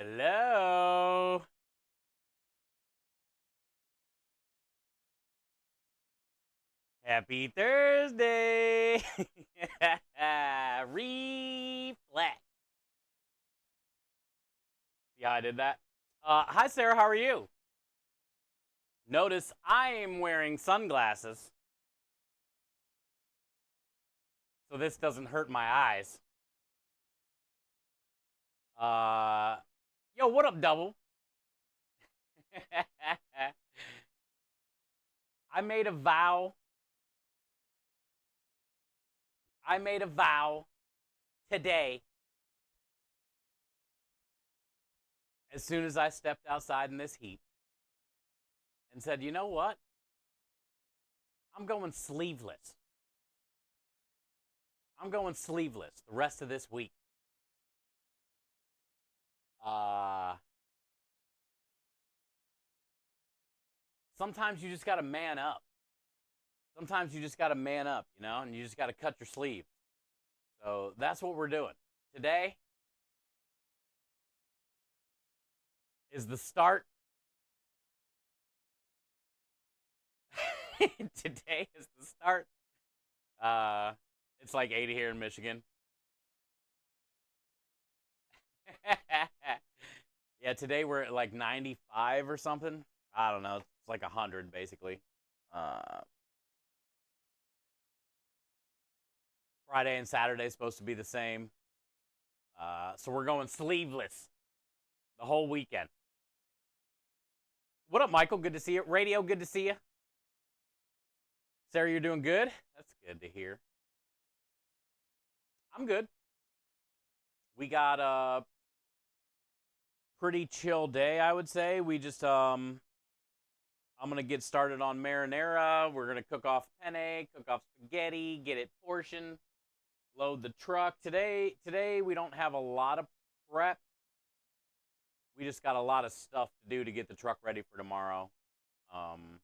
Hello. Happy Thursday. Reflex. Yeah, I did that. Hi, Sarah. How are you? Notice I am wearing sunglasses, so this doesn't hurt my eyes. Uh, Yo, what up, double? I made a vow. I made a vow today. As soon as I stepped outside in this heat, and said, you know what? I'm going sleeveless. I'm going sleeveless the rest of this week. Uh, Sometimes you just got to man up. Sometimes you just got to man up, and you just got to cut your sleeves. So that's what we're doing. Today is the start. Today is the start. Uh, it's like 80 here in Michigan. Yeah, today we're at like 95 or something. I don't know. It's like 100 basically. Uh, Friday and Saturday is supposed to be the same. So we're going sleeveless the whole weekend. What up, Michael? Good to see you. Radio, good to see you. Sarah, you're doing good? That's good to hear. I'm good. We got a pretty chill day, I would say. I'm gonna get started on marinara. We're gonna cook off penne, cook off spaghetti, get it portioned, load the truck. Today we don't have a lot of prep. We just got a lot of stuff to do to get the truck ready for tomorrow. Um,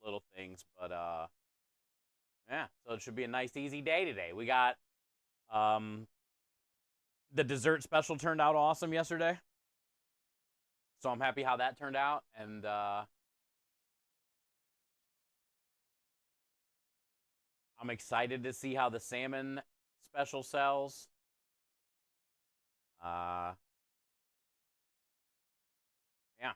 Little things, but yeah. So it should be a nice, easy day today. We got um, the dessert special turned out awesome yesterday, so I'm happy how that turned out, and I'm excited to see how the salmon special sells. Uh, yeah.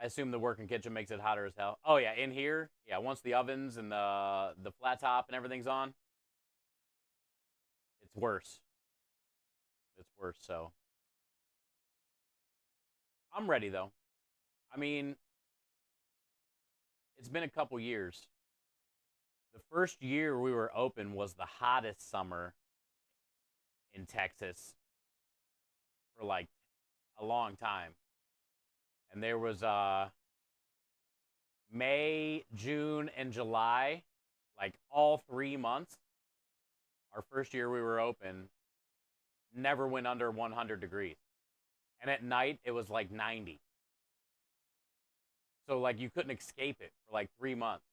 I assume the working kitchen makes it hotter as hell. Oh yeah, in here, yeah. Once the ovens and the flat top and everything's on, it's worse. It's worse. So I'm ready though. I mean, it's been a couple years. The first year we were open was the hottest summer in Texas for like a long time. And there was May, June, and July, like all 3 months. Our first year we were open, never went under 100 degrees. And at night it was like 90. So like you couldn't escape it for like 3 months.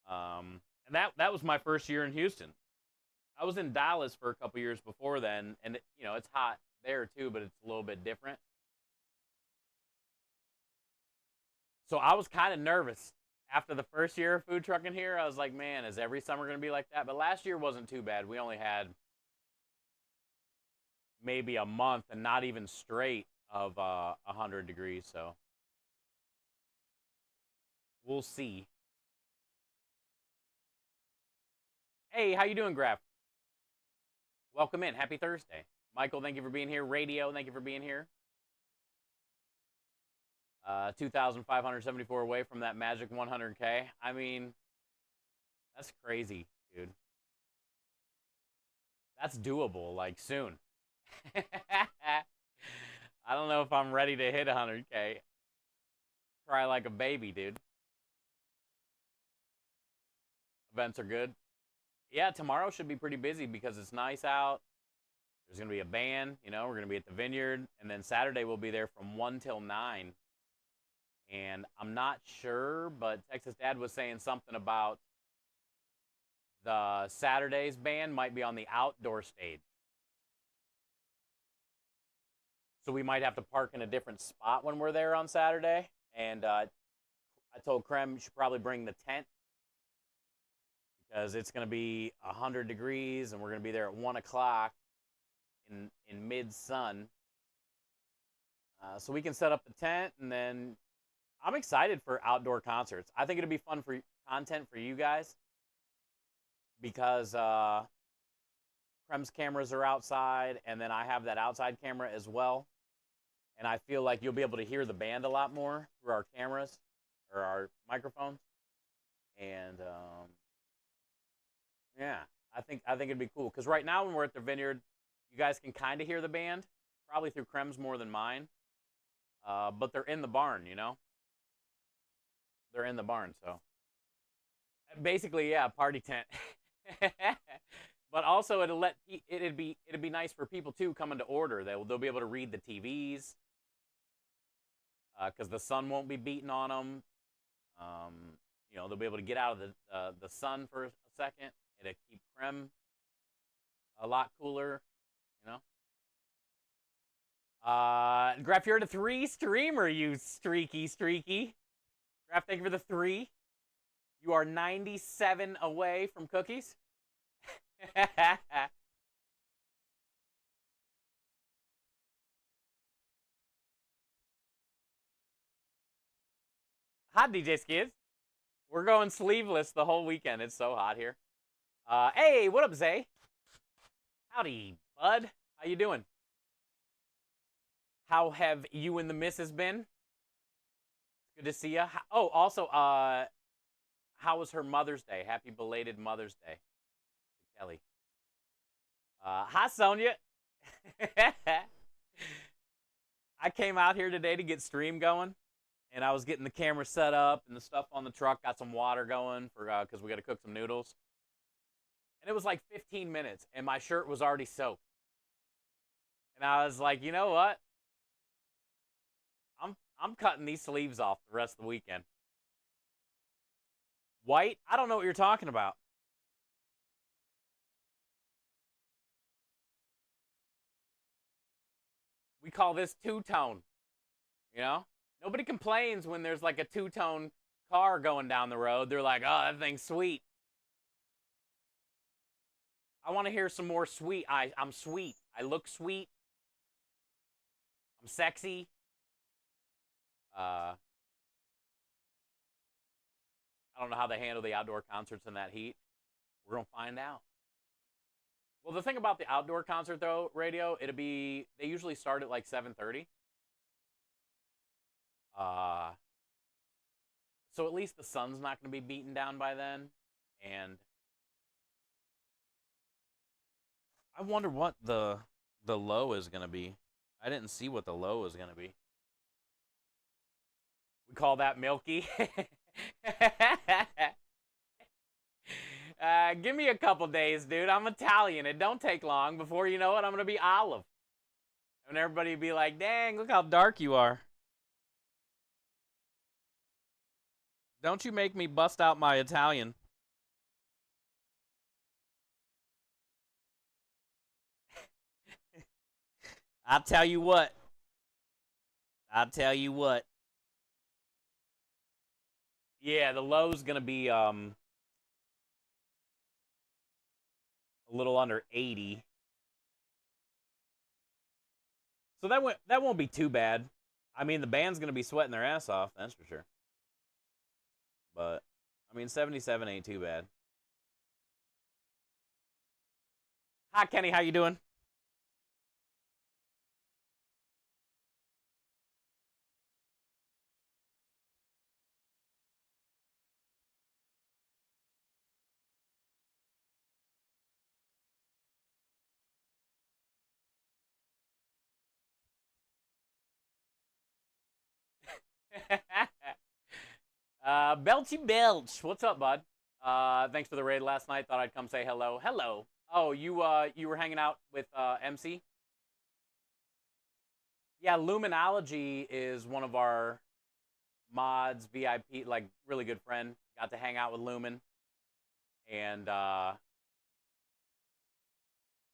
And that was my first year in Houston. I was in Dallas for a couple years before then, and it's hot there too, but it's a little bit different. So I was kind of nervous after the first year of food trucking here. I was like, man, is every summer going to be like that? But last year wasn't too bad. We only had maybe a month and not even straight of 100 degrees. So we'll see. Hey, how you doing, Graf? Welcome in. Happy Thursday. Michael, thank you for being here. Radio, thank you for being here. 2,574 away from that magic 100K. I mean, that's crazy, dude. That's doable, like soon. I don't know if I'm ready to hit 100K. Cry like a baby, dude. Events are good. Yeah, tomorrow should be pretty busy because it's nice out. There's going to be a band, we're going to be at the Vineyard. And then Saturday we'll be there from 1 till 9. And I'm not sure, but Texas Dad was saying something about The Saturday's band might be on the outdoor stage. So we might have to park in a different spot when we're there on Saturday. And I told Krem you should probably bring the tent because it's going to be 100 degrees and we're going to be there at 1 o'clock in mid-sun. So we can set up the tent, and then I'm excited for outdoor concerts. I think it'll be fun for content for you guys because Krem's cameras are outside, and then I have that outside camera as well. And I feel like you'll be able to hear the band a lot more through our cameras or our microphones. And yeah, I think it'd be cool because right now when we're at the vineyard, you guys can kind of hear the band, probably through Krem's more than mine. But they're in the barn, you know. They're in the barn, so basically, yeah, party tent. But also, it'd be nice for people too coming to order. They'll be able to read the TVs because the sun won't be beating on them. You know, they'll be able to get out of the sun for a second. It'll keep Krem a lot cooler, you know. Graf, you're at a 3 streamer, you streaky. Graf, thank you for the 3. You are 97 away from cookies. Hot DJ Skids. We're going sleeveless the whole weekend. It's so hot here. Hey, what up, Zay? Howdy, bud. How you doing? How have you and the missus been? Good to see you. Oh, also, how was her Mother's Day? Happy belated Mother's Day to Kelly. Hi, Sonia. I came out here today to get stream going, and I was getting the camera set up and the stuff on the truck. Got some water going for because we got to cook some noodles. And it was like 15 minutes, and my shirt was already soaked. And I was like, you know what? I'm cutting these sleeves off the rest of the weekend. White? I don't know what you're talking about. We call this two-tone. You know? Nobody complains when there's like a two-tone car going down the road. They're like, oh, that thing's sweet. I want to hear some more sweet. I'm sweet. I look sweet. I'm sexy. I don't know how they handle the outdoor concerts in that heat. We're gonna find out. Well, the thing about the outdoor concert though, radio, they usually start at like 7:30. Uh, so at least the sun's not gonna be beaten down by then, and I wonder what the low is gonna be. I didn't see what the low is gonna be. We call that milky. Give me a couple days, dude. I'm Italian. It don't take long. Before you know it, I'm going to be olive. And everybody be like, dang, look how dark you are. Don't you make me bust out my Italian. I'll tell you what. Yeah, the low's going to be a little under 80. So that won't be too bad. I mean, the band's going to be sweating their ass off, that's for sure. But I mean, 77 ain't too bad. Hi, Kenny. How you doing? Belchy Belch. What's up, bud? Thanks for the raid last night. Thought I'd come say hello. Hello. Oh, you were hanging out with MC? Yeah, Luminology is one of our mods, VIP, like really good friend. Got to hang out with Lumen, and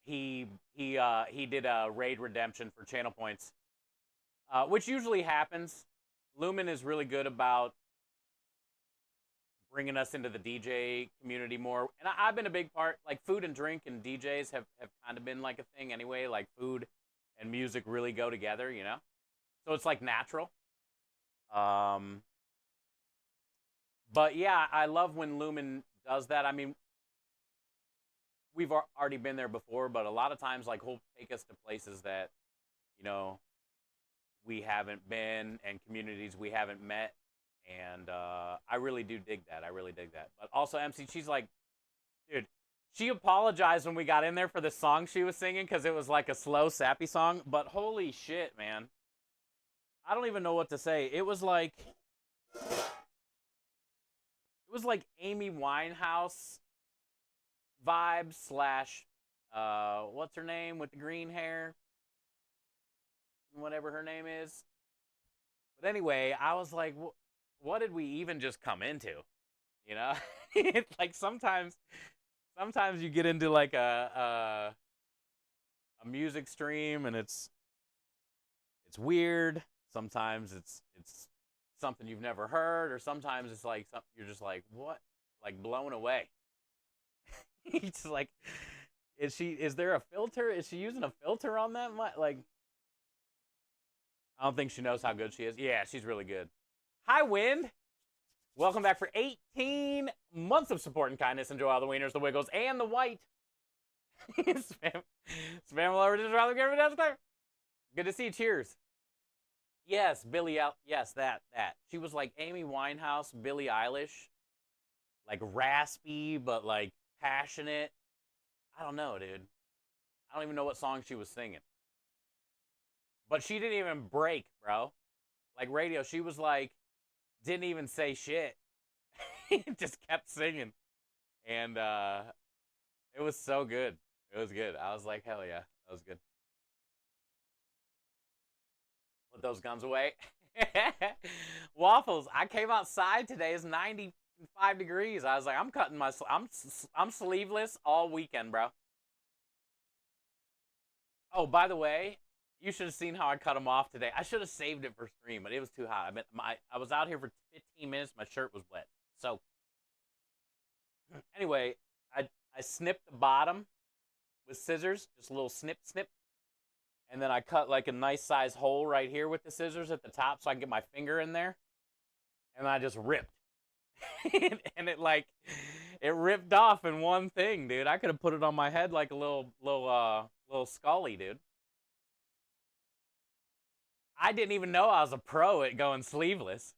he did a raid redemption for channel points, which usually happens. Lumen is really good about bringing us into the DJ community more, and I've been a big part. Like food and drink and DJs have kind of been like a thing anyway. Like food and music really go together, you know. So it's like natural. Um, but yeah, I love when Lumen does that. I mean, we've already been there before, but a lot of times, like he'll take us to places that you know we haven't been and communities we haven't met, and I really do dig that. I really dig that. But also, MC, she's like, dude, she apologized when we got in there for the song she was singing because it was like a slow, sappy song. But holy shit, man, I don't even know what to say. It was like Amy Winehouse vibes slash what's her name with the green hair, whatever her name is. But anyway, I was like, what did we even just come into? You know, it's like sometimes you get into like a music stream and it's weird. Sometimes it's something you've never heard, or sometimes it's like something you're just like, what, like blown away. It's like, is there a filter? Is she using a filter on that? Like, I don't think she knows how good she is. Yeah, she's really good. Hi, Wind. Welcome back for 18 months of support and kindness. Enjoy all the wieners, the wiggles, and the white. Spam all over. Just rather give it clear. Good to see you. Cheers. Yes, Billie. Yes, that. She was like Amy Winehouse, Billie Eilish, like raspy but like passionate. I don't know, dude. I don't even know what song she was singing. But she didn't even break, bro. Like radio, she was like, didn't even say shit. Just kept singing. And it was so good. It was good. I was like, hell yeah, that was good. Put those guns away. Waffles. I came outside today. It's 95 degrees. I was like, I'm cutting my. I'm sleeveless all weekend, bro. Oh, by the way, you should have seen how I cut them off today. I should have saved it for stream, but it was too hot. I was out here for 15 minutes. My shirt was wet. So anyway, I snipped the bottom with scissors, just a little snip, snip, and then I cut like a nice size hole right here with the scissors at the top, so I can get my finger in there, and I just ripped, and it ripped off in one thing, dude. I could have put it on my head like a little Scully, dude. I didn't even know I was a pro at going sleeveless.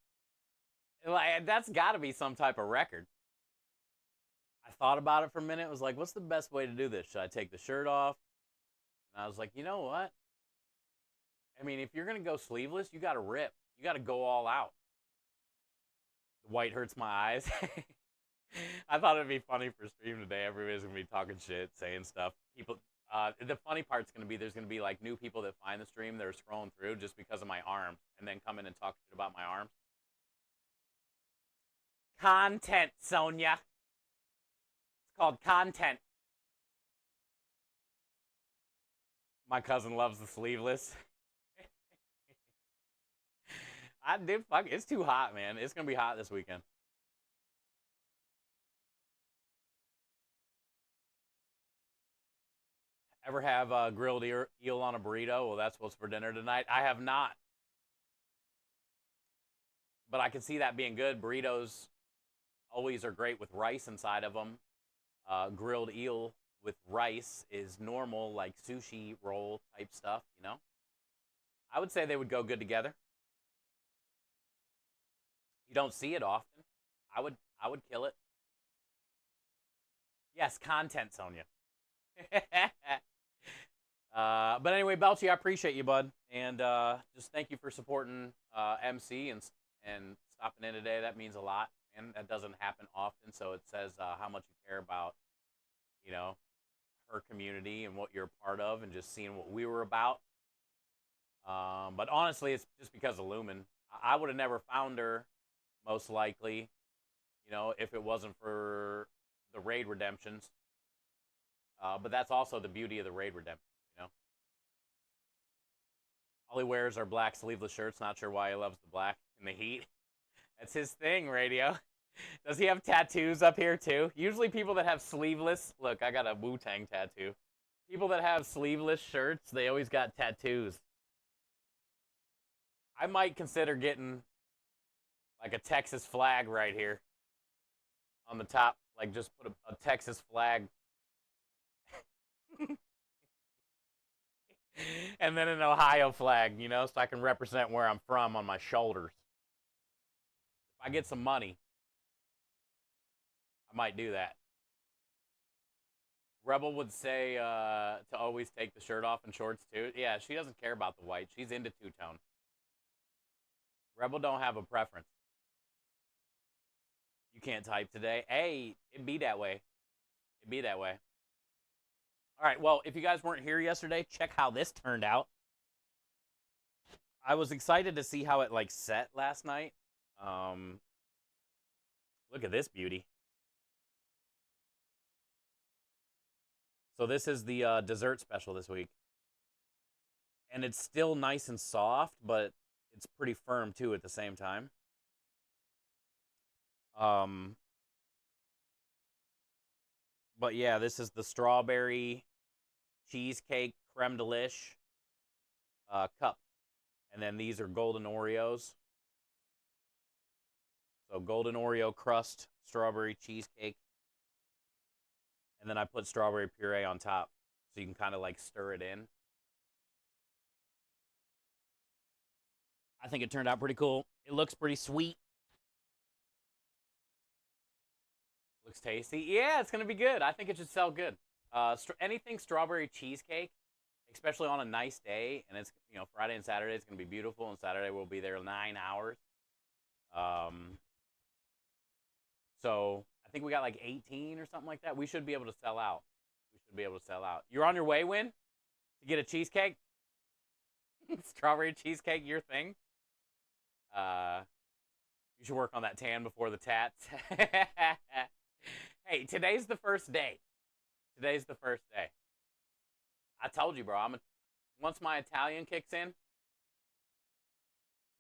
Like that's got to be some type of record. I thought about it for a minute. I was like, what's the best way to do this? Should I take the shirt off? And I was like, you know what? I mean, if you're gonna go sleeveless, you got to rip. You got to go all out. The white hurts my eyes. I thought it'd be funny for stream today. Everybody's gonna be talking shit, saying stuff. People. The funny part's gonna be there's gonna be like new people that find the stream that are scrolling through just because of my arms, and then come in and talk shit about my arms. Content, Sonia. It's called content. My cousin loves the sleeveless. I did fuck. It's too hot, man. It's gonna be hot this weekend. Ever have grilled eel on a burrito? Well, that's what's for dinner tonight. I have not, but I can see that being good. Burritos always are great with rice inside of them. Grilled eel with rice is normal, like sushi roll type stuff. You know, I would say they would go good together. You don't see it often. I would kill it. Yes, content, Sonia. But anyway, Belchi, I appreciate you, bud, and just thank you for supporting MC and stopping in today. That means a lot, and that doesn't happen often. So it says how much you care about, you know, her community and what you're a part of, and just seeing what we were about. But honestly, it's just because of Lumen. I would have never found her, most likely, if it wasn't for the raid redemptions. But that's also the beauty of the raid redemption, you know. All he wears are black sleeveless shirts. Not sure why he loves the black in the heat. That's his thing, Radio. Does he have tattoos up here too? Usually people that have sleeveless, look, I got a Wu-Tang tattoo. People that have sleeveless shirts, they always got tattoos. I might consider getting like a Texas flag right here on the top. Like just put a Texas flag. And then an Ohio flag, you know, so I can represent where I'm from on my shoulders. If I get some money, I might do that. Rebel would say to always take the shirt off and shorts too. Yeah, she doesn't care about the white. She's into two-tone. Rebel don't have a preference. You can't type today. Hey, it'd be that way. It'd be that way. All right, well, if you guys weren't here yesterday, check how this turned out. I was excited to see how it like set last night. Look at this beauty. So this is the dessert special this week. And it's still nice and soft, but it's pretty firm too at the same time. But yeah, this is the strawberry cheesecake creme delish cup. And then these are golden Oreos. So golden Oreo crust, strawberry cheesecake. And then I put strawberry puree on top. So you can kind of like stir it in. I think it turned out pretty cool. It looks pretty sweet. Looks tasty. Yeah, it's going to be good. I think it should sell good. Anything strawberry cheesecake, especially on a nice day, and it's, you know, Friday and Saturday, it's going to be beautiful, and Saturday we'll be there 9 hours. So I think we got like 18 or something like that. We should be able to sell out. We should be able to sell out. You're on your way, Win, to get a cheesecake? Strawberry cheesecake, your thing? You should work on that tan before the tats. Hey, today's the first day. Today's the first day. I told you, bro. Once my Italian kicks in,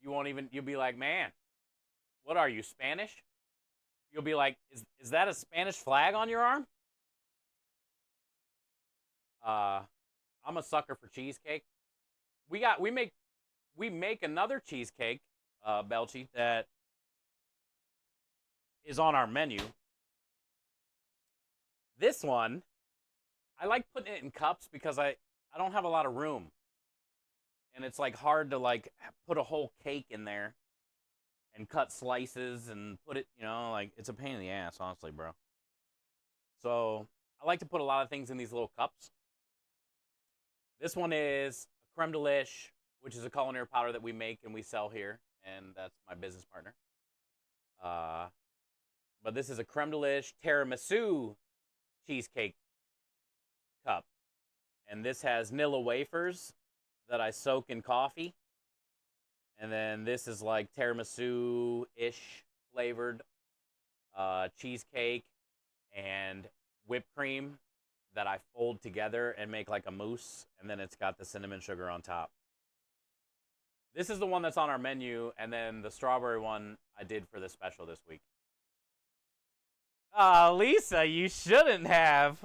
you'll be like, man, what are you, Spanish? You'll be like, is that a Spanish flag on your arm? I'm a sucker for cheesecake. We make another cheesecake, Belchy, that is on our menu. This one, I like putting it in cups because I don't have a lot of room. And it's like hard to like put a whole cake in there and cut slices and put it, you know, like it's a pain in the ass, honestly, bro. So I like to put a lot of things in these little cups. This one is a creme delish, which is a culinary powder that we make and we sell here, and that's my business partner. But this is a creme delish tiramisu cheesecake cup. And this has Nilla wafers that I soak in coffee. And then this is like tiramisu-ish flavored cheesecake and whipped cream that I fold together and make like a mousse. And then it's got the cinnamon sugar on top. This is the one that's on our menu. And then the strawberry one I did for the special this week. Lisa, you shouldn't have.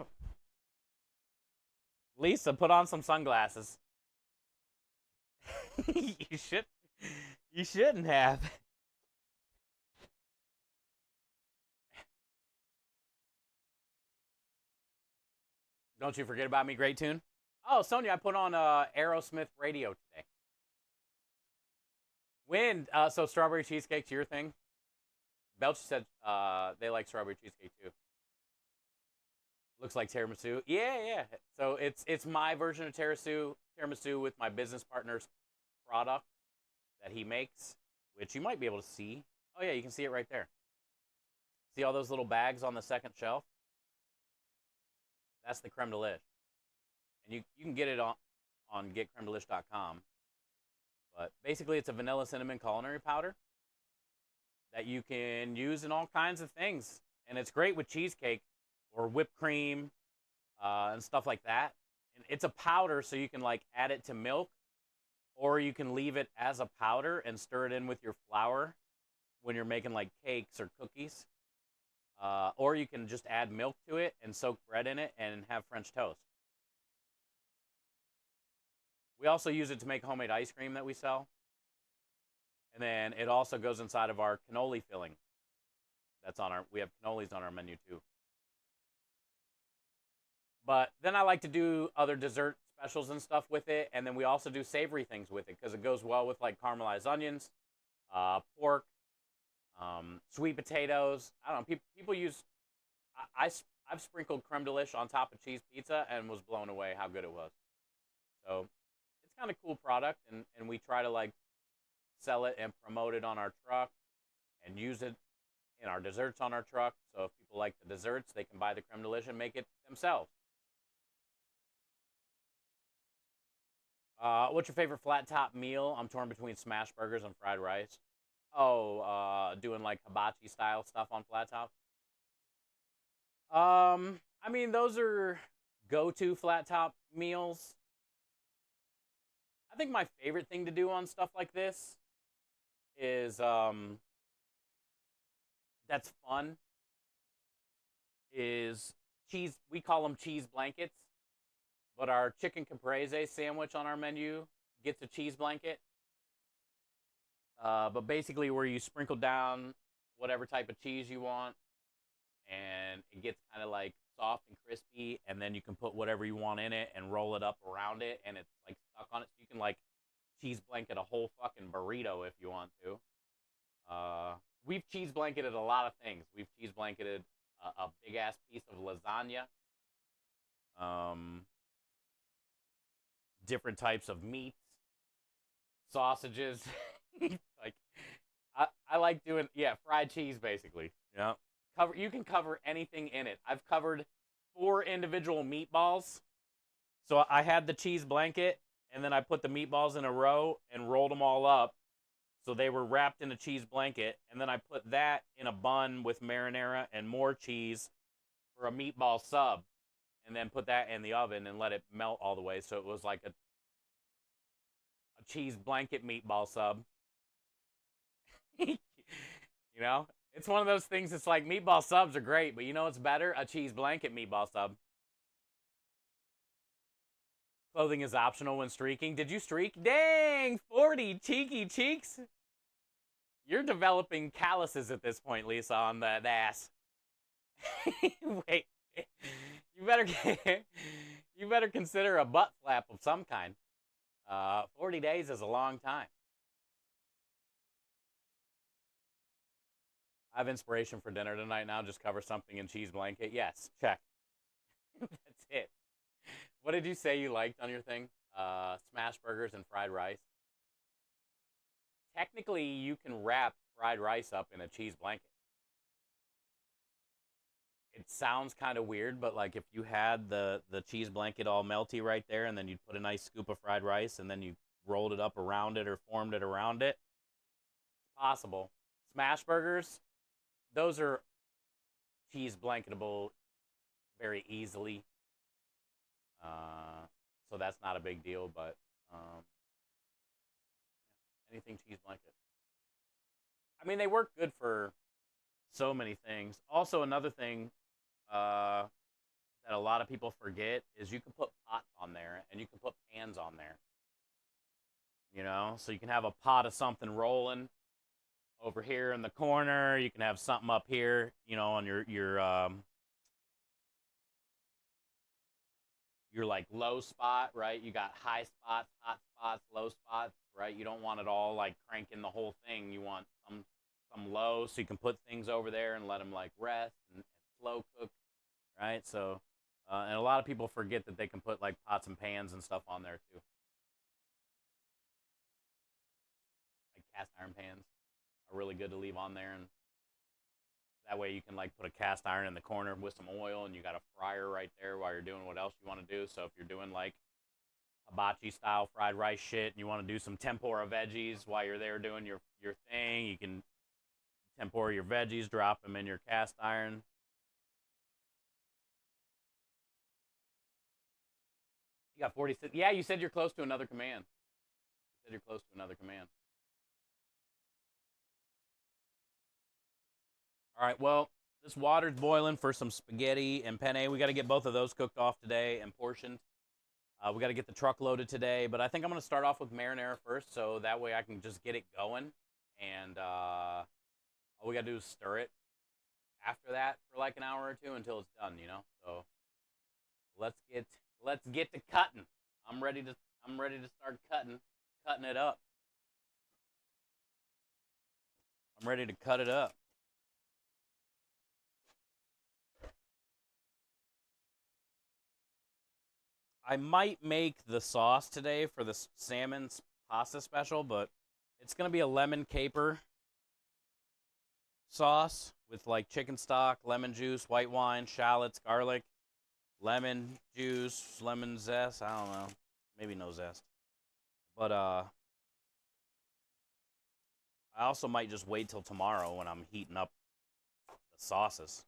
Lisa, put on some sunglasses. You shouldn't have. Don't you forget about me, great tune. Oh, Sonia, I put on Aerosmith radio today. When so strawberry cheesecake's your thing? Belch said they like strawberry cheesecake too. Looks like tiramisu. Yeah. So it's my version of tiramisu with my business partner's product that he makes, which you might be able to see. Oh yeah, you can see it right there. See all those little bags on the second shelf? That's the creme de lish. And you can get it on getcremedelish.com. But basically it's a vanilla cinnamon culinary powder that you can use in all kinds of things. And it's great with cheesecake. or whipped cream and stuff like that. And it's a powder, so you can like add it to milk, or you can leave it as a powder and stir it in with your flour when you're making like cakes or cookies. Or you can just add milk to it and soak bread in it and have French toast. We also use it to make homemade ice cream that we sell. And then it also goes inside of our cannoli filling. We have cannolis on our menu too. But then I like to do other dessert specials and stuff with it. And then we also do savory things with it because it goes well with like caramelized onions, pork, sweet potatoes. I don't know. People use. I've sprinkled creme de lish on top of cheese pizza and was blown away how good it was. So it's kind of cool product, and we try to like sell it and promote it on our truck and use it in our desserts on our truck. So if people like the desserts, they can buy the creme de lish and make it themselves. What's your favorite flat top meal? I'm torn between smash burgers and fried rice. Oh, doing like hibachi style stuff on flat top. I mean, those are go-to flat top meals. I think my favorite thing to do on stuff like this is that's fun is cheese. We call them cheese blankets, but our chicken caprese sandwich on our menu gets a cheese blanket. But basically, where you sprinkle down whatever type of cheese you want, and it gets kind of like soft and crispy, and then you can put whatever you want in it and roll it up around it, and it's like stuck on it, so you can like cheese blanket a whole fucking burrito if you want to. We've cheese blanketed a lot of things. We've cheese blanketed a big ass piece of lasagna, um, different types of meats, sausages. Like I like doing fried cheese basically. Yeah, you can cover anything in it. I've covered 4 individual meatballs. So I had the cheese blanket, and then I put the meatballs in a row and rolled them all up. So they were wrapped in a cheese blanket, and then I put that in a bun with marinara and more cheese for a meatball sub, and then put that in the oven and let it melt all the way. So it was like a cheese blanket meatball sub. You know, it's one of those things. It's like meatball subs are great, but you know what's better? A cheese blanket meatball sub. Clothing is optional when streaking. Did you streak? Dang, 40 cheeky cheeks. You're developing calluses at this point, Lisa, on the ass. Wait, you better you better consider a butt flap of some kind. 40 days is a long time. I have inspiration for dinner tonight now. Just cover something in cheese blanket. Yes, check. That's it. What did you say you liked on your thing? Smash burgers and fried rice. Technically, you can wrap fried rice up in a cheese blanket. It sounds kind of weird, but like if you had the cheese blanket all melty right there, and then you'd put a nice scoop of fried rice, and then you rolled it up around it or formed it around it, it's possible. Smash burgers, those are cheese blanketable very easily. So that's not a big deal, but anything cheese blanket. I mean, they work good for so many things. Also, another thing that a lot of people forget is you can put pots on there and you can put pans on there. You know, so you can have a pot of something rolling over here in the corner. You can have something up here, you know, on your like low spot, right? You got high spots, hot spots, low spots, right? You don't want it all like cranking the whole thing. You want some low, so you can put things over there and let them like rest and slow cook, right? So, and a lot of people forget that they can put like pots and pans and stuff on there too, like cast iron pans are really good to leave on there, and that way you can like put a cast iron in the corner with some oil, and you got a fryer right there while you're doing what else you want to do. So if you're doing like hibachi style fried rice shit and you want to do some tempura veggies while you're there doing your thing, you can tempura your veggies, drop them in your cast iron. You got 46. Yeah, you said you're close to another command. You said you're close to another command. All right, well, this water's boiling for some spaghetti and penne. We got to get both of those cooked off today and portioned. We got to get the truck loaded today, but I think I'm going to start off with marinara first, so that way I can just get it going. And all we got to do is stir it after that for like an hour or two until it's done, you know. So let's get to cutting. I'm ready to start cutting it up. I'm ready to cut it up. I might make the sauce today for the salmon pasta special, but it's going to be a lemon caper sauce with like chicken stock, lemon juice, white wine, shallots, garlic, lemon juice, lemon zest. I don't know. Maybe no zest. But I also might just wait till tomorrow when I'm heating up the sauces.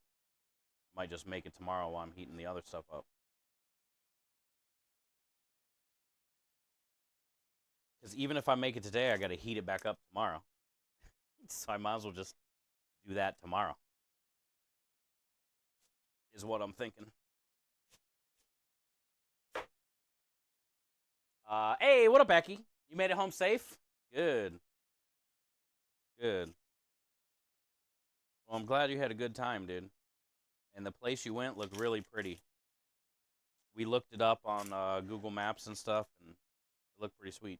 I might just make it tomorrow while I'm heating the other stuff up. Because even if I make it today, I got to heat it back up tomorrow. So I might as well just do that tomorrow. Is what I'm thinking. Hey, what up, Becky? You made it home safe? Good. Good. Well, I'm glad you had a good time, dude. And the place you went looked really pretty. We looked it up on Google Maps and stuff, and it looked pretty sweet.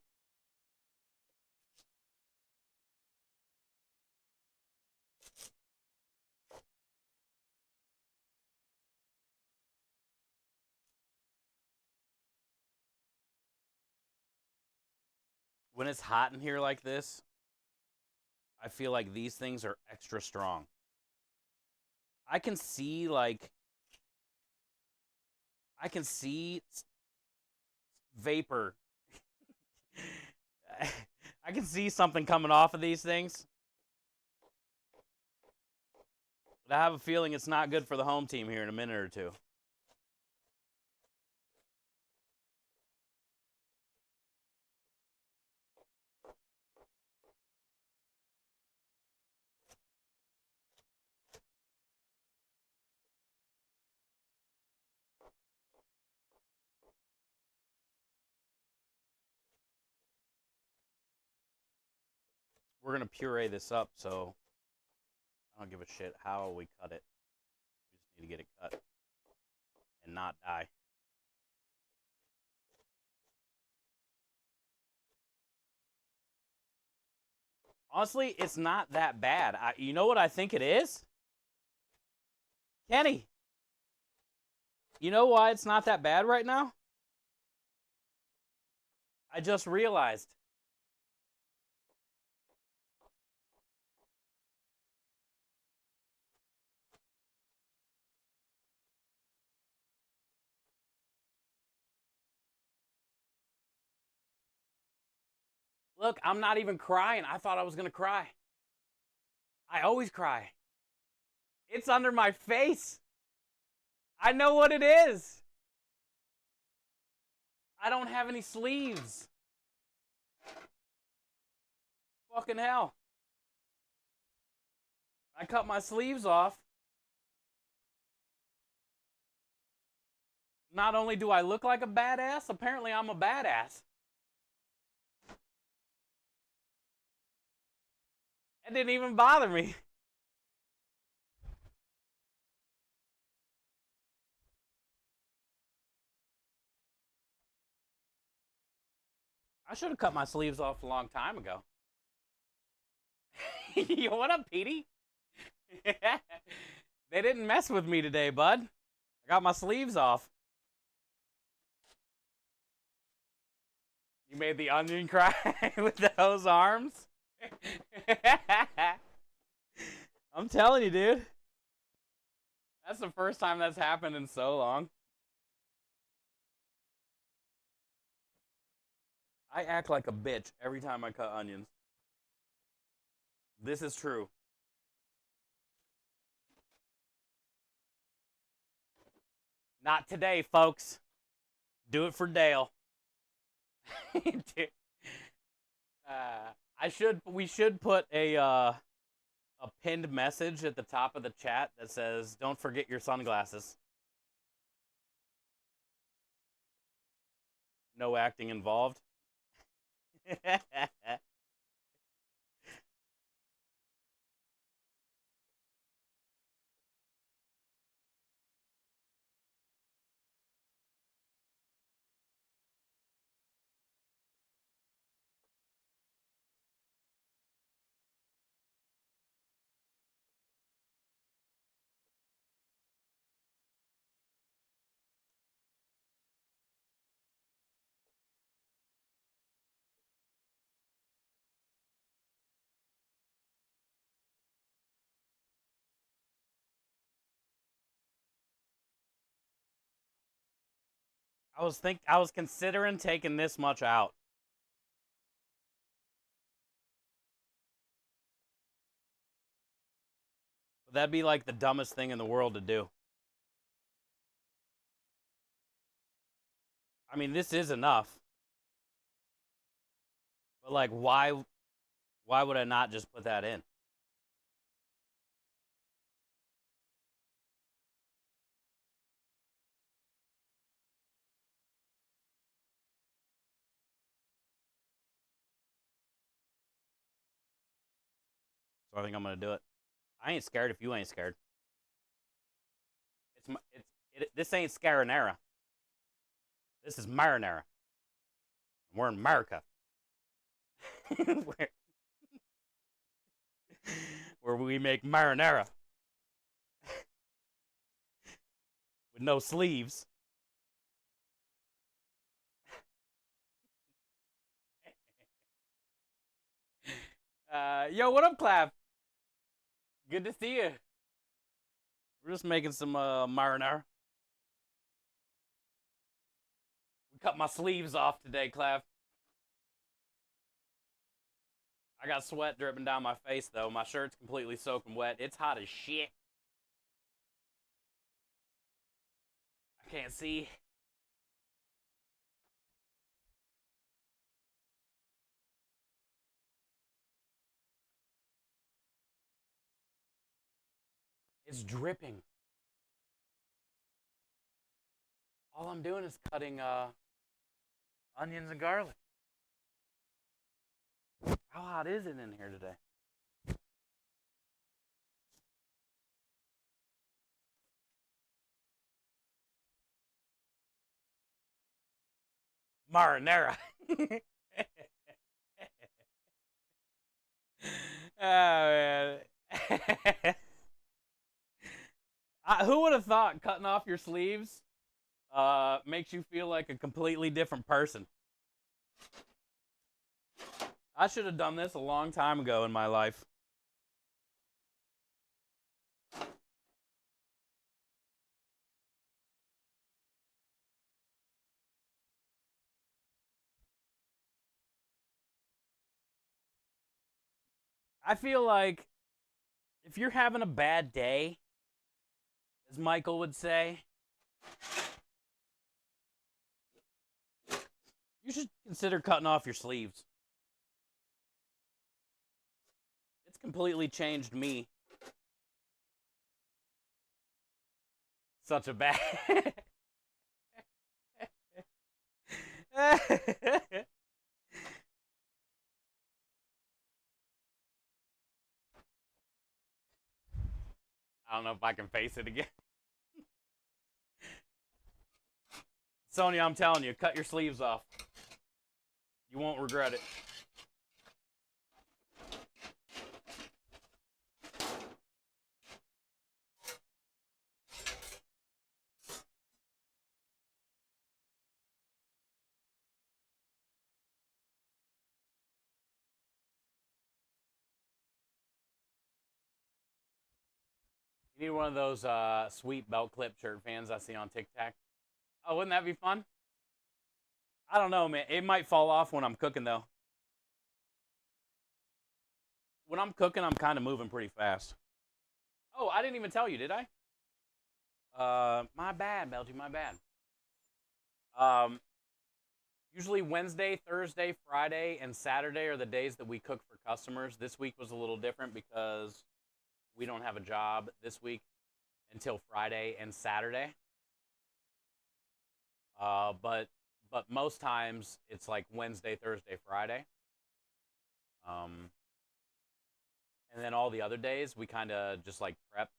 When it's hot in here like this, I feel like these things are extra strong. I can see vapor. I can see something coming off of these things. But I have a feeling it's not good for the home team here in a minute or two. We're going to puree this up, so I don't give a shit how we cut it. We just need to get it cut and not die. Honestly, it's not that bad. You know what I think it is? Kenny, you know why it's not that bad right now? I just realized. Look, I'm not even crying. I thought I was going to cry. I always cry. It's under my face. I know what it is. I don't have any sleeves. Fucking hell. I cut my sleeves off. Not only do I look like a badass, apparently I'm a badass. It didn't even bother me. I should have cut my sleeves off a long time ago. What up, Petey? They didn't mess with me today, bud. I got my sleeves off. You made the onion cry with those arms? I'm telling you, dude. That's the first time that's happened in so long. I act like a bitch every time I cut onions. This is true. Not today, folks. Do it for Dale. We should put a pinned message at the top of the chat that says, "Don't forget your sunglasses." No acting involved. I was considering taking this much out. That'd be like the dumbest thing in the world to do. I mean, this is enough. But like why would I not just put that in? So I think I'm going to do it. I ain't scared if you ain't scared. This ain't Scarinara. This is marinara. We're in America. where we make marinara with no sleeves. Yo, what up, Clav? Good to see you. We're just making some marinara. We cut my sleeves off today, Clav. I got sweat dripping down my face, though. My shirt's completely soaking wet. It's hot as shit. I can't see. It's dripping. All I'm doing is cutting onions and garlic. How hot is it in here today? Marinara. Oh, man. Who would have thought cutting off your sleeves makes you feel like a completely different person? I should have done this a long time ago in my life. I feel like if you're having a bad day, as Michael would say, you should consider cutting off your sleeves. It's completely changed me. Such a bad. I don't know if I can face it again. Sonya, I'm telling you, cut your sleeves off. You won't regret it. You need one of those sweet belt clip shirt fans I see on TikTok. Oh, wouldn't that be fun? I don't know, man. It might fall off when I'm cooking, though. When I'm cooking, I'm kind of moving pretty fast. Oh, I didn't even tell you, did I? My bad, Belgy, my bad. Um, Usually Wednesday, Thursday, Friday, and Saturday are the days that we cook for customers. This week was a little different because we don't have a job this week until Friday and Saturday. But most times it's like Wednesday, Thursday, Friday. Um, and then all the other days we kind of just like prep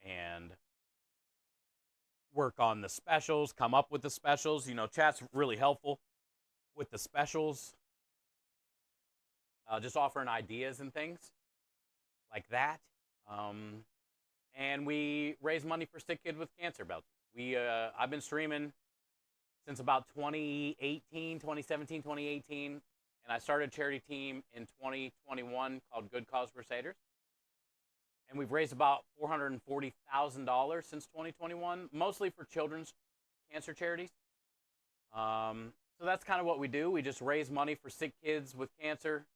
and work on the specials, come up with the specials. You know, chat's really helpful with the specials, just offering ideas and things like that. Um, and we raise money for Sick Kid with Cancer, Belgium. I've been streaming since about 2018, 2017, 2018, and I started a charity team in 2021 called Good Cause Crusaders. And we've raised about $440,000 since 2021, mostly for children's cancer charities. So that's kind of what we do. We just raise money for sick kids with cancer,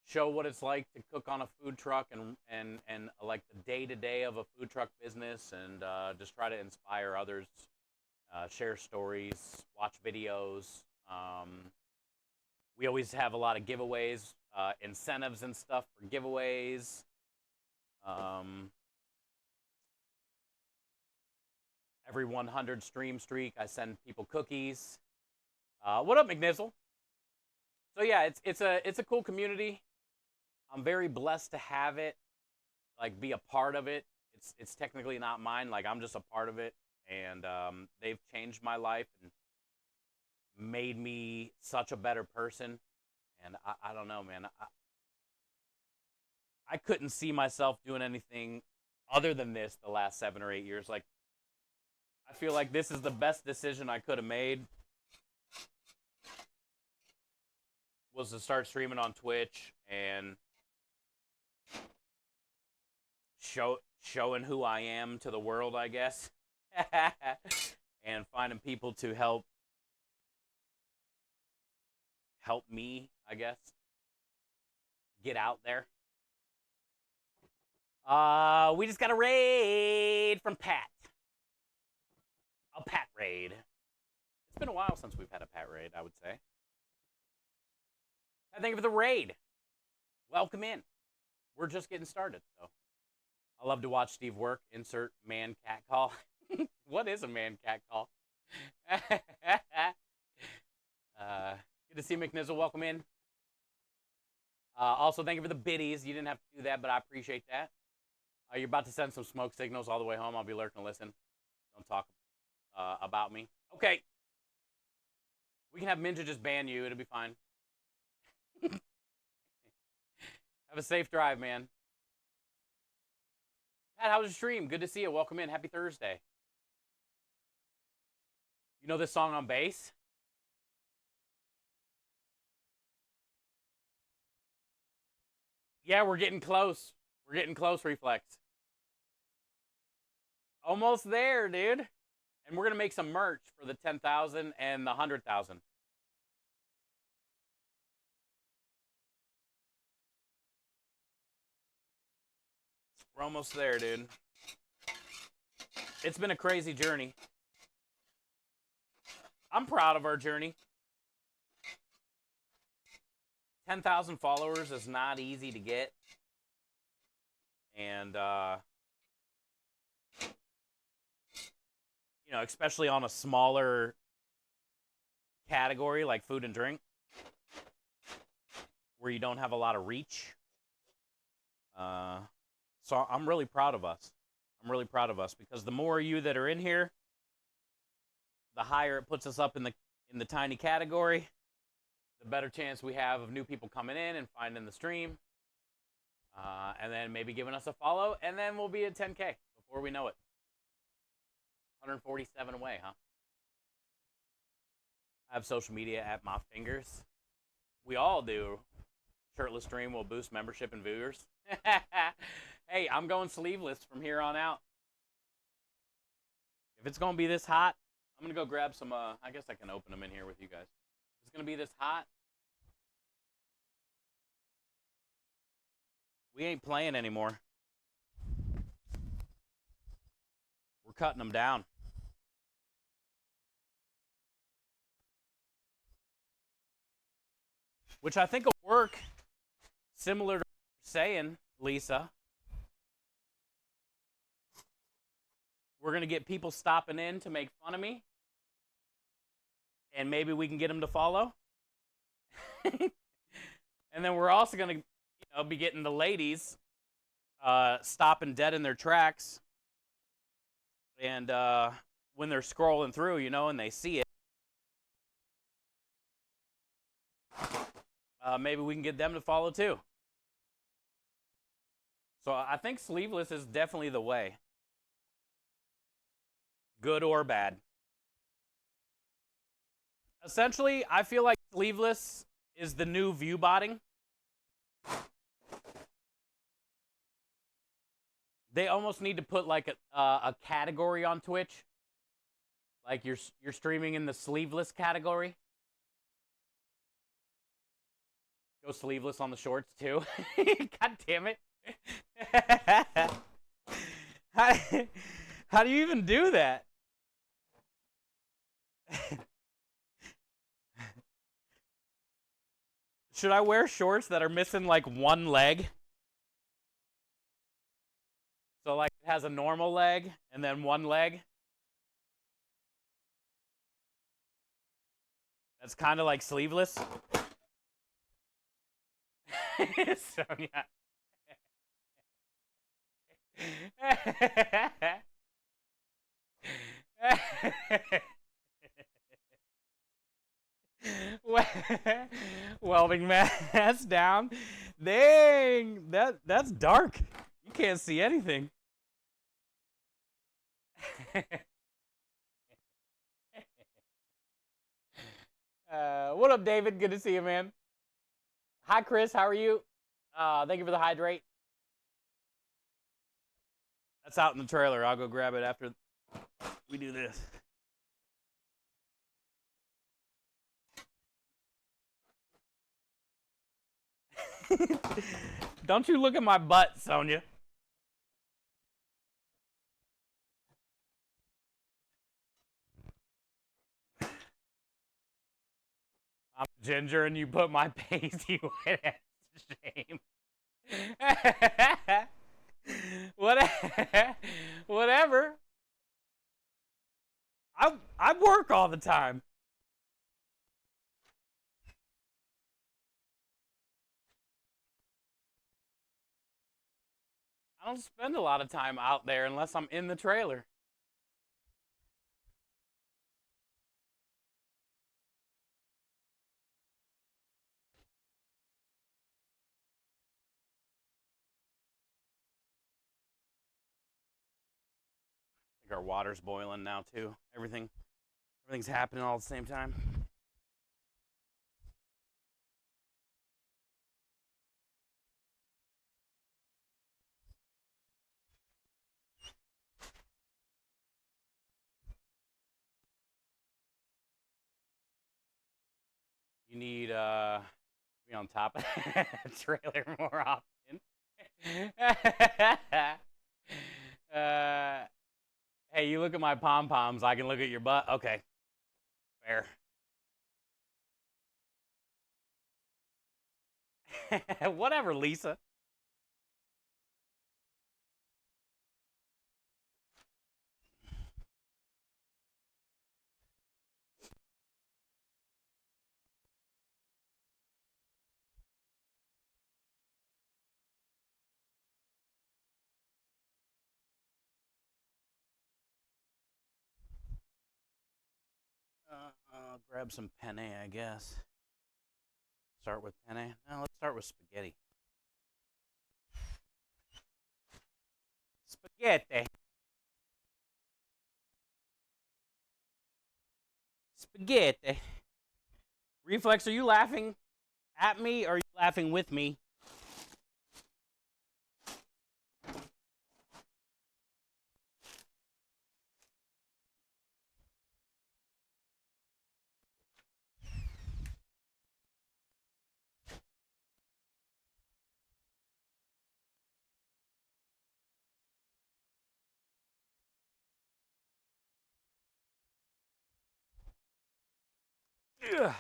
show what it's like to cook on a food truck and like the day to day of a food truck business, and just try to inspire others, share stories, watch videos. We always have a lot of giveaways, incentives and stuff for giveaways. Every 100 stream streak, I send people cookies. What up, McNizzle? So yeah, it's a cool community. I'm very blessed to have it, like be a part of it. It's technically not mine. Like I'm just a part of it, and they've changed my life and made me such a better person. And I don't know, man. I couldn't see myself doing anything other than this the last 7 or 8 years. Like I feel like this is the best decision I could have made, was to start streaming on Twitch and showing who I am to the world, I guess. And finding people to help me, I guess, get out there. We just got a raid from Pat. A Pat raid. It's been a while since we've had a Pat raid, I would say. Thank you for the raid. Welcome in. We're just getting started, so. I love to watch Steve work. Insert man cat call. What is a man cat call? Good to see McNizzle. Welcome in. Also, thank you for the biddies. You didn't have to do that, but I appreciate that. You're about to send some smoke signals all the way home. I'll be lurking to listen. Don't talk about me. Okay. We can have Minja just ban you. It'll be fine. Have a safe drive, man. Pat, how's your stream? Good to see you. Welcome in. Happy Thursday. You know this song on bass? Yeah, we're getting close. We're getting close, Reflex. Almost there, dude. And we're going to make some merch for the 10,000 and the 100,000. We're almost there, dude. It's been a crazy journey. I'm proud of our journey. 10,000 followers is not easy to get. And, you know, especially on a smaller category like food and drink, where you don't have a lot of reach. So I'm really proud of us. I'm really proud of us, because the more of you that are in here, the higher it puts us up in the tiny category, the better chance we have of new people coming in and finding the stream, and then maybe giving us a follow, and then we'll be at 10K before we know it. 147 away, huh? I have social media at my fingers. We all do. Shirtless stream will boost membership and viewers. Hey, I'm going sleeveless from here on out. If it's going to be this hot, I'm going to go grab some, I guess I can open them in here with you guys. If it's going to be this hot, we ain't playing anymore. We're cutting them down. which I think will work similar to what you're saying, Lisa. We're going to get people stopping in to make fun of me, and maybe we can get them to follow. And then we're also going to be getting the ladies stopping dead in their tracks. And when they're scrolling through, and they see it, maybe we can get them to follow too. So I think sleeveless is definitely the way. Good or bad. Essentially, I feel like sleeveless is the new view botting. They almost need to put like a category on Twitch. Like you're streaming in the sleeveless category. Go sleeveless on the shorts too. God damn it. How do you even do that? Should I wear shorts that are missing like one leg? So like it has a normal leg and then one leg? That's kind of like sleeveless. Sonia. Welding mask down. Dang, that's dark. You can't see anything. What up, David? Good to see you, man. Hi, Chris. How are you? Thank you for the hydrate. That's out in the trailer. I'll go grab it after we do this. Don't you look at my butt, Sonia. I'm ginger and you put my pasty wet ass to shame. Whatever. I work all the time. I don't spend a lot of time out there unless I'm in the trailer. I think our water's boiling now too. Everything's happening all at the same time. You need to be on top of the trailer more often. Hey, you look at my pom poms. I can look at your butt. Okay, fair. Whatever, Lisa. I'll grab some penne, I guess. Start with penne. Now let's start with spaghetti. Spaghetti. Spaghetti. Reflex, are you laughing at me or are you laughing with me? Ugh.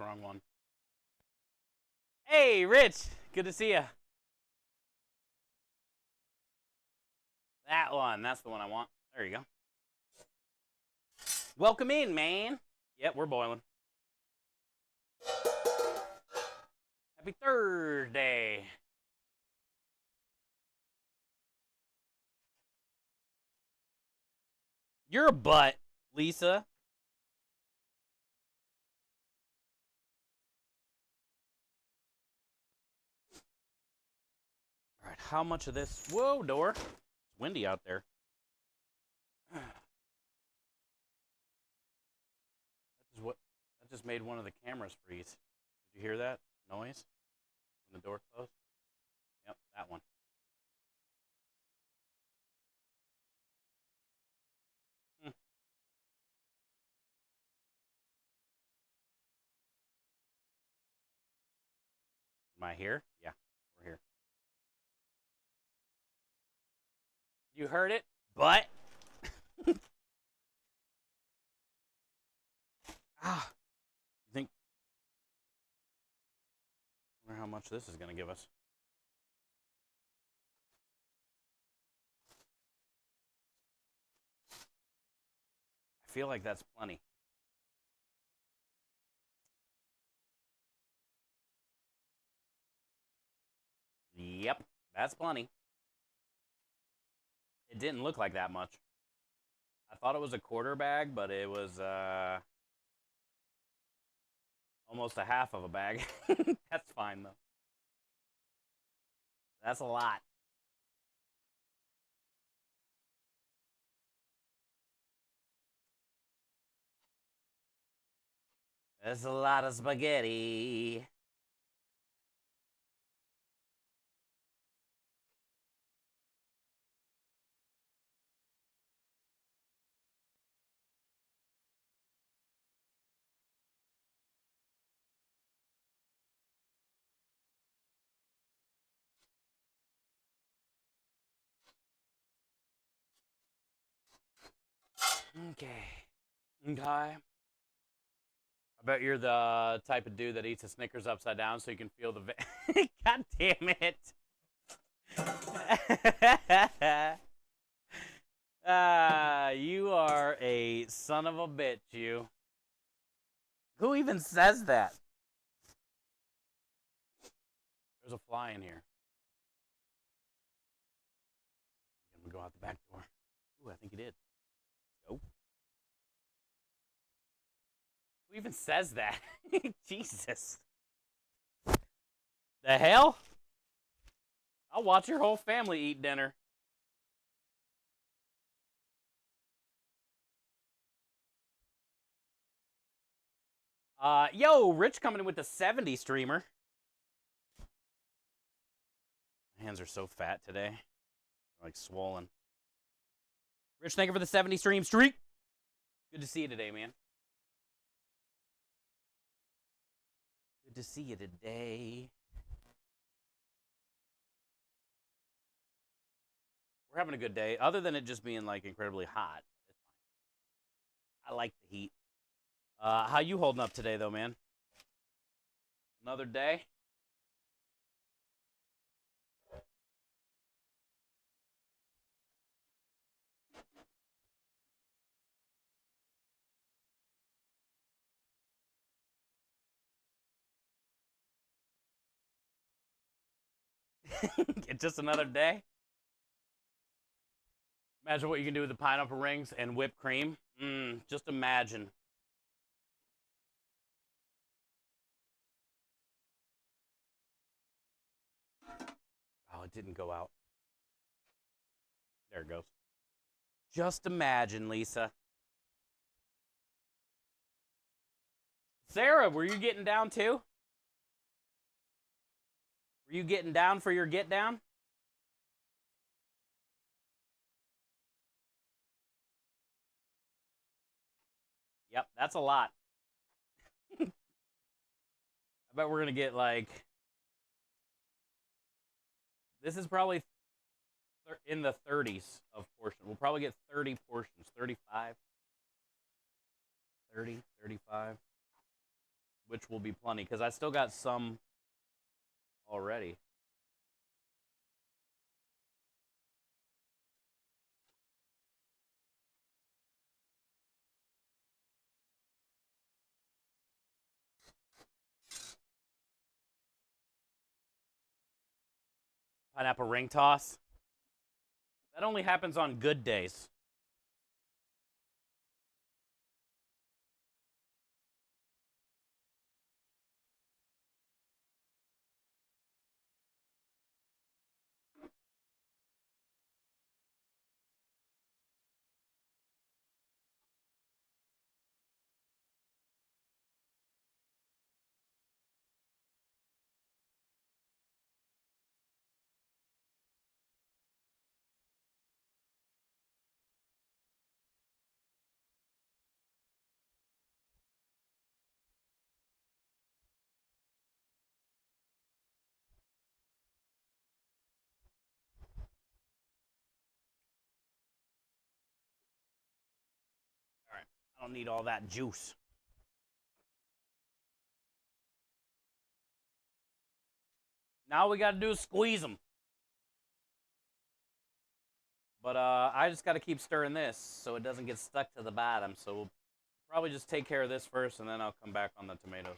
wrong one. Hey, Rich. Good to see you. That one. That's the one I want. There you go. Welcome in, man. Yep, we're boiling. Happy Thursday. You're a butt, Lisa. All right, how much of this? Whoa, door. It's windy out there. That just made one of the cameras freeze. Did you hear that noise when the door closed? Yep, that one. Am I here? Yeah, we're here. You heard it? But you think? I wonder how much this is going to give us. I feel like that's plenty. Yep, that's plenty. It didn't look like that much. I thought it was a quarter bag, but it was almost a half of a bag. That's fine, though. That's a lot. That's a lot of spaghetti. Okay. I bet you're the type of dude that eats a Snickers upside down so you can feel the. God damn it. You are a son of a bitch, you. Who even says that? There's a fly in here. I'm gonna go out the back door. Ooh, I think he did. Go. Who even says that? Jesus. The hell? I'll watch your whole family eat dinner. Yo, Rich coming in with the 70 streamer. My hands are so fat today. They're like swollen. Rich, thank you for the 70 stream streak. Good to see you today, man. Good to see you today. We're having a good day, other than it just being like incredibly hot. It's fine. I like the heat. How you holding up today, though, man? Another day? It's just another day? Imagine what you can do with the pineapple rings and whipped cream. Just imagine. Oh, it didn't go out. There it goes. Just imagine, Lisa. Sarah, were you getting down too? Were you getting down for your get down? Yep, that's a lot. I bet we're going to get like. This is probably in the 30s of portion. We'll probably get 30 portions, 35, 30, 35. which will be plenty because I still got some already. Pineapple ring toss. That only happens on good days. All right. I don't need all that juice. Now we got to do is squeeze them. But I just got to keep stirring this so it doesn't get stuck to the bottom. So we'll probably just take care of this first, and then I'll come back on the tomatoes.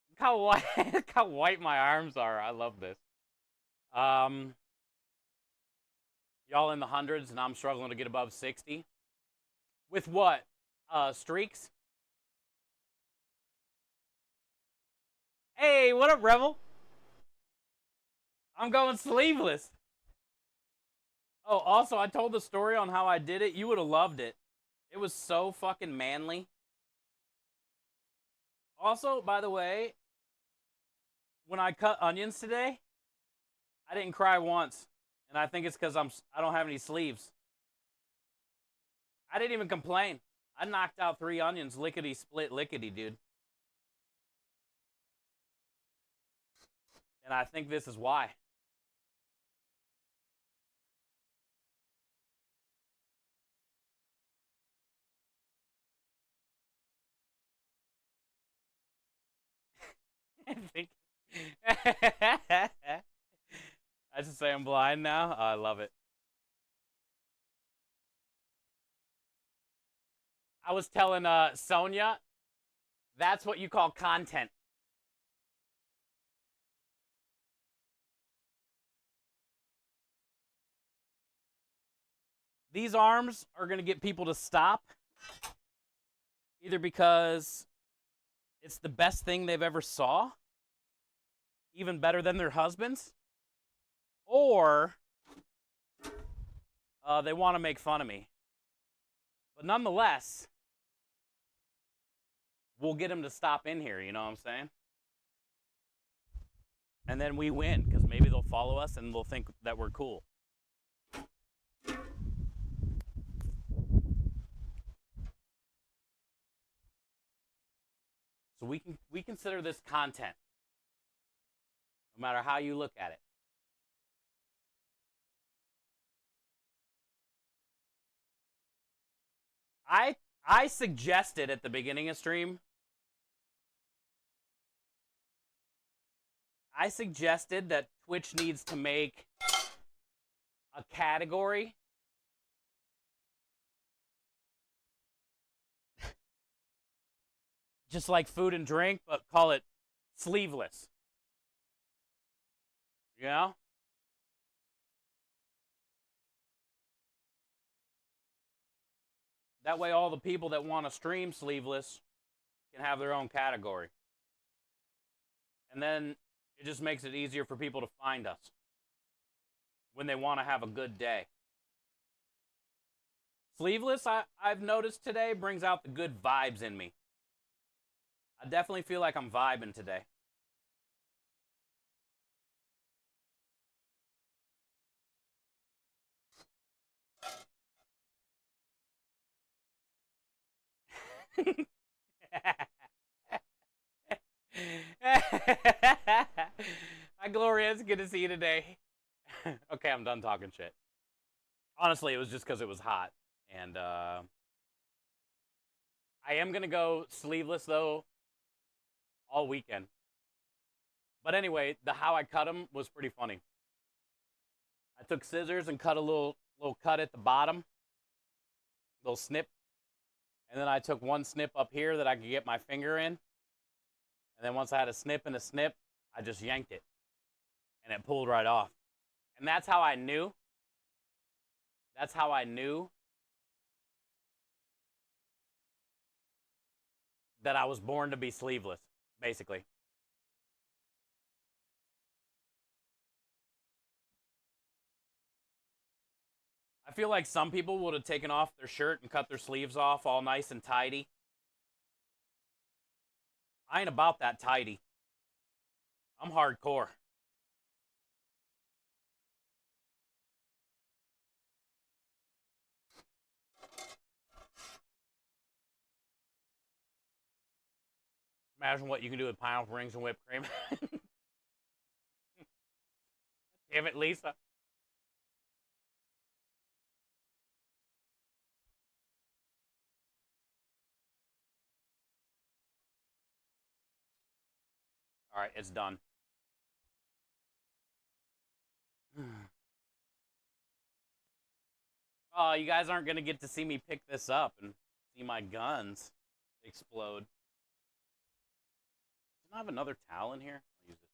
Look how white, look how white my arms are. I love this. Y'all in the hundreds, and I'm struggling to get above 60. With what? Streaks? Hey, what up, Rebel? I'm going sleeveless. Oh, also, I told the story on how I did it. You would have loved it. It was so fucking manly. Also, by the way, when I cut onions today, I didn't cry once. And I think it's because I don't have any sleeves. I didn't even complain. I knocked out 3 onions, lickety split lickety, dude. And I think this is why. I think I just say I'm blind now. Oh, I love it. I was telling Sonia, that's what you call content. These arms are going to get people to stop, either because it's the best thing they've ever saw, even better than their husbands, or they want to make fun of me. But nonetheless, we'll get them to stop in here, you know what I'm saying? And then we win, because maybe they'll follow us and they'll think that we're cool. So we consider this content, no matter how you look at it. I suggested at the beginning of stream, I suggested that Twitch needs to make a category just like food and drink, but call it sleeveless. You know? That way all the people that want to stream sleeveless can have their own category. And then it just makes it easier for people to find us when they want to have a good day. Sleeveless, I've noticed today, brings out the good vibes in me. I definitely feel like I'm vibing today. Hi, Gloria. It's good to see you today. Okay, I'm done talking shit. Honestly, it was just because it was hot. And I am going to go sleeveless, though, all weekend. But anyway, the how I cut them was pretty funny. I took scissors and cut a little cut at the bottom, little snip. And then I took one snip up here that I could get my finger in. And then once I had a snip and a snip, I just yanked it. And it pulled right off. And that's how I knew. That's how I knew that I was born to be sleeveless, basically. I feel like some people would have taken off their shirt and cut their sleeves off all nice and tidy. I ain't about that tidy. I'm hardcore. Imagine what you can do with pineapple rings and whipped cream. Damn it, Lisa. All right, it's done. Oh, you guys aren't going to get to see me pick this up and see my guns explode. Doesn't I have another towel in here? I'll use this.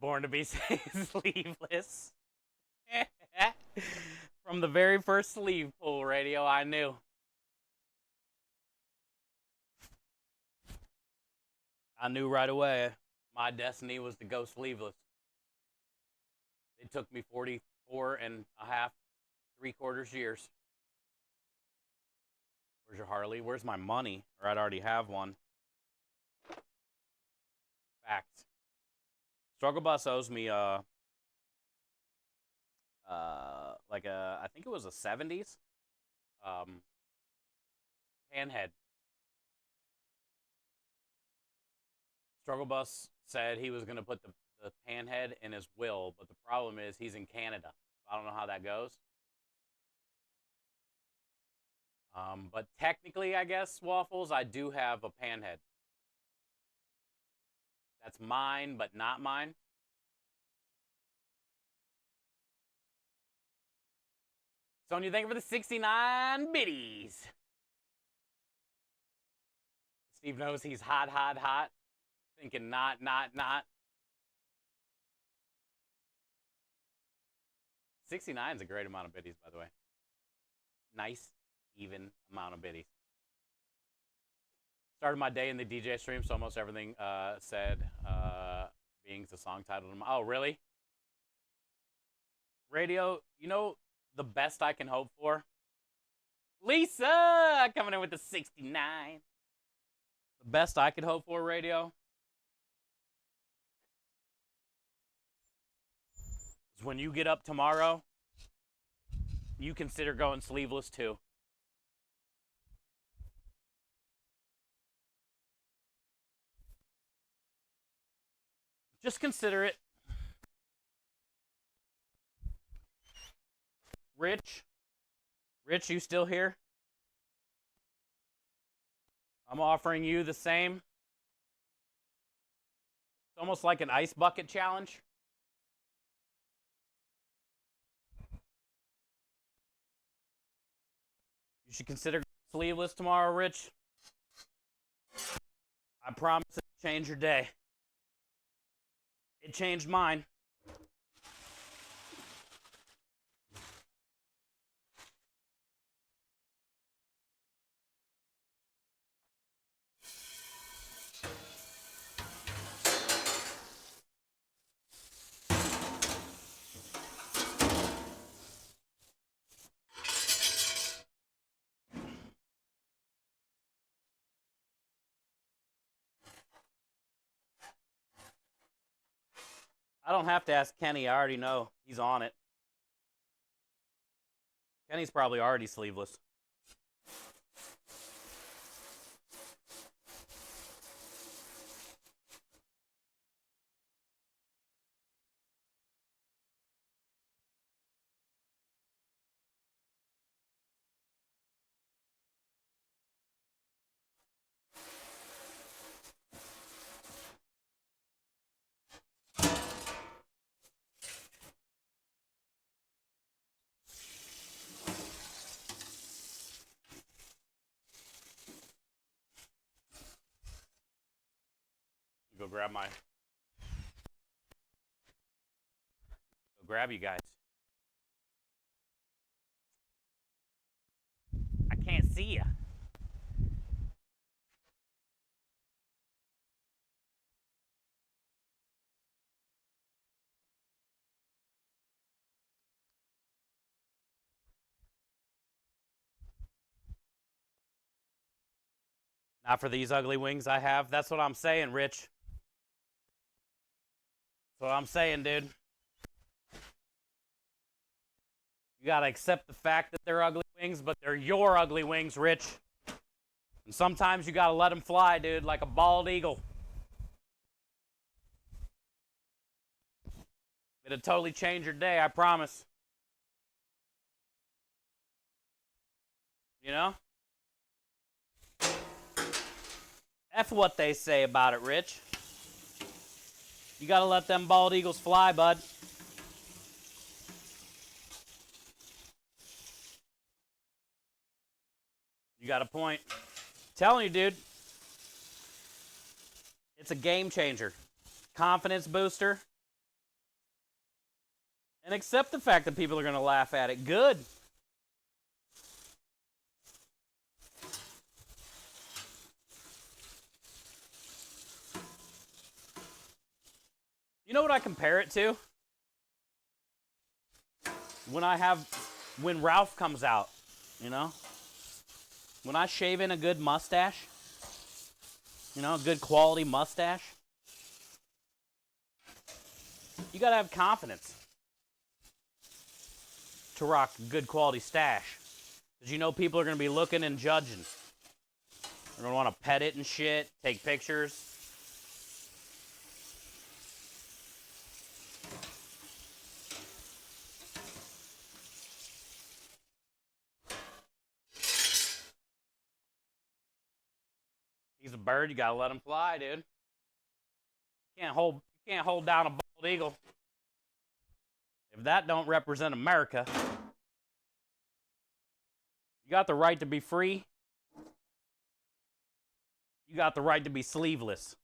Born to be sleeveless. From the very first sleeve pull radio, I knew. I knew right away my destiny was to go sleeveless. It took me 44 and a half, 3/4 years. Where's your Harley? Where's my money? Or I'd already have one. Facts. Struggle Bus owes me like I think it was a 70s panhead. Struggle Bus said he was going to put the panhead in his will, but the problem is he's in Canada. I don't know how that goes. But technically, I guess, Waffles, I do have a panhead. That's mine, but not mine. Sonya, thank you for the 69 biddies. Steve knows he's hot, hot, hot. Thinking not. 69 is a great amount of biddies, by the way. Nice, even amount of biddies. Started my day in the DJ stream, so almost everything said being the song title. Oh, really? Radio, you know the best I can hope for? Lisa coming in with the 69. The best I could hope for, radio, is when you get up tomorrow, you consider going sleeveless too. Just consider it. Rich, you still here? I'm offering you the same. It's almost like an ice bucket challenge. You should consider sleeveless tomorrow, Rich. I promise it'll change your day. It changed mine. I don't have to ask Kenny. I already know. He's on it. Kenny's probably already sleeveless. grab you guys. I can't see you. Not for these ugly wings I have. That's what I'm saying, Rich. That's what I'm saying, dude. You gotta accept the fact that they're ugly wings, but they're your ugly wings, Rich. And sometimes you gotta let them fly, dude, like a bald eagle. It'll totally change your day, I promise. You know? F what they say about it, Rich. You gotta let them bald eagles fly, bud. You got a point. Telling you, dude. It's a game changer. Confidence booster. And accept the fact that people are gonna laugh at it. Good. You know what I compare it to? When Ralph comes out, you know? When I shave in a good mustache, you know, a good quality mustache, you gotta have confidence to rock a good quality stash. Because you know people are gonna be looking and judging. They're gonna wanna pet it and shit, take pictures. He's a bird, you gotta let him fly, dude. You can't hold down a bald eagle. If that don't represent America, you got the right to be free. You got the right to be sleeveless.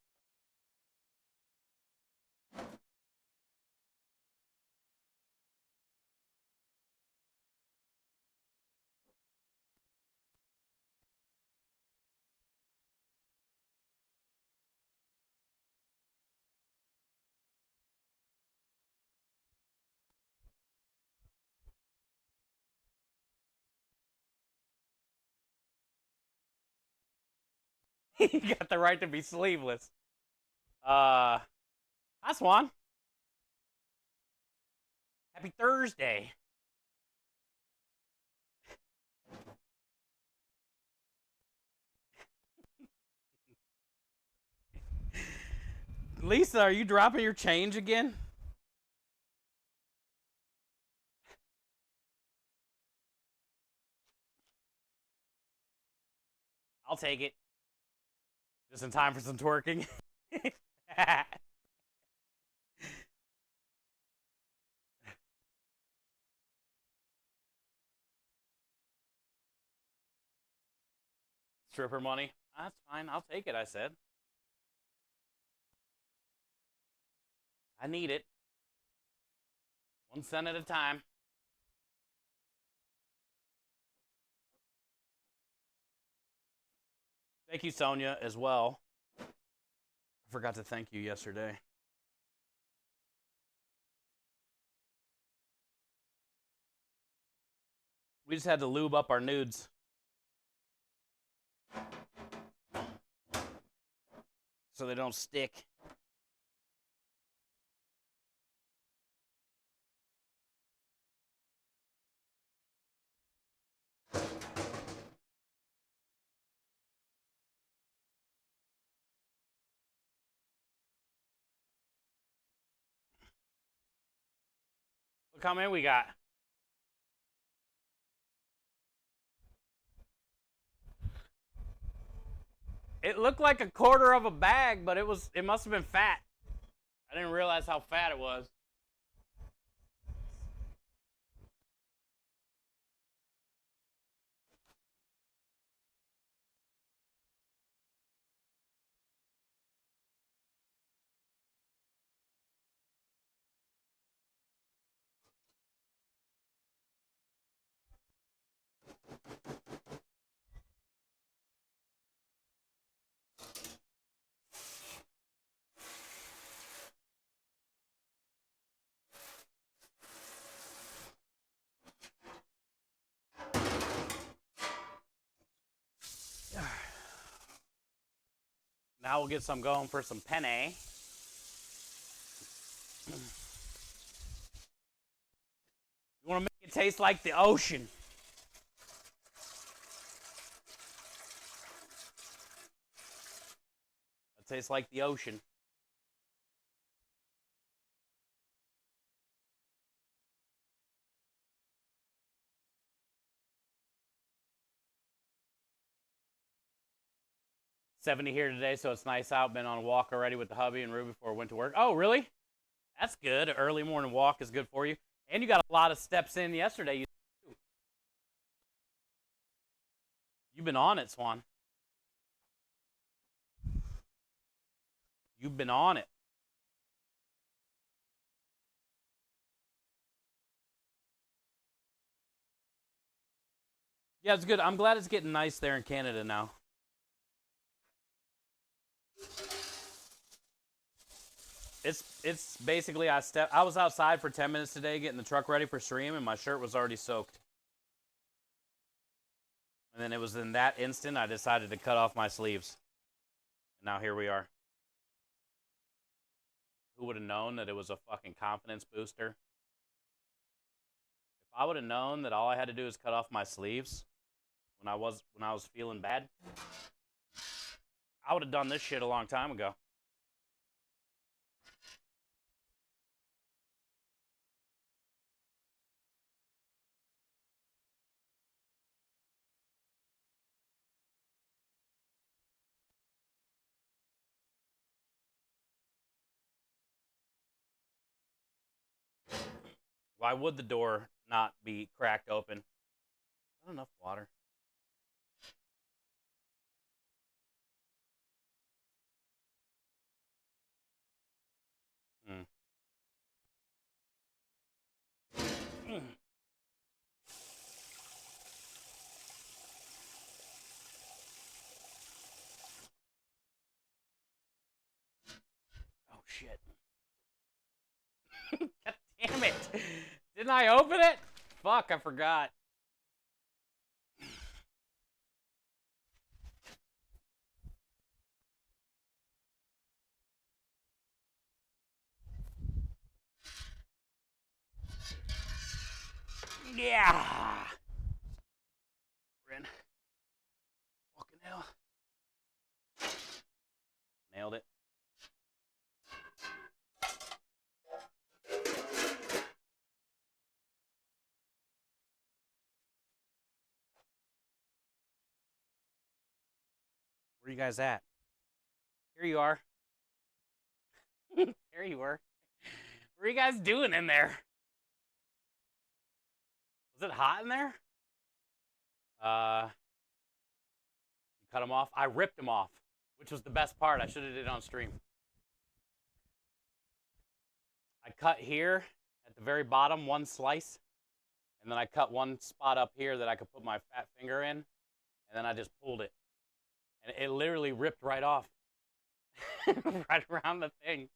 You got the right to be sleeveless. That's one. Happy Thursday. Lisa, are you dropping your change again? I'll take it. Just in time for some twerking. Stripper money. That's fine. I'll take it, I said. I need it. 1 cent at a time. Thank you, Sonia, as well. I forgot to thank you yesterday. We just had to lube up our nudes. So they don't stick. Look how many we got. It looked like a quarter of a bag, but it must have been fat. I didn't realize how fat it was. Now we'll get some going for some penne. You want to make it taste like the ocean. It tastes like the ocean. $70 here today, so it's nice out. Been on a walk already with the hubby and Ruby before I went to work. Oh, really? That's good. An early morning walk is good for you. And you got a lot of steps in yesterday. You've been on it, Swan. You've been on it. Yeah, it's good. I'm glad it's getting nice there in Canada now. It's basically I was outside for 10 minutes today getting the truck ready for stream, and my shirt was already soaked. And then it was in that instant I decided to cut off my sleeves. And now here we are. Who would have known that it was a fucking confidence booster? If I would have known that all I had to do is cut off my sleeves when I was feeling bad, I would have done this shit a long time ago. Why would the door not be cracked open? Not enough water. Oh, shit. God damn it. Didn't I open it? Fuck, I forgot. Yeah. We're in. Fucking hell. Nailed it. Where you guys at? Here you are. There you were. What are you guys doing in there? Was it hot in there? You cut them off? I ripped them off, which was the best part. I should have did it on stream. I cut here at the very bottom, one slice, and then I cut one spot up here that I could put my fat finger in, and then I just pulled it. And it literally ripped right off. Right around the thing.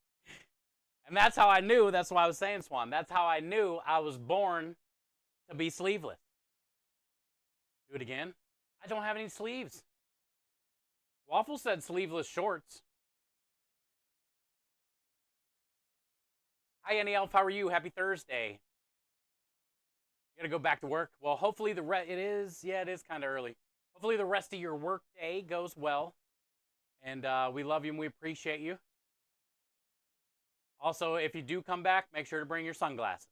And that's how I knew, that's why I was saying, Swan, that's how I knew I was born to be sleeveless. Do it again? I don't have any sleeves. Waffle said sleeveless shorts. Hi, Annie Elf, how are you? Happy Thursday. You gotta go back to work. Well, hopefully it is kind of early. Hopefully the rest of your work day goes well. And we love you and we appreciate you. Also, if you do come back, make sure to bring your sunglasses.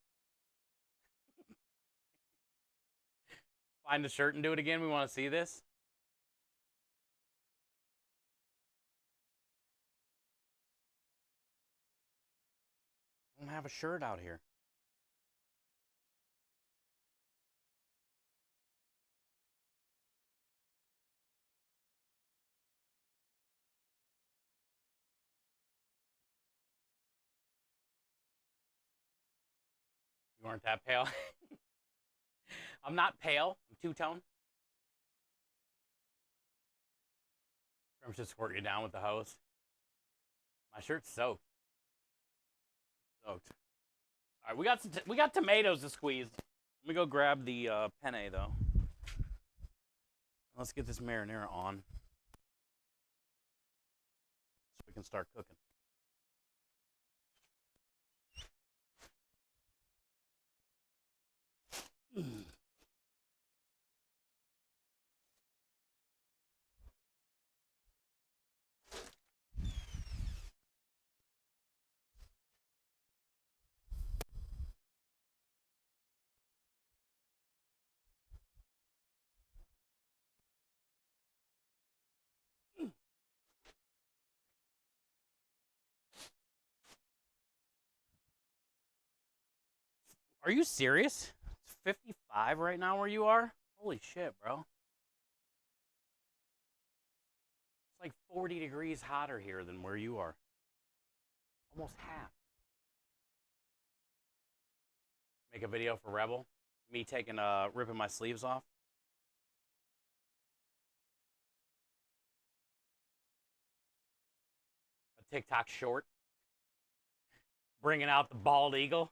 Find the shirt and do it again. We want to see this. I don't have a shirt out here. You aren't that pale. I'm not pale. I'm two-tone. I'm just squirt you down with the hose. My shirt's soaked. Soaked. All right, we got tomatoes to squeeze. Let me go grab the penne though. Let's get this marinara on. can start cooking. Are you serious? It's 55 right now where you are? Holy shit, bro. It's like 40 degrees hotter here than where you are. Almost half. Make a video for Rebel. Me taking ripping my sleeves off. A TikTok short. Bringing out the bald eagle.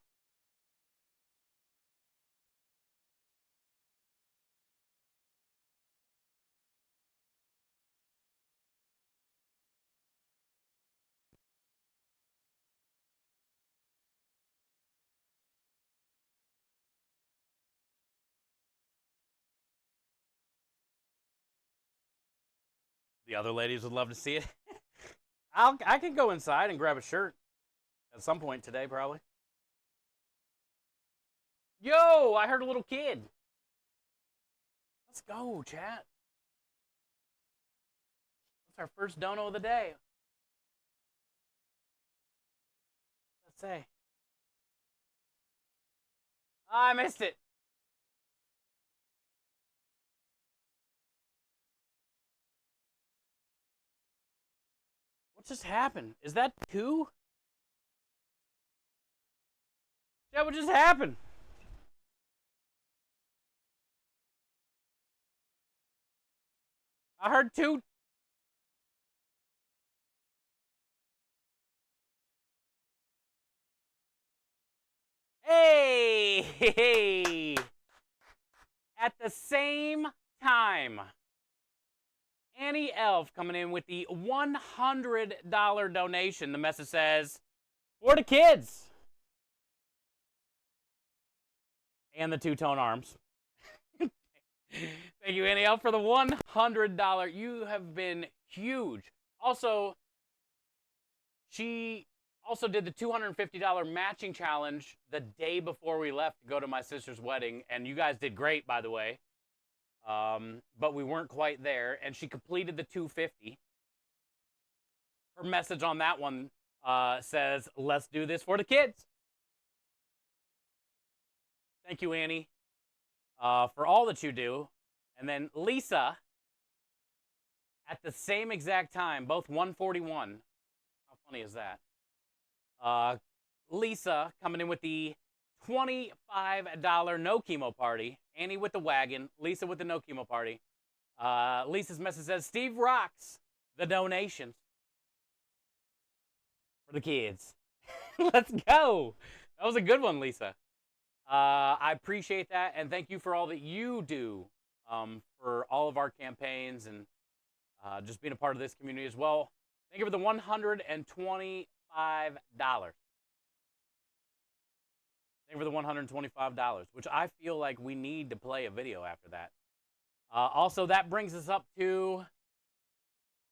The other ladies would love to see it. I can go inside and grab a shirt at some point today, probably. Yo, I heard a little kid. Let's go, chat. That's our first dono of the day. Let's say. I missed it. What just happened? Is that 2? Yeah, what just happened? I heard 2. Hey! At the same time, Annie Elf coming in with the $100 donation. The message says, for the kids. And the two-tone arms. Thank you, Annie Elf, for the $100. You have been huge. Also, she also did the $250 matching challenge the day before we left to go to my sister's wedding. And you guys did great, by the way. But we weren't quite there, and she completed the $250. Her message on that one says, let's do this for the kids. Thank you, Annie, for all that you do. And then Lisa, at the same exact time, both 141. How funny is that? Lisa coming in with the $25 no chemo party. Annie with the wagon. Lisa with the no chemo party. Lisa's message says, Steve rocks the donations for the kids. Let's go. That was a good one, Lisa. I appreciate that, and thank you for all that you do for all of our campaigns and just being a part of this community as well. Thank you for the $125. Thank you for the $125, which I feel like we need to play a video after that. Also, that brings us up to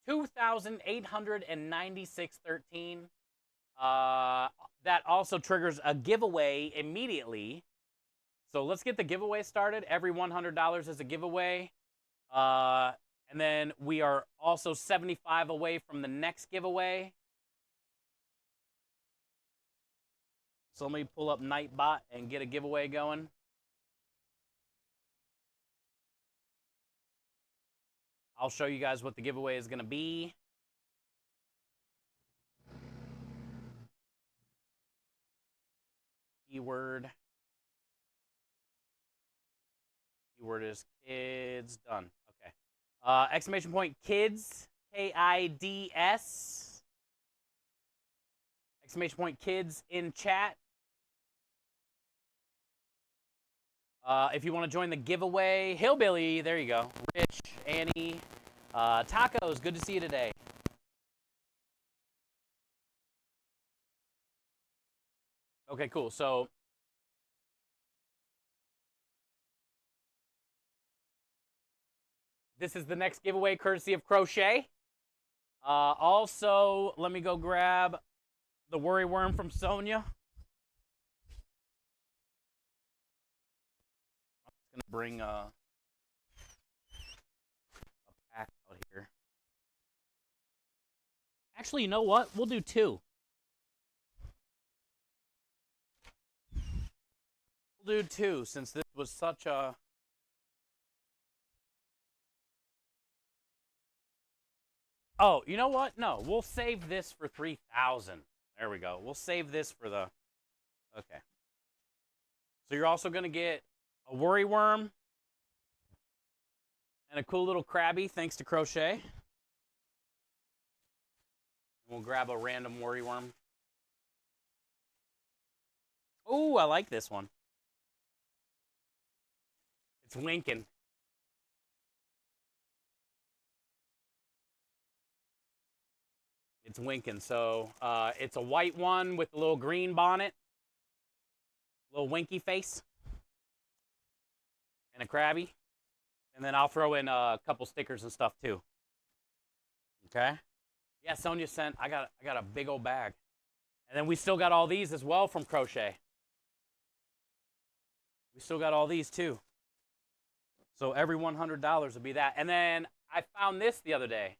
$2,896.13. That also triggers a giveaway immediately. So let's get the giveaway started. Every $100 is a giveaway. And then we are also 75 away from the next giveaway. So let me pull up Nightbot and get a giveaway going. I'll show you guys what the giveaway is going to be. Keyword. Keyword is kids. Done. Okay. Exclamation point kids. KIDS. Exclamation point kids in chat. If you want to join the giveaway, Hillbilly, there you go. Rich, Annie, Tacos, good to see you today. Okay, cool. So this is the next giveaway courtesy of Crochet. Also, let me go grab the worry worm from Sonia. I'm just gonna bring a pack out here. Actually, you know what? We'll do two. We'll do two since this was such a... Oh, you know what? No, we'll save this for 3,000. There we go. We'll save this for the... Okay. So you're also going to get a worry worm and a cool little crabby thanks to Crochet. And we'll grab a random worry worm. Oh, I like this one. It's winking. It's winking. So it's a white one with a little green bonnet. Little winky face. And a crabby. And then I'll throw in a couple stickers and stuff too. Okay? Yeah, Sonia sent, I got a big old bag. And then we still got all these as well from Crochet. We still got all these too. So every $100 will be that. And then I found this the other day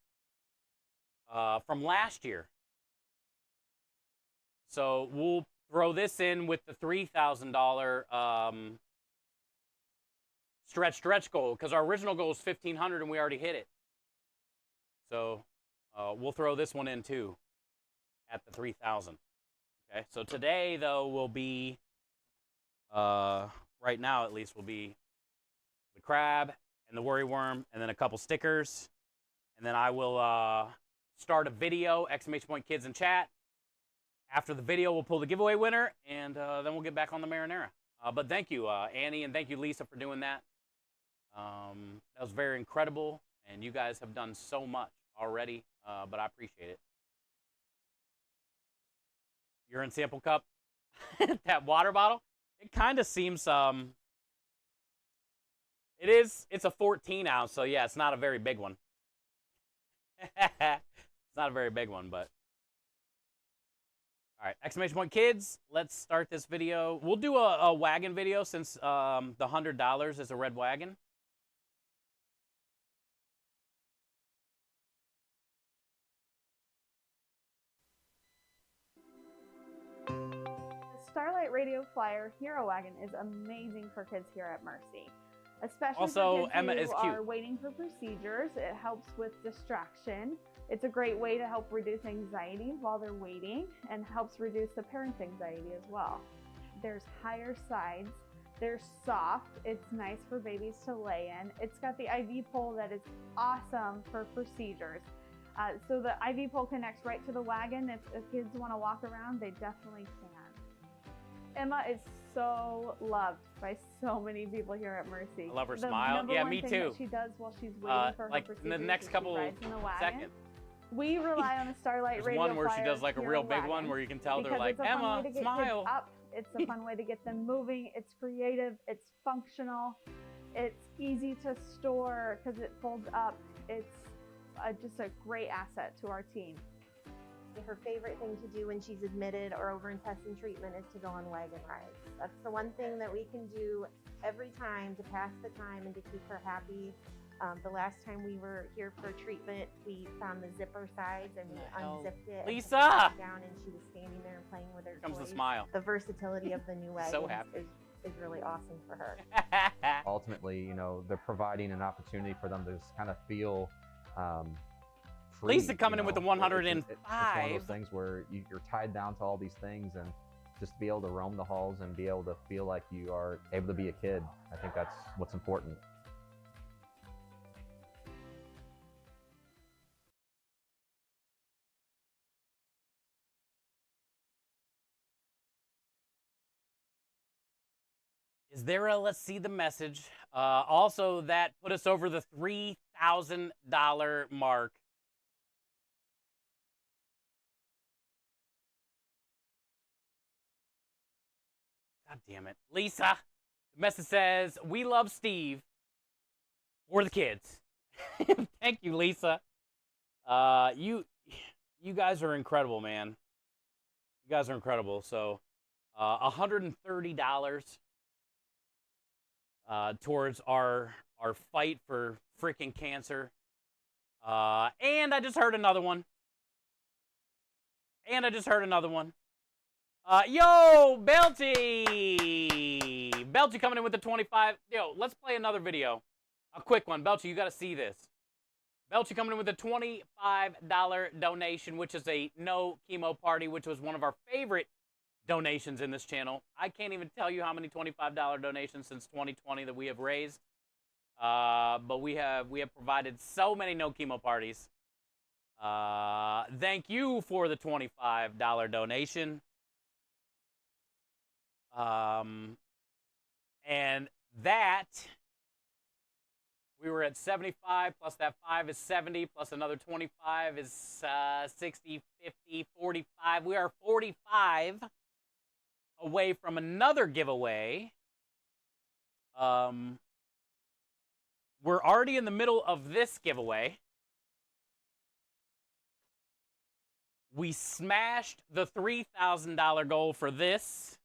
from last year. So we'll throw this in with the $3,000 stretch goal because our original goal is $1,500 and we already hit it. So we'll throw this one in too at the 3,000. Okay. So today though will be right now at least will be the crab and the worry worm and then a couple stickers, and then I will start a video, exclamation point kids in chat. After the video, we'll pull the giveaway winner, and then we'll get back on the marinara. But thank you, Annie, and thank you, Lisa, for doing that. That was very incredible, and you guys have done so much already, but I appreciate it. Urine sample cup, that water bottle, it kind of seems, it's a 14 ounce, so yeah, it's not a very big one. It's not a very big one, but. All right, exclamation point kids, let's start this video. We'll do a wagon video since the $100 is a red wagon. The Starlight Radio Flyer Hero Wagon is amazing for kids here at Mercy. Especially also, for kids Emma who is cute. are waiting for procedures. It helps with distraction. It's a great way to help reduce anxiety while they're waiting and helps reduce the parents' anxiety as well. There's higher sides. They're soft. It's nice for babies to lay in. It's got the IV pole that is awesome for procedures. So the IV pole connects right to the wagon. If kids want to walk around, they definitely can. Emma is so loved by so many people here at Mercy. I love her smile. Yeah, me too. That she does while she's waiting for like her procedure. in the next couple seconds. We rely on the Starlight Radio one where Flyer she does like a real big wagon one where you can tell they're because like, it's a fun Emma, way to get smile. kids up. It's a fun way to get them moving. It's creative. It's functional. It's easy to store because it folds up. It's just a great asset to our team. Her favorite thing to do when she's admitted or over in test and treatment is to go on wagon rides. That's the one thing that we can do every time to pass the time and to keep her happy. The last time we were here for treatment, we found the zipper sides and we unzipped it. Lisa! And down and she was standing there and playing with her Here comes toys. the smile. The versatility of the new wagon So happy. is really awesome for her. Ultimately, you know, they're providing an opportunity for them to just kind of feel free. Lisa coming in with the 105. It's one of those things where you're tied down to all these things, and just to be able to roam the halls and be able to feel like you are able to be a kid, I think that's what's important. Is there a let's see the message? Also, that put us over the $3,000 mark. God damn it. Lisa, the message says, we love Steve for the kids. Thank you, Lisa. You guys are incredible, man. You guys are incredible. So, $130 towards our fight for freaking cancer. And I just heard another one. Yo, Belty! Belty coming in with the 25. Yo, let's play another video. A quick one. Belty, you got to see this. Belty coming in with a $25 donation, which is a no chemo party, which was one of our favorite donations in this channel. I can't even tell you how many $25 donations since 2020 that we have raised. But we have provided so many no chemo parties. Thank you for the $25 donation. And that, we were at 75, plus that 5 is 70, plus another 25 is 60, 50, 45. We are 45 away from another giveaway. We're already in the middle of this giveaway. We smashed the $3,000 goal for this.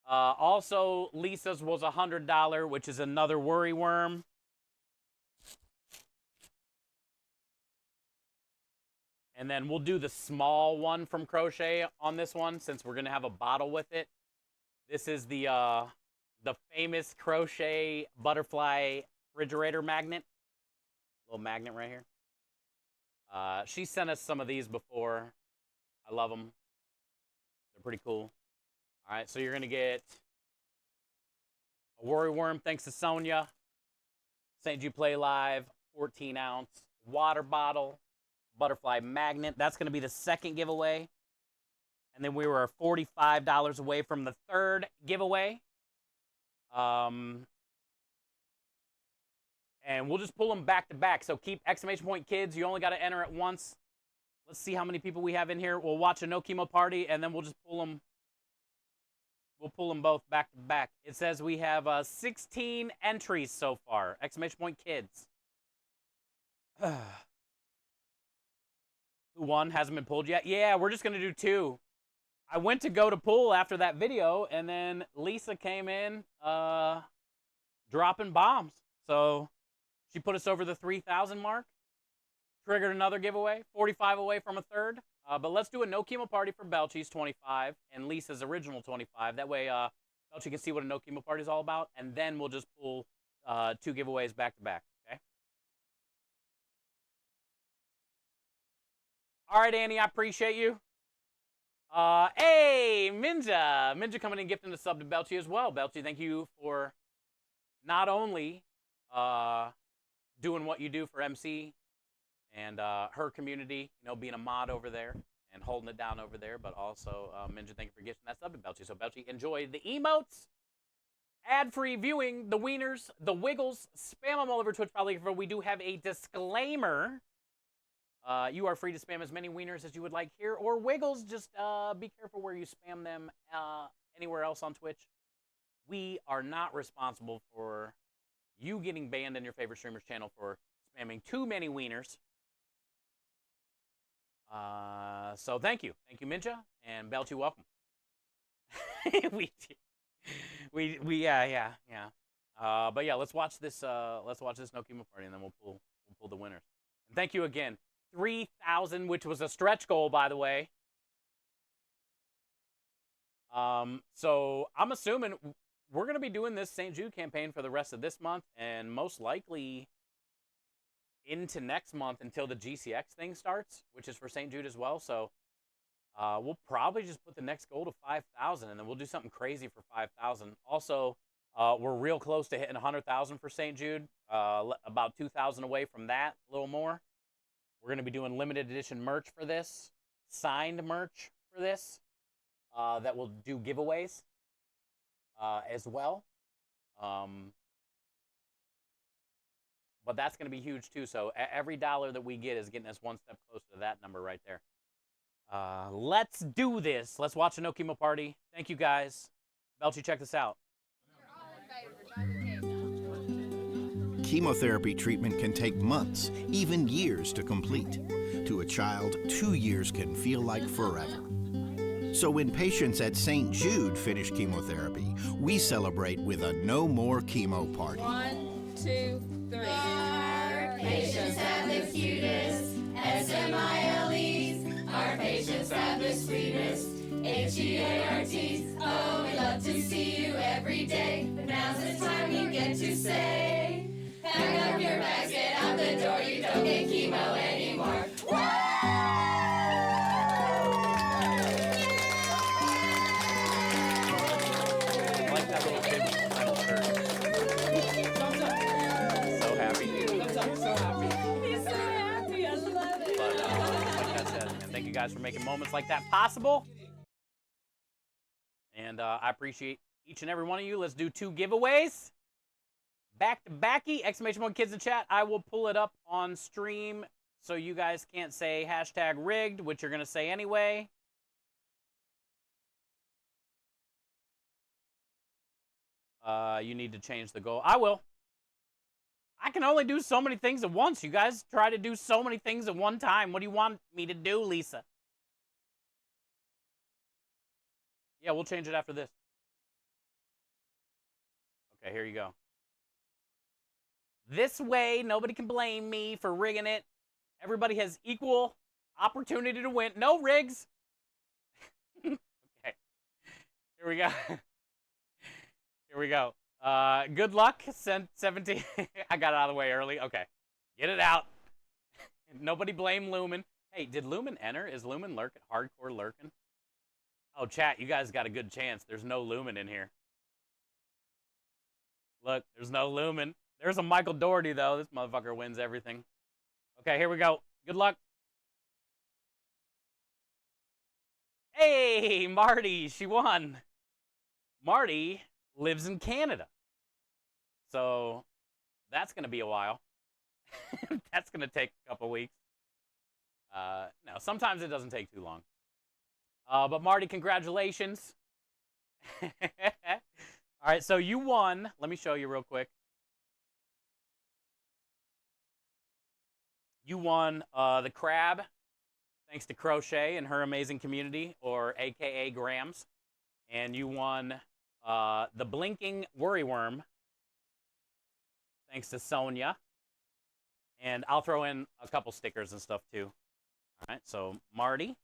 Also, Lisa's was $100, which is another worry worm. And then we'll do the small one from Crochet on this one, since we're gonna have a bottle with it. This is the famous Crochet butterfly refrigerator magnet. Little magnet right here. She sent us some of these before. I love them. They're pretty cool. All right, so you're gonna get a worry worm, thanks to Sonia. St. Jude Play Live, 14-ounce water bottle, butterfly magnet. That's gonna be the second giveaway. And then we were $45 away from the third giveaway. And we'll just pull them back to back. So keep exclamation point kids. You only got to enter it once. Let's see how many people we have in here. We'll watch a no chemo party, and then we'll just pull them. We'll pull them both back to back. It says we have 16 entries so far. Exclamation point kids. Who won? Hasn't been pulled yet? Yeah, we're just going to do 2. I went to go to pull after that video, and then Lisa came in dropping bombs. So she put us over the 3,000 mark. Triggered another giveaway. 45 away from a third. But let's do a no chemo party for Belchy's 25 and Lisa's original 25. That way Belchy can see what a no chemo party is all about. And then we'll just pull 2 giveaways back to back. Okay? All right, Annie, I appreciate you. Hey, Minja. Minja coming in gifting the sub to Belchy as well. Belchy, thank you for not only doing what you do for MC and her community, you know, being a mod over there and holding it down over there, but also, Minja, thank you for gifting that sub to Belchy. So, Belchy, enjoy the emotes, ad-free viewing, the wieners, the wiggles, spam them all over Twitch, probably. We do have a disclaimer. You are free to spam as many wieners as you would like here, or wiggles. Just be careful where you spam them anywhere else on Twitch. We are not responsible for you getting banned in your favorite streamer's channel for spamming too many wieners. So thank you. Thank you, Minja. And Belchy, welcome. Yeah. But yeah, let's watch this no chemo party, and then we'll pull the winners. And thank you again. 3,000, which was a stretch goal, by the way. So I'm assuming we're going to be doing this St. Jude campaign for the rest of this month, and most likely into next month until the GCX thing starts, which is for St. Jude as well. So we'll probably just put the next goal to 5,000, and then we'll do something crazy for 5,000. Also, we're real close to hitting 100,000 for St. Jude, about 2,000 away from that, a little more. We're going to be doing limited edition merch for this, signed merch for this, that will do giveaways as well. But that's going to be huge too. So every dollar that we get is getting us one step closer to that number right there. Let's do this. Let's watch a no chemo party. Thank you guys. Belchy, check this out. Chemotherapy treatment can take months, even years to complete. To a child, 2 years can feel like forever. So when patients at St. Jude finish chemotherapy, we celebrate with a no more chemo party. 1, 2, 3. Our patients have the cutest SMILEs. Our patients have the sweetest HEARTs. Oh, we love to see you every day. But now's the time you get to say, pack up your bags, get out the door. You don't get chemo anymore. I like that little kid with the final shirt. So happy. So happy. He's so happy. I love it. But like I said, and thank you guys for making moments like that possible. And I appreciate each and every one of you. Let's do 2 giveaways. Back to backy, exclamation point kids in chat. I will pull it up on stream so you guys can't say hashtag rigged, which you're going to say anyway. You need to change the goal. I will. I can only do so many things at once. You guys try to do so many things at one time. What do you want me to do, Lisa? Yeah, we'll change it after this. Okay, here you go. This way, nobody can blame me for rigging it. Everybody has equal opportunity to win. No rigs. Okay. Here we go. Here we go. Good luck. 17. I got it out of the way early. Okay. Get it out. Nobody blame Lumen. Hey, did Lumen enter? Is Lumen lurking? Hardcore lurking? Oh, chat, you guys got a good chance. There's no Lumen in here. Look, there's no Lumen. There's a Michael Doherty, though. This motherfucker wins everything. Okay, here we go. Good luck. Hey, Marty, she won. Marty lives in Canada. So that's going to be a while. That's going to take a couple weeks. No, sometimes it doesn't take too long. But Marty, congratulations. All right, so you won. Let me show you real quick. You won the crab, thanks to Crochet and her amazing community, or AKA Grams. And you won the blinking worryworm, thanks to Sonia. And I'll throw in a couple stickers and stuff too. All right, so Marty,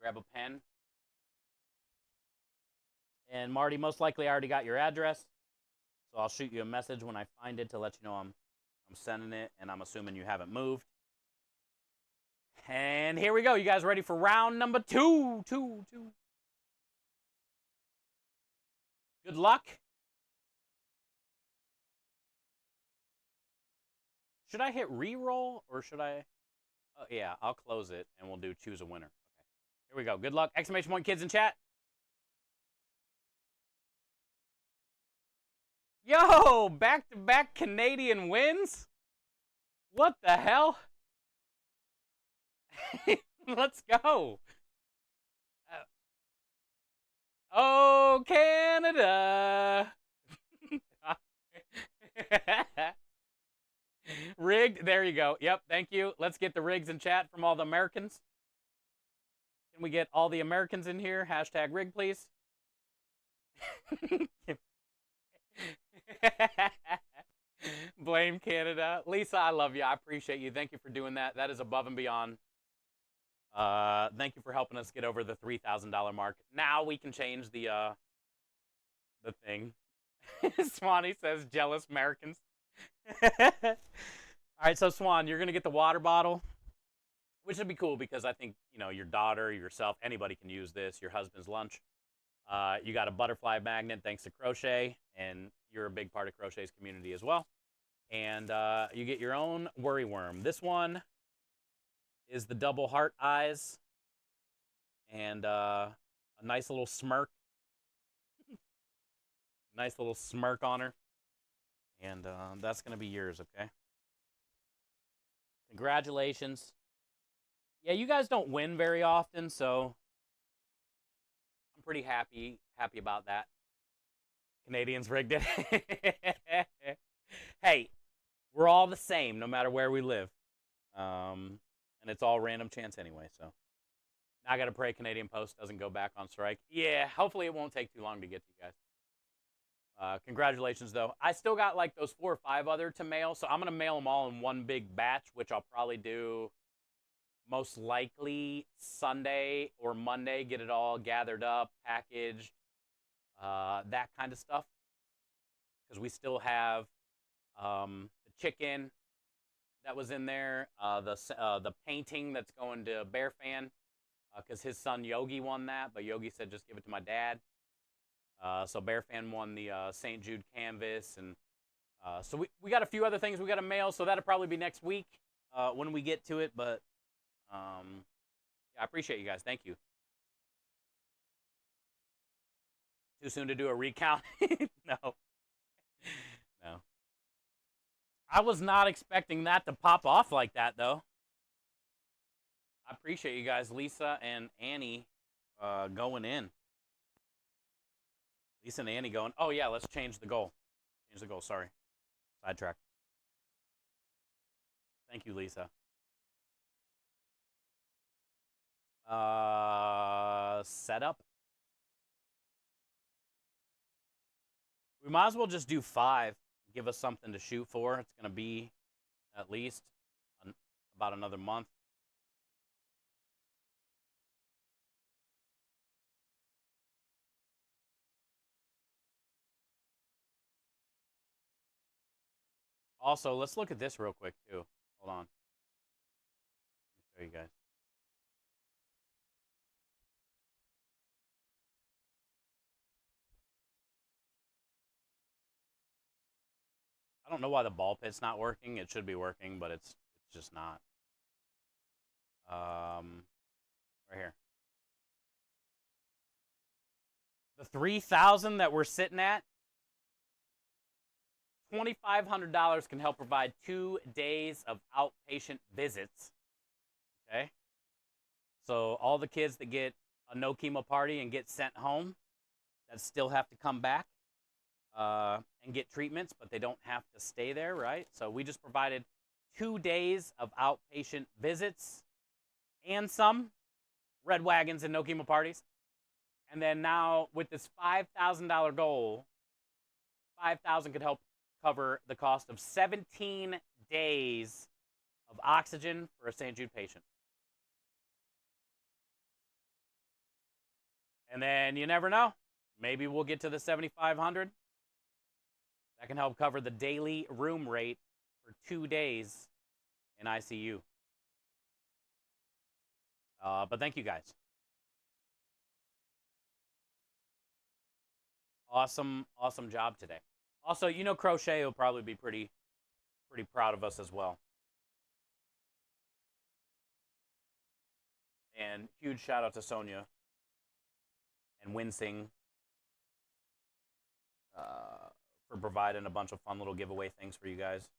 grab a pen. And Marty, most likely I already got your address, so I'll shoot you a message when I find it to let you know I'm sending it, and I'm assuming you haven't moved. And here we go. You guys ready for round number 2? Good luck. Should I hit re-roll, or should I? Oh, yeah, I'll close it, and we'll do choose a winner. Okay. Here we go. Good luck. Exclamation point kids in chat. Yo, back-to-back Canadian wins? What the hell? Let's go. Oh, Canada. Rigged. There you go. Yep, thank you. Let's get the rigs in chat from all the Americans. Can we get all the Americans in here? Hashtag rig, please. Blame Canada. Lisa, I love you. I appreciate you. Thank you for doing that. That is above and beyond. Thank you for helping us get over the $3,000 mark. Now we can change the thing. Swanee says jealous Americans. All right, so Swan, you're gonna get the water bottle, which would be cool because I think your daughter, yourself, anybody can use this. Your husband's lunch. You got a butterfly magnet thanks to Crochet, and you're a big part of Crochet's community as well. And you get your own worryworm. This one is the double heart eyes and a nice little smirk. Nice little smirk on her. And that's going to be yours, okay? Congratulations. Yeah, you guys don't win very often, so I'm pretty happy about that. Canadians rigged it. Hey, we're all the same no matter where we live. And it's all random chance anyway, so. Now I got to pray Canadian Post doesn't go back on strike. Yeah, hopefully it won't take too long to get to you guys. Congratulations, though. I still got like those 4 or 5 other to mail, so I'm going to mail them all in one big batch, which I'll probably do most likely Sunday or Monday, get it all gathered up, packaged, that kind of stuff. Because we still have the chicken that was in there, the painting that's going to Bear Fan, because his son Yogi won that, but Yogi said just give it to my dad. So Bear Fan won the St. Jude canvas, and so we got a few other things we got to mail, so that'll probably be next week when we get to it, but yeah, I appreciate you guys. Thank you. Too soon to do a recount? No. No. I was not expecting that to pop off like that, though. I appreciate you guys, Lisa and Annie, going in. Lisa and Annie going, oh, yeah, let's change the goal. Change the goal, sorry. Sidetrack. Thank you, Lisa. Setup. We might as well just do 5. Give us something to shoot for. It's going to be at least about another month. Also, let's look at this real quick, too. Hold on. Let me show you guys. I don't know why the ball pit's not working. It should be working, but it's just not. Right here. The 3,000 that we're sitting at, $2,500 can help provide 2 days of outpatient visits. Okay? So all the kids that get a no chemo party and get sent home that still have to come back and get treatments, but they don't have to stay there, right? So we just provided 2 days of outpatient visits and some red wagons and no chemo parties. And then now with this $5,000 goal, $5,000 could help cover the cost of 17 days of oxygen for a St. Jude patient. And then you never know. Maybe we'll get to the 7,500. That can help cover the daily room rate for 2 days in ICU. But thank you guys. Awesome job today. Also, you know, Crochet will probably be pretty proud of us as well. And huge shout out to Sonia and Winsing for providing a bunch of fun little giveaway things for you guys.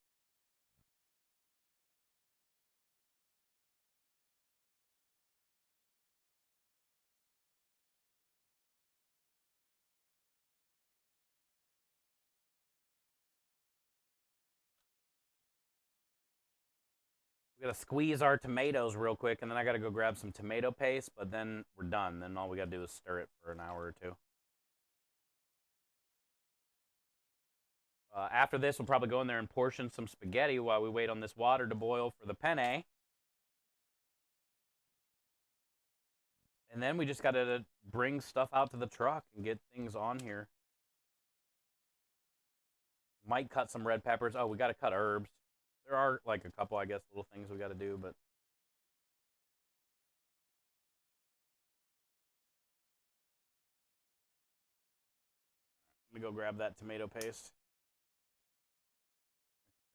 We gotta squeeze our tomatoes real quick, and then I gotta go grab some tomato paste, but then we're done. Then all we gotta do is stir it for an hour or 2. After this, we'll probably go in there and portion some spaghetti while we wait on this water to boil for the penne. And then we just got to bring stuff out to the truck and get things on here. Might cut some red peppers. Oh, we got to cut herbs. There are like a couple, I guess, little things we got to do, but let me go grab that tomato paste.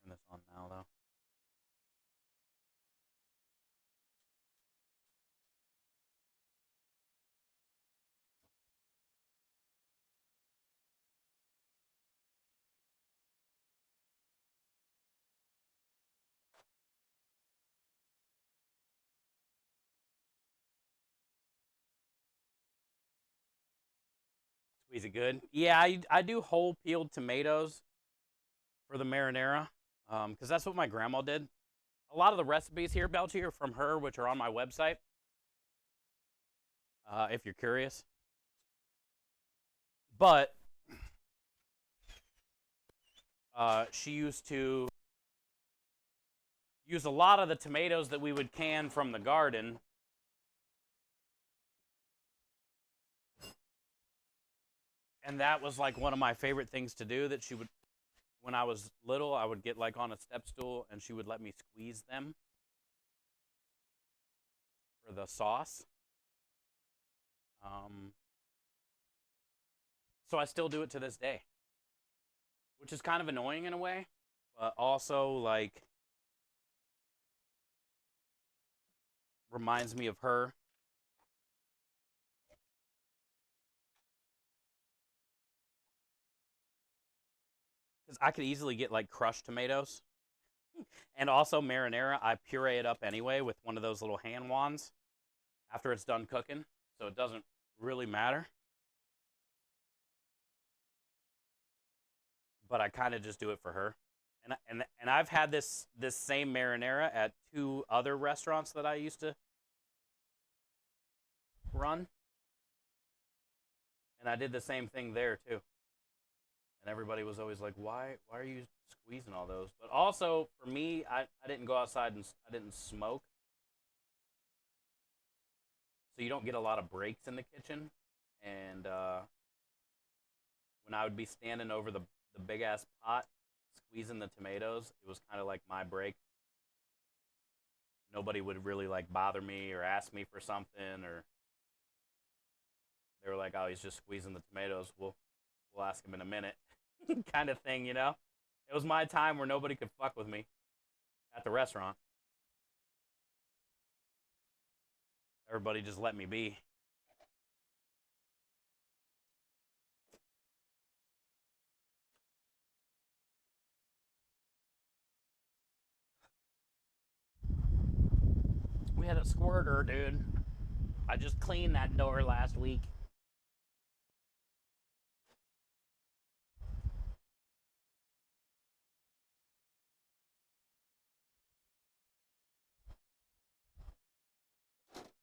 Turn this on now, though. Squeeze it good. Yeah, I do whole peeled tomatoes for the marinara, because that's what my grandma did. A lot of the recipes here, Belchy, are from her, which are on my website, if you're curious. But she used to use a lot of the tomatoes that we would can from the garden. And that was like one of my favorite things to do that she would, when I was little, I would get like on a step stool and she would let me squeeze them for the sauce. So I still do it to this day, which is kind of annoying in a way, but also like reminds me of her. Because I could easily get like crushed tomatoes. And also marinara, I puree it up anyway with one of those little hand wands after it's done cooking, so it doesn't really matter. But I kind of just do it for her. And I've had this same marinara at 2 other restaurants that I used to run. And I did the same thing there too. And everybody was always like, why are you squeezing all those? But also for me, I didn't go outside and I didn't smoke. So you don't get a lot of breaks in the kitchen. And when I would be standing over the big ass pot squeezing the tomatoes, it was kind of like my break. Nobody would really like bother me or ask me for something, or they were like, oh, he's just squeezing the tomatoes, we'll ask him in a minute. Kind of thing, you know. It was my time where nobody could fuck with me at the restaurant. Everybody just let me be. We had a squirter, dude. I just cleaned that door last week.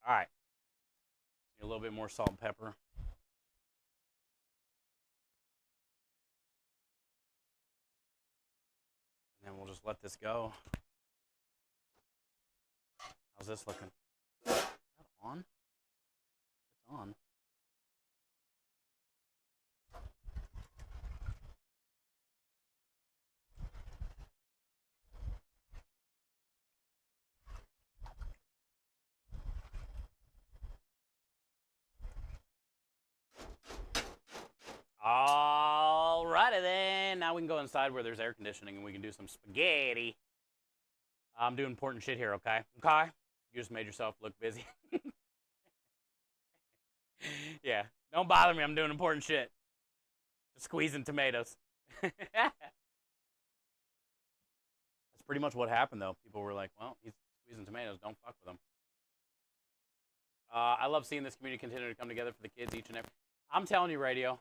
All right. A little bit more salt and pepper. And then we'll just let this go. How's this looking? Is that on? It's on. Alrighty then. Now we can go inside where there's air conditioning and we can do some spaghetti. I'm doing important shit here, okay? Okay? You just made yourself look busy. Yeah. Don't bother me. I'm doing important shit. Just squeezing tomatoes. That's pretty much what happened, though. People were like, well, he's squeezing tomatoes. Don't fuck with him. I love seeing this community continue to come together for the kids each and every... I'm telling you, radio.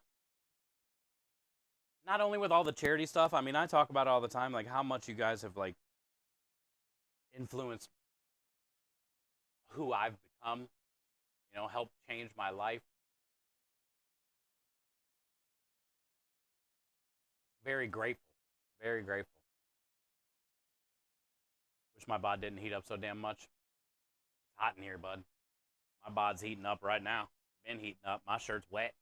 Not only with all the charity stuff. I mean, I talk about it all the time, like how much you guys have, like, influenced who I've become. You know, helped change my life. Very grateful. Very grateful. Wish my bod didn't heat up so damn much. It's hot in here, bud. My bod's heating up right now. Been heating up. My shirt's wet.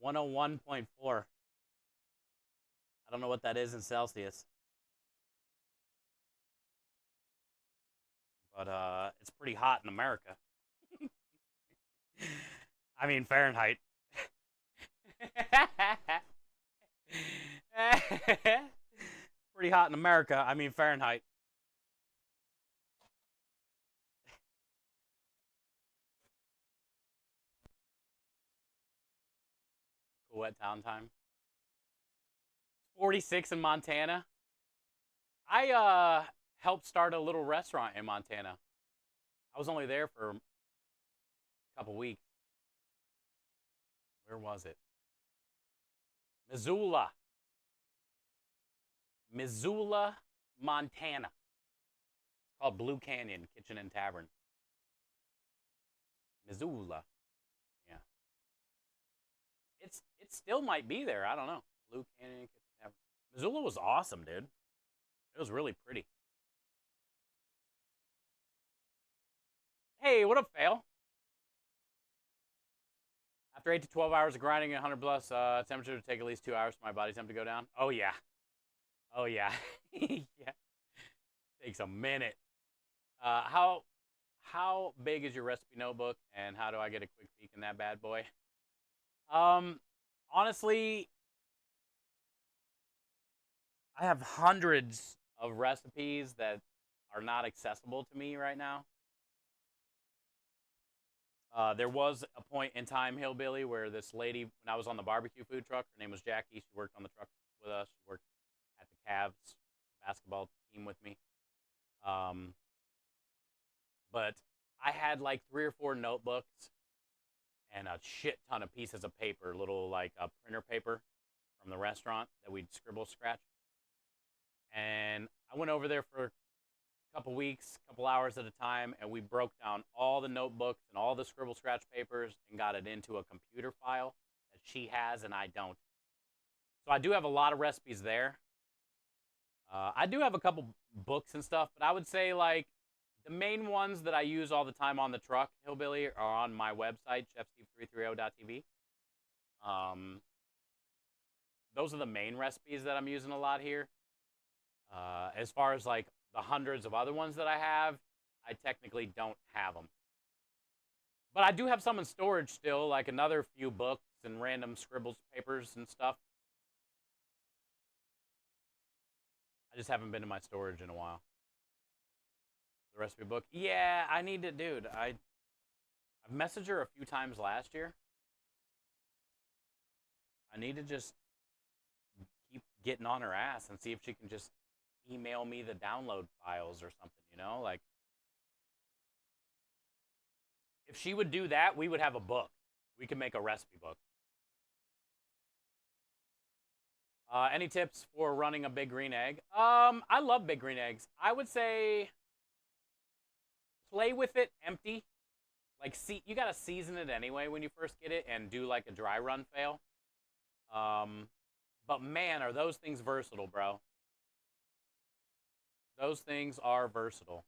(101.4). I don't know what that is in Celsius. But it's pretty hot in America. I mean Fahrenheit. Pretty hot in America. I mean Fahrenheit. Cool wet town time. 46 in Montana. I helped start a little restaurant in Montana. I was only there for a couple weeks. Where was it? Missoula. Missoula, Montana. It's called Blue Canyon Kitchen and Tavern. Missoula. Yeah. It still might be there. I don't know. Blue Canyon Kitchen and Tavern. Missoula was awesome, dude. It was really pretty. Hey, what up, Fail? After 8 to 12 hours of grinding at 100 plus, temperature to take at least 2 hours for my body temp to go down. Oh, yeah. Oh, yeah. Yeah. Takes a minute. How big is your recipe notebook, and how do I get a quick peek in that bad boy? Honestly, I have hundreds of recipes that are not accessible to me right now. There was a point in time, Hillbilly, where this lady, when I was on the barbecue food truck, her name was Jackie. She worked on the truck with us. She worked at the Cavs basketball team with me. But I had like 3 or 4 notebooks and a shit ton of pieces of paper, little like printer paper from the restaurant that we'd scribble scratch. And I went over there for a couple weeks, couple hours at a time, and we broke down all the notebooks and all the scribble scratch papers and got it into a computer file that she has and I don't. So I do have a lot of recipes there. I do have a couple books and stuff, but I would say like the main ones that I use all the time on the truck, Hillbilly, are on my website, chefsteve330.tv. Those are the main recipes that I'm using a lot here. As far as like the hundreds of other ones that I have, I technically don't have them. But I do have some in storage still, like another few books and random scribbles papers and stuff. I just haven't been to my storage in a while. The recipe book? Yeah, I need to, dude. I've messaged her a few times last year. I need to just keep getting on her ass and see if she can just email me the download files or something, you know? Like, if she would do that, we would have a book. We could make a recipe book. Any tips for running a big green egg? I love big green eggs. I would say play with it empty. Like, you gotta season it anyway when you first get it and do like a dry run fail. But man, are those things versatile, bro. Those things are versatile.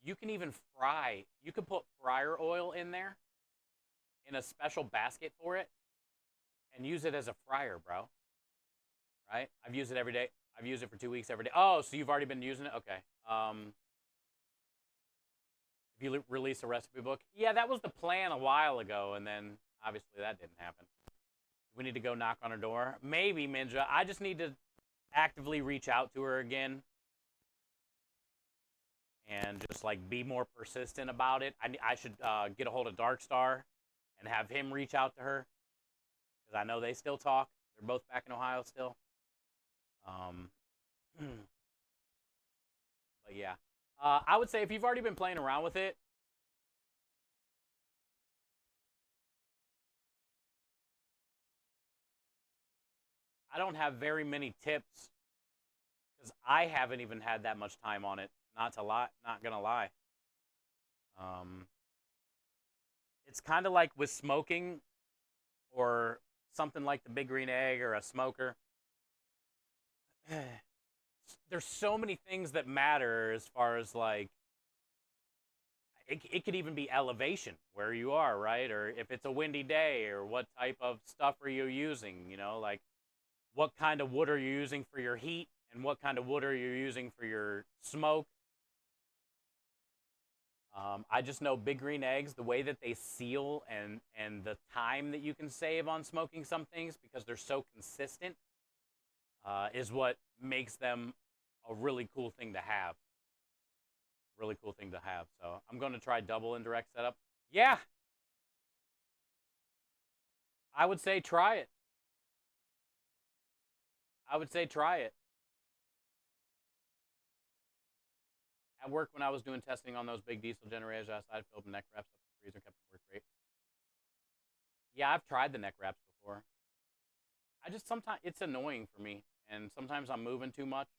You can even fry. You can put fryer oil in there in a special basket for it and use it as a fryer, bro. Right? I've used it every day. I've used it for 2 weeks every day. Oh, so you've already been using it? Okay. If you release a recipe book. Yeah, that was the plan a while ago, and then obviously that didn't happen. We need to go knock on her door. Maybe, Minja. I just need to actively reach out to her again and just like be more persistent about it. I should get a hold of Darkstar and have him reach out to her because I know they still talk. They're both back in Ohio still. But yeah, I would say if you've already been playing around with it, I don't have very many tips because I haven't even had that much time on it. Not gonna lie. It's kind of like with smoking or something like the big green egg or a smoker. There's so many things that matter as far as like it could even be elevation where you are, right? Or if it's a windy day, or what type of stuff are you using, you know, like what kind of wood are you using for your heat and what kind of wood are you using for your smoke. I just know big green eggs, the way that they seal and the time that you can save on smoking some things because they're so consistent is what makes them a really cool thing to have. Really cool thing to have. So I'm going to try double indirect setup. Yeah. I would say try it. I would say try it. At work, when I was doing testing on those big diesel generators outside, filled neck wraps up in the freezer, kept them work great. Yeah, I've tried the neck wraps before. I just sometimes it's annoying for me, and sometimes I'm moving too much,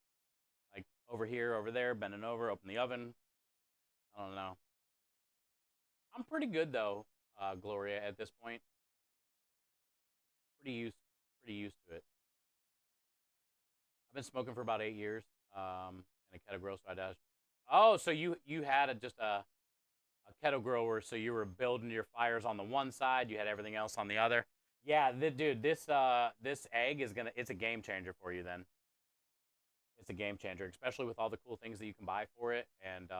like over here, over there, bending over, open the oven. I don't know. I'm pretty good though, Gloria. At this point, pretty used to it. I've been smoking for about 8 years, and a kettle grow, so I does. Oh, so you had just a kettle grower, so you were building your fires on the one side, you had everything else on the other. Yeah, dude, this egg it's a game changer for you then. It's a game changer, especially with all the cool things that you can buy for it, and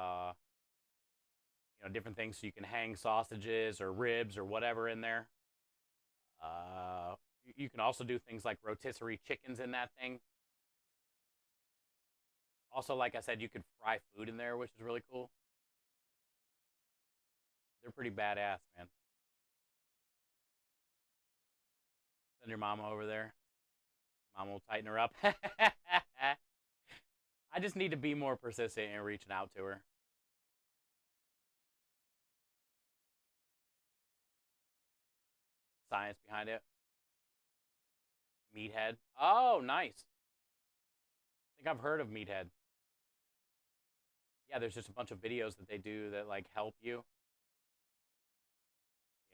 different things so you can hang sausages or ribs or whatever in there. You can also do things like rotisserie chickens in that thing. Also, like I said, you could fry food in there, which is really cool. They're pretty badass, man. Send your mama over there. Mama will tighten her up. I just need to be more persistent in reaching out to her. Science behind it. Meathead. Oh, nice. I think I've heard of Meathead. Yeah, there's just a bunch of videos that they do that like help you.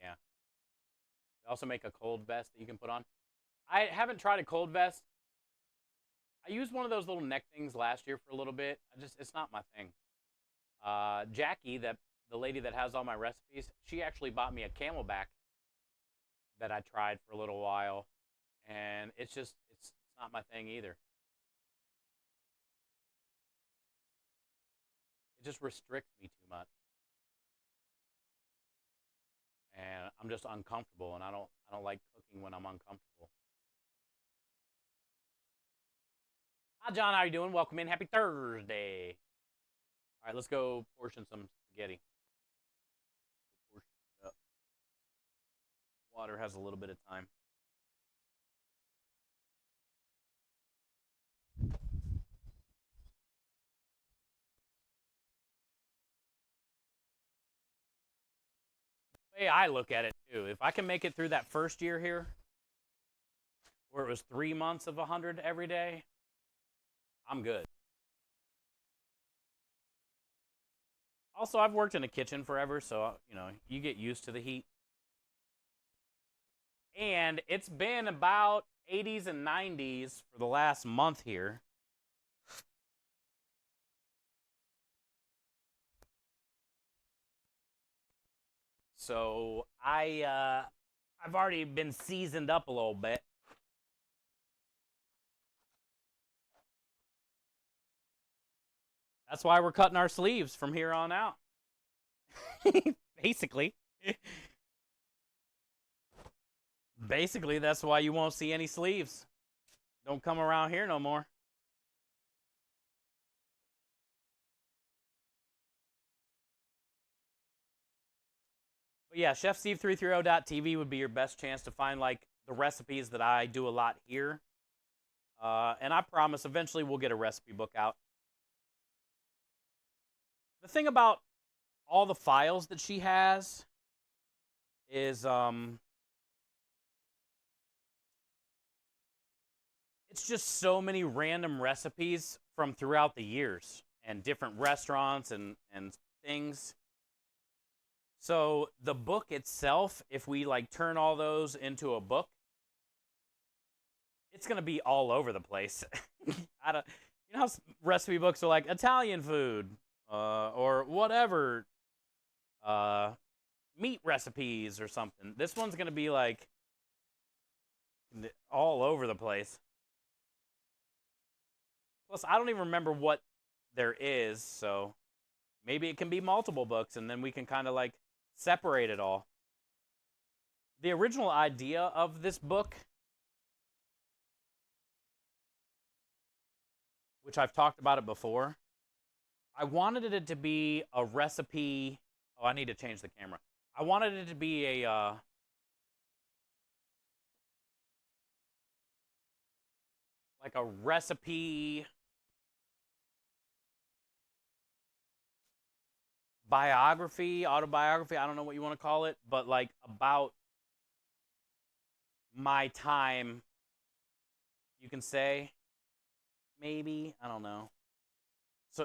Yeah. They also make a cold vest that you can put on. I haven't tried a cold vest. I used one of those little neck things last year for a little bit. It's not my thing. Jackie, the lady that has all my recipes, she actually bought me a Camelback that I tried for a little while, and it's not my thing either. It just restricts me too much, and I'm just uncomfortable, and I don't like cooking when I'm uncomfortable. Hi, John. How you doing? Welcome in. Happy Thursday. All right, let's go portion some spaghetti. Portion it up. Water has a little bit of time. The way I look at it, too, if I can make it through that first year here, where it was 3 months of 100 every day, I'm good. Also, I've worked in a kitchen forever, so, you get used to the heat. And it's been about 80s and 90s for the last month here. So I've already been seasoned up a little bit. That's why we're cutting our sleeves from here on out. Basically. Basically, that's why you won't see any sleeves. Don't come around here no more. But yeah, ChefSteve330.tv would be your best chance to find like the recipes that I do a lot here. And I promise eventually we'll get a recipe book out. The thing about all the files that she has is it's just so many random recipes from throughout the years and different restaurants and things. So the book itself, if we like turn all those into a book, it's gonna be all over the place. I don't, you know how recipe books are like Italian food, or whatever, meat recipes or something. This one's gonna be like all over the place. Plus, I don't even remember what there is, so maybe it can be multiple books, and then we can kind of like separate it all. The original idea of this book, which I've talked about it before, I wanted it to be a recipe. Oh, I need to change the camera. I wanted it to be a like a recipe biography, autobiography, I don't know what you want to call it, but like about my time, you can say, maybe, I don't know.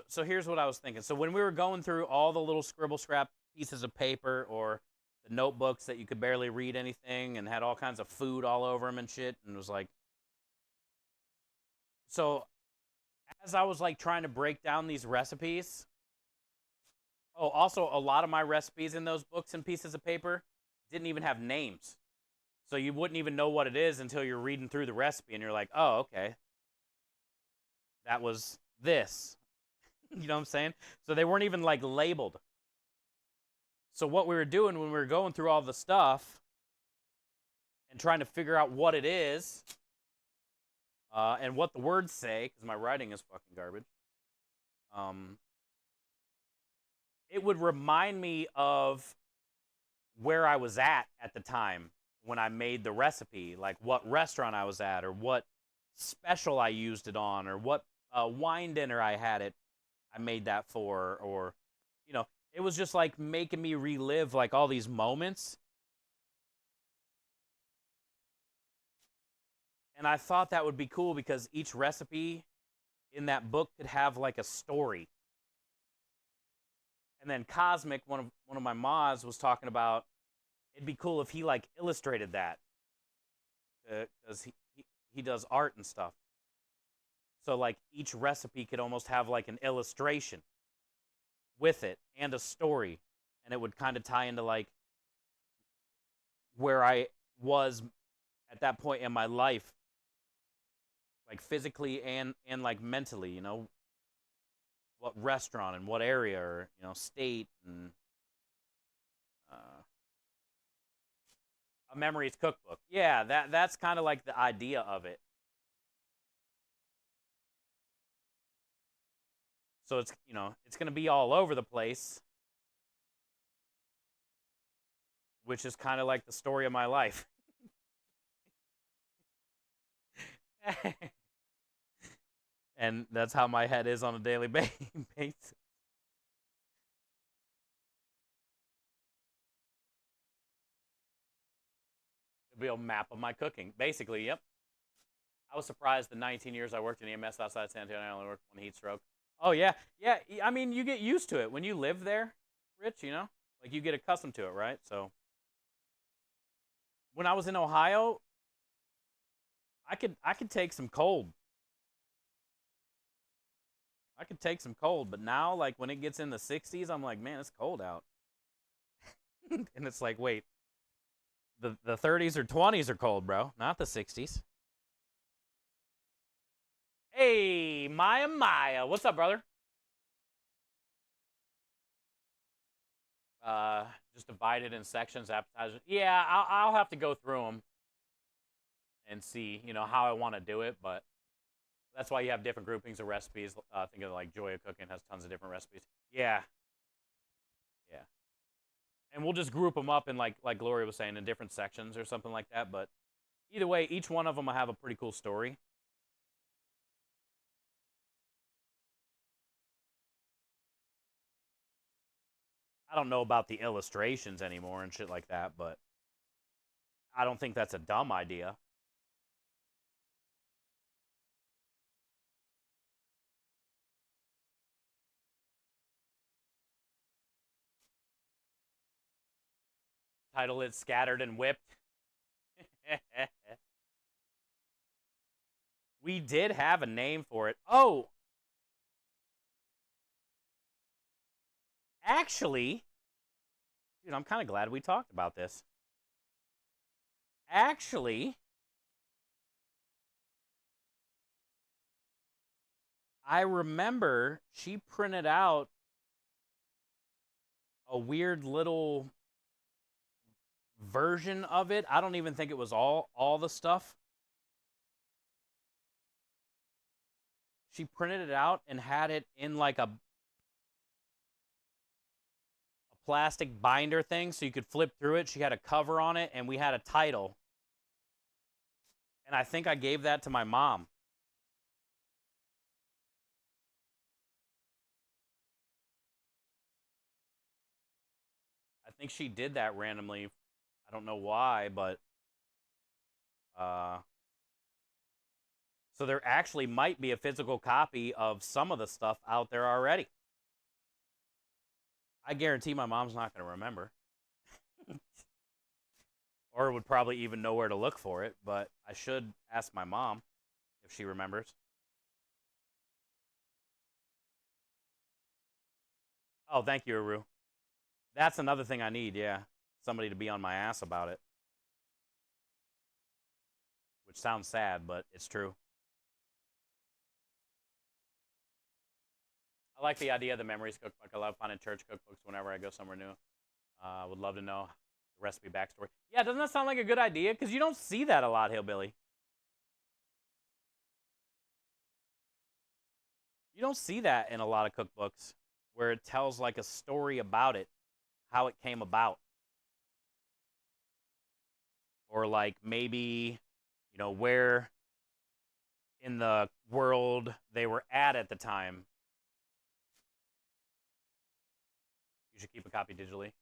So here's what I was thinking. So when we were going through all the little scribble scrap pieces of paper or the notebooks that you could barely read anything and had all kinds of food all over them and shit, and it was like, so as I was like trying to break down these recipes, oh, also a lot of my recipes in those books and pieces of paper didn't even have names. So you wouldn't even know what it is until you're reading through the recipe and you're like, oh, okay. That was this. You know what I'm saying? So they weren't even like labeled. So what we were doing when we were going through all the stuff and trying to figure out what it is and what the words say, because my writing is fucking garbage, it would remind me of where I was at the time when I made the recipe, like what restaurant I was at or what special I used it on or what wine dinner I made that for, or, you know, it was just like making me relive like all these moments. And I thought that would be cool because each recipe in that book could have like a story. And then Cosmic, one of my mods, was talking about it'd be cool if he like illustrated that because he does art and stuff. So like each recipe could almost have like an illustration with it and a story, and it would kind of tie into like where I was at that point in my life, like physically and like mentally, you know, what restaurant and what area or, you know, state, and a memories cookbook. Yeah, that's kind of like the idea of it. So it's, you know, it's going to be all over the place, which is kind of like the story of my life. And that's how my head is on a daily basis. It'll be a map of my cooking. Basically, yep. I was surprised the 19 years I worked in EMS outside San Antonio, I only worked one heat stroke. Oh, yeah. Yeah, I mean, you get used to it. When you live there, Rich, you know? Like, you get accustomed to it, right? So, when I was in Ohio, I could take some cold. I could take some cold, but now, like, when it gets in the 60s, I'm like, man, it's cold out. And it's like, wait, the 30s or 20s are cold, bro, not the 60s. Hey, Maya, what's up, brother? Just divided in sections, appetizers. Yeah, I'll have to go through them and see, you know, how I want to do it, but that's why you have different groupings of recipes. Think of like Joy of Cooking has tons of different recipes. Yeah. Yeah. And we'll just group them up in like Gloria was saying in different sections or something like that, but either way, each one of them will have a pretty cool story. I don't know about the illustrations anymore and shit like that, but I don't think that's a dumb idea. Title it Scattered and Whipped. We did have a name for it. Oh! Actually, dude, I'm kind of glad we talked about this. Actually, I remember she printed out a weird little version of it. I don't even think it was all the stuff. She printed it out and had it in like a plastic binder thing so you could flip through it. She had a cover on it and we had a title. And I think I gave that to my mom. think she did that randomly. I don't know why, but so there actually might be a physical copy of some of the stuff out there already. I guarantee my mom's not going to remember. Or would probably even know where to look for it, but I should ask my mom if she remembers. Oh, thank you, Aru. That's another thing I need, yeah. Somebody to be on my ass about it. Which sounds sad, but it's true. I like the idea of the memories cookbook. I love finding church cookbooks whenever I go somewhere new. Would love to know the recipe backstory. Yeah, doesn't that sound like a good idea? Because you don't see that a lot, Hillbilly. You don't see that in a lot of cookbooks where it tells like a story about it, how it came about. Or like maybe, you know, where in the world they were at the time. You should keep a copy digitally.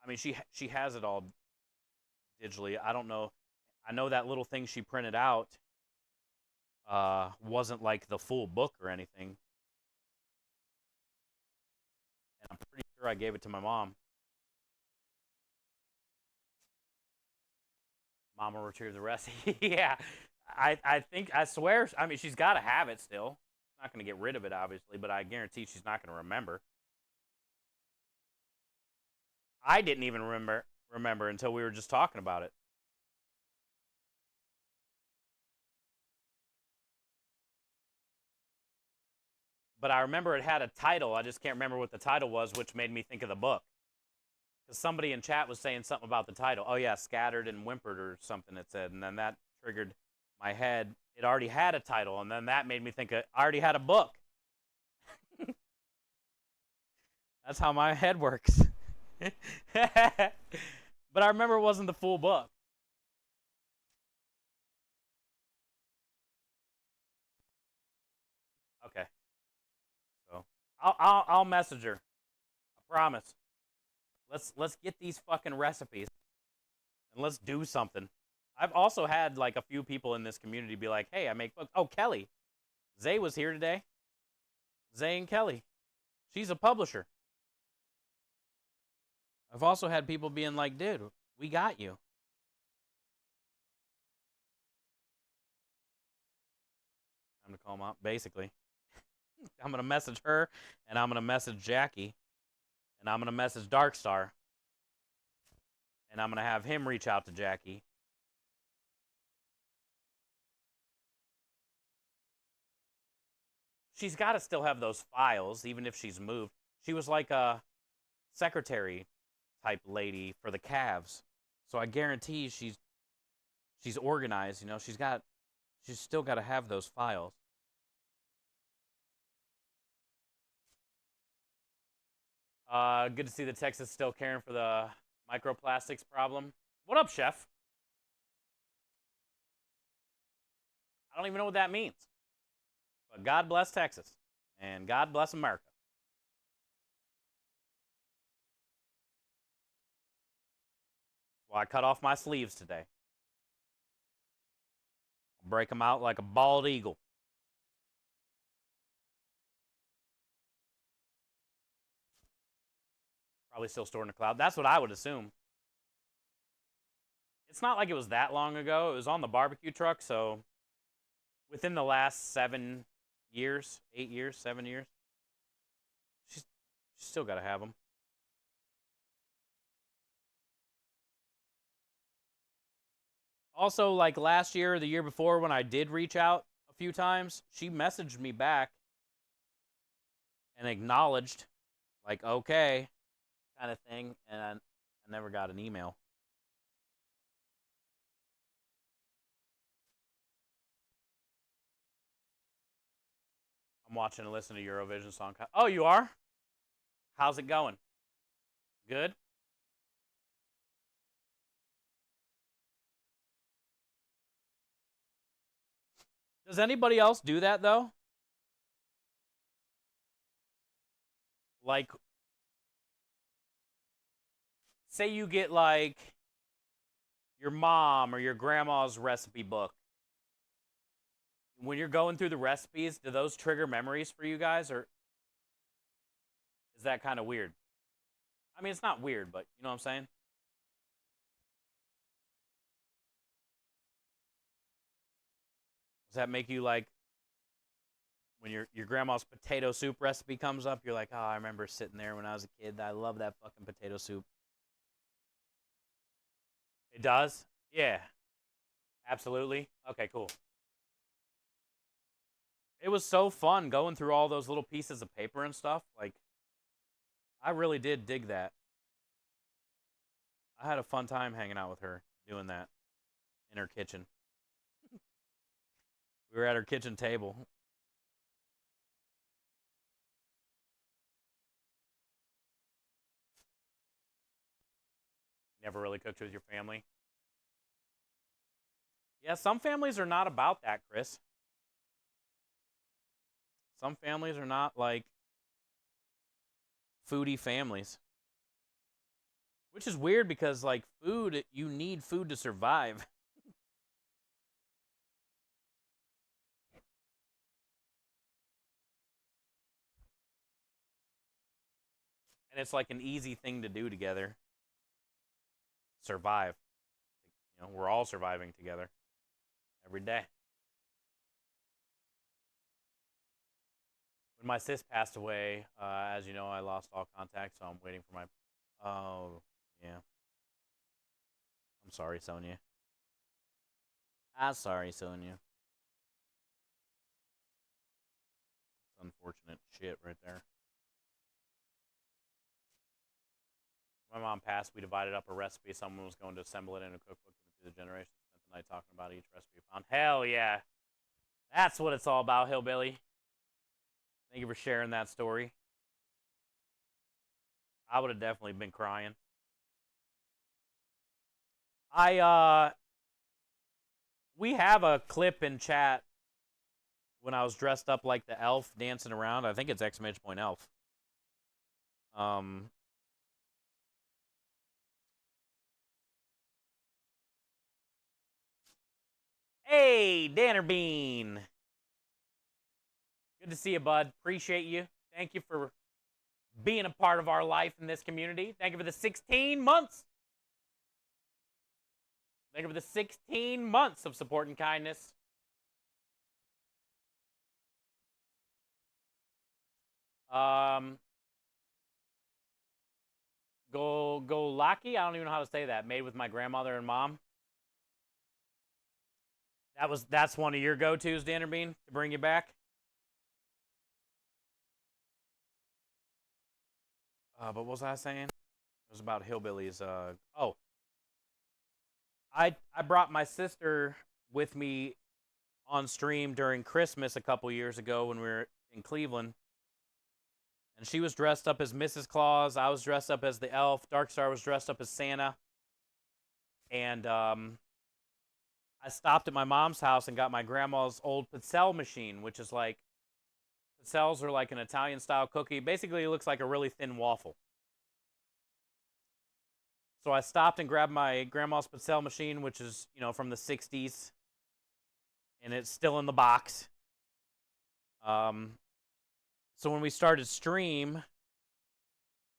I mean, she has it all digitally. I don't know. I know that little thing she printed out wasn't like the full book or anything. And I'm pretty sure I gave it to my mom. Mom will retrieve the rest. Yeah, I think, I swear, I mean, she's got to have it still. She's not going to get rid of it, obviously, but I guarantee she's not going to remember. I didn't even remember until we were just talking about it. But I remember it had a title. I just can't remember what the title was, which made me think of the book. Because somebody in chat was saying something about the title. Oh, yeah, Scattered and Whimpered or something it said. And then that triggered my head. It already had a title. And then that made me think I already had a book. That's how my head works. But I remember it wasn't the full book. Okay. So I'll message her. I promise. Let's get these fucking recipes and let's do something. I've also had like a few people in this community be like, "Hey, I make books." Oh, Kelly. Zay was here today. Zay and Kelly. She's a publisher. I've also had people being like, "Dude, we got you." Time to call them out, basically. I'm going to message her, and I'm going to message Jackie, and I'm going to message Darkstar, and I'm going to have him reach out to Jackie. She's got to still have those files, even if she's moved. She was like a secretary type lady for the Cavs, so I guarantee she's organized. You know, she's still got to have those files. Good to see that Texas still caring for the microplastics problem. What up, Chef? I don't even know what that means. But God bless Texas. And God bless America. Well, I cut off my sleeves today. I'll break them out like a bald eagle. Probably still stored in the cloud. That's what I would assume. It's not like it was that long ago. It was on the barbecue truck, so within the last 7 years, 8 years, 7 years, she's still got to have them. Also, like last year or the year before when I did reach out a few times, she messaged me back and acknowledged, like, okay, kind of thing, and I never got an email. I'm watching and listening to Eurovision Song. Oh, you are? How's it going? Good? Does anybody else do that, though? Like, say you get like your mom or your grandma's recipe book. When you're going through the recipes, do those trigger memories for you guys, or is that kind of weird? I mean, it's not weird, but you know what I'm saying? Does that make you like when your grandma's potato soup recipe comes up, you're like, oh, I remember sitting there when I was a kid. I love that fucking potato soup. It does? Yeah. Absolutely. Okay, cool. It was so fun going through all those little pieces of paper and stuff. Like, I really did dig that. I had a fun time hanging out with her doing that in her kitchen. We were at her kitchen table. Never really cooked with your family? Yeah, some families are not about that, Chris. Some families are not like foodie families. Which is weird because like food, you need food to survive. And it's like an easy thing to do together. Survive. You know, we're all surviving together every day. When my sis passed away, as you know, I lost all contact, so I'm waiting for my... Oh, yeah. I'm sorry, Sonia. I'm sorry, Sonia. It's unfortunate shit right there. My mom passed. We divided up a recipe. Someone was going to assemble it in a cookbook through the generations. Spent the night talking about each recipe found. Hell yeah. That's what it's all about, Hillbilly. Thank you for sharing that story. I would have definitely been crying. We have a clip in chat when I was dressed up like the elf dancing around. I think it's !elf. Hey, Danner Bean. Good to see you, bud. Appreciate you. Thank you for being a part of our life in this community. Thank you for the 16 months. Thank you for the 16 months of support and kindness. Go Lucky. I don't even know how to say that. Made with my grandmother and mom. That's one of your go-tos, Danner Bean, to bring you back. But what was I saying? It was about hillbillies. I brought my sister with me on stream during Christmas a couple years ago when we were in Cleveland. And she was dressed up as Mrs. Claus. I was dressed up as the elf. Darkstar was dressed up as Santa. And I stopped at my mom's house and got my grandma's old pizzelle machine, which is like, pizzelles are like an Italian-style cookie. Basically, it looks like a really thin waffle. So I stopped and grabbed my grandma's pizzelle machine, which is, you know, from the 60s. And it's still in the box. So when we started stream,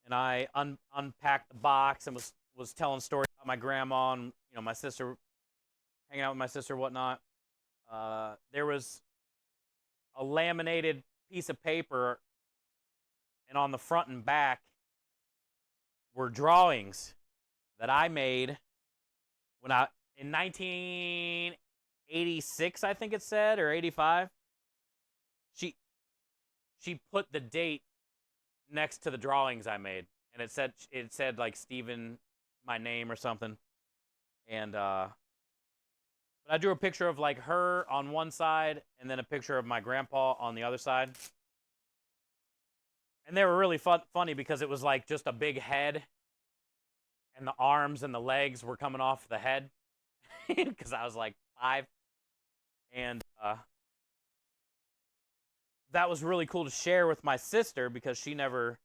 and I unpacked the box and was telling stories about my grandma and, you know, my sister, hanging out with my sister, whatnot, there was a laminated piece of paper, and on the front and back were drawings that I made when in 1986, I think it said, or 85. She put the date next to the drawings I made, and it said like Steven, my name or something. And but I drew a picture of like her on one side and then a picture of my grandpa on the other side. And they were really funny because it was like just a big head, and the arms and the legs were coming off the head because I was like 5. And that was really cool to share with my sister because she never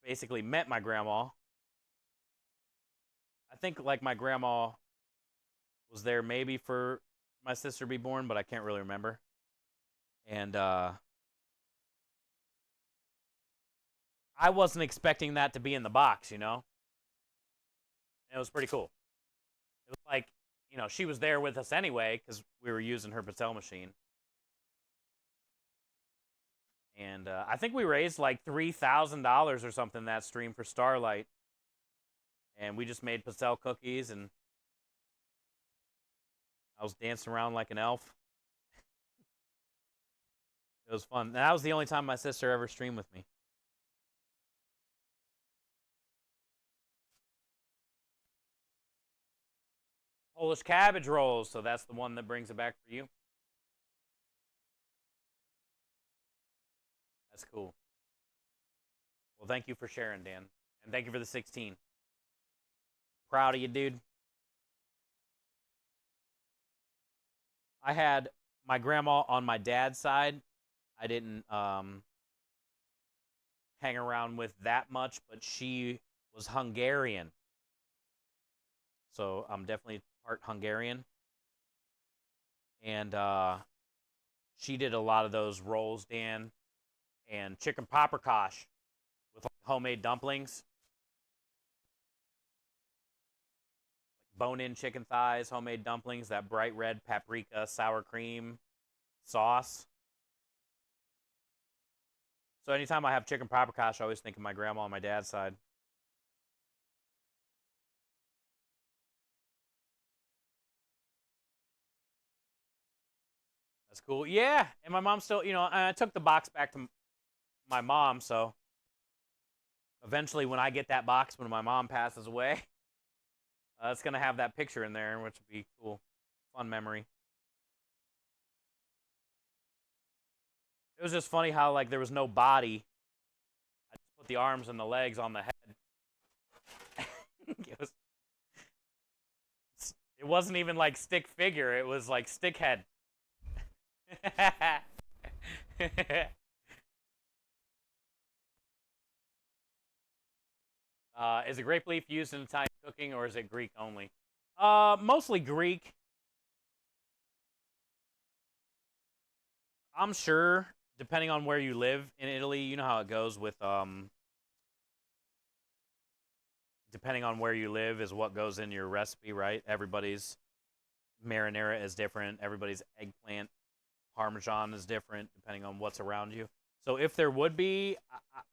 basically met my grandma. think like my grandma was there maybe for my sister to be born, but I can't really remember. And I wasn't expecting that to be in the box, you know? And it was pretty cool. It was like, you know, she was there with us anyway because we were using her Patel machine. And I think we raised like $3,000 or something that stream for Starlight. And we just made Patel cookies, and I was dancing around like an elf. It was fun. And that was the only time my sister ever streamed with me. Polish cabbage rolls, so that's the one that brings it back for you. That's cool. Well, thank you for sharing, Dan. And thank you for the 16. Proud of you, dude. I had my grandma on my dad's side. I didn't hang around with that much, but she was Hungarian. So I'm definitely part Hungarian. And she did a lot of those rolls, Dan, and chicken paprikash with like homemade dumplings. Bone-in chicken thighs, homemade dumplings, that bright red paprika sour cream sauce. So anytime I have chicken paprikash, I always think of my grandma on my dad's side. That's cool. Yeah, and my mom still, you know, I took the box back to my mom, so eventually when I get that box when my mom passes away, it's going to have that picture in there, which would be cool. Fun memory. It was just funny how, like, there was no body. I just put the arms and the legs on the head. It wasn't even like stick figure. It was like stick head. Is a grape leaf used in Italian cooking, or is it Greek only? Mostly Greek. I'm sure, depending on where you live in Italy, you know how it goes with, depending on where you live is what goes in your recipe, right? Everybody's marinara is different. Everybody's eggplant parmesan is different, depending on what's around you. So if there would be,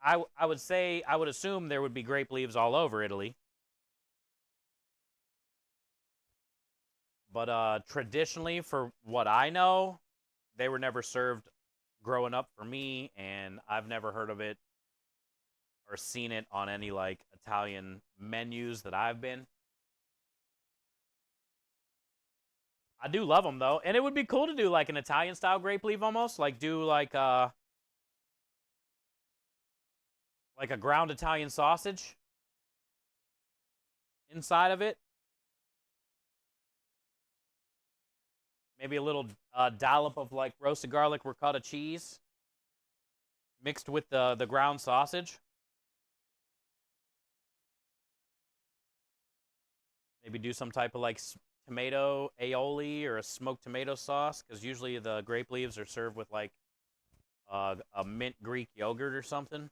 I would say, I would assume there would be grape leaves all over Italy. But traditionally, for what I know, they were never served growing up for me, and I've never heard of it or seen it on any, like, Italian menus that I've been. I do love them, though. And it would be cool to do, like, an Italian-style grape leaf almost. Like, do, like a ground Italian sausage inside of it. Maybe a little dollop of, like, roasted garlic ricotta cheese mixed with the ground sausage. Maybe do some type of, like, tomato aioli or a smoked tomato sauce, because usually the grape leaves are served with, like, a mint Greek yogurt or something.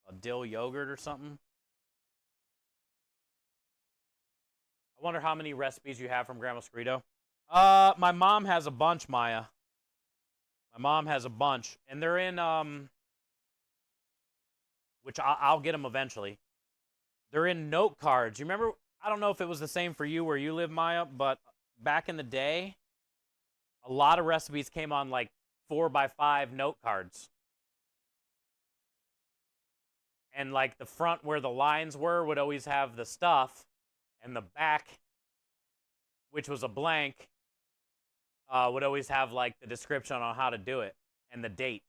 A dill yogurt or something. I wonder how many recipes you have from Grandma Scrito. My mom has a bunch, Maya. My mom has a bunch, and they're in, which I'll get them eventually. They're in note cards. You remember, I don't know if it was the same for you where you live, Maya, but back in the day, a lot of recipes came on, like, 4x5 note cards. And, like, the front where the lines were would always have the stuff, and the back, which was a blank, would always have, like, the description on how to do it. And the date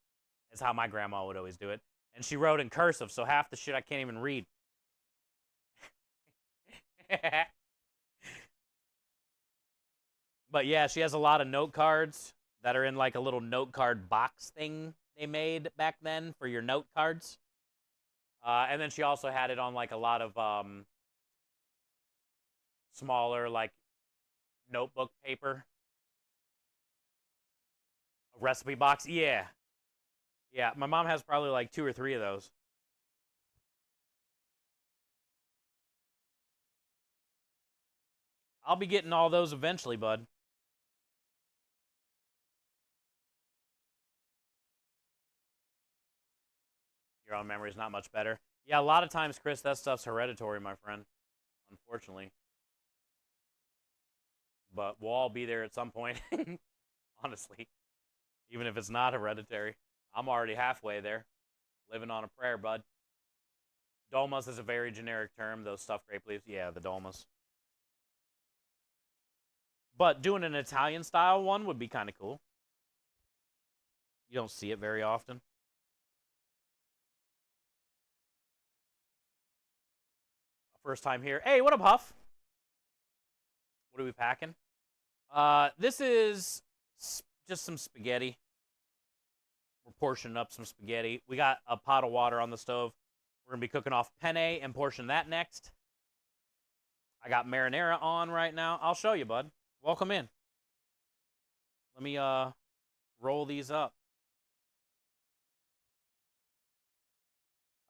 is how my grandma would always do it. And she wrote in cursive, so half the shit I can't even read. But, yeah, she has a lot of note cards that are in, like, a little note card box thing they made back then for your note cards. And then she also had it on, like, a lot of smaller, like, notebook paper. A recipe box? Yeah. Yeah, my mom has probably like 2 or 3 of those. I'll be getting all those eventually, bud. Your own memory is not much better. Yeah, a lot of times, Chris, that stuff's hereditary, my friend. Unfortunately. But we'll all be there at some point. Honestly. Even if it's not hereditary. I'm already halfway there. Living on a prayer, bud. Dolmas is a very generic term. Those stuffed grape leaves. Yeah, the dolmas. But doing an Italian style one would be kind of cool. You don't see it very often. First time here. Hey, what up, Huff? What are we packing? This is just some spaghetti. We're portioning up some spaghetti. We got a pot of water on the stove. We're going to be cooking off penne and portion that next. I got marinara on right now. I'll show you, bud. Welcome in. Let me roll these up.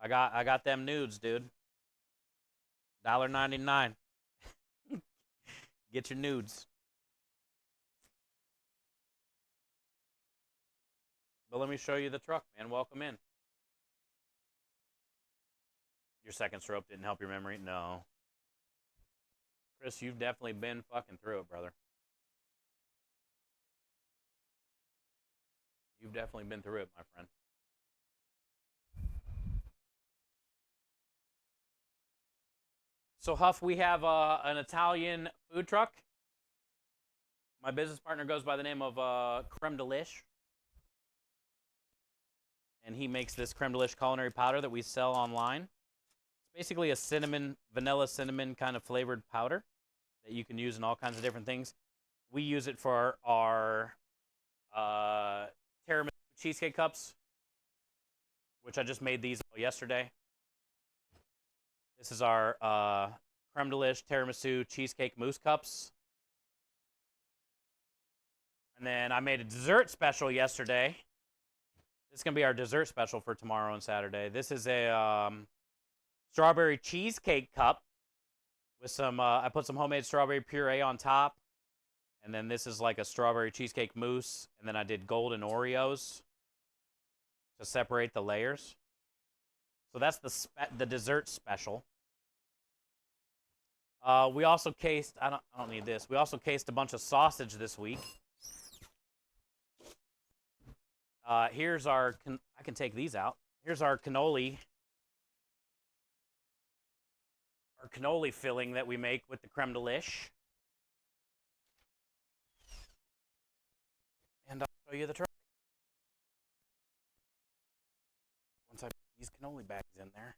I got them nudes, dude. $1.99. Get your nudes. But let me show you the truck, man. Welcome in. Your second stroke didn't help your memory? No. Chris, you've definitely been fucking through it, brother. You've definitely been through it, my friend. So, Huff, we have an Italian food truck. My business partner goes by the name of Creme Delish. And he makes this Creme Delish culinary powder that we sell online. It's basically a vanilla cinnamon kind of flavored powder that you can use in all kinds of different things. We use it for our tiramisu cheesecake cups, which I just made these yesterday. This is our Creme Delish tiramisu cheesecake mousse cups. And then I made a dessert special yesterday. This is going to be our dessert special for tomorrow and Saturday. This is a strawberry cheesecake cup with some, I put some homemade strawberry puree on top. And then this is like a strawberry cheesecake mousse. And then I did golden Oreos to separate the layers. So that's the dessert special. We also cased, I don't need this. We also cased a bunch of sausage this week. Here's our, I can take these out. Here's our cannoli. Our cannoli filling that we make with the creme delish. And I'll show you the truck. Once I put these cannoli bags in there.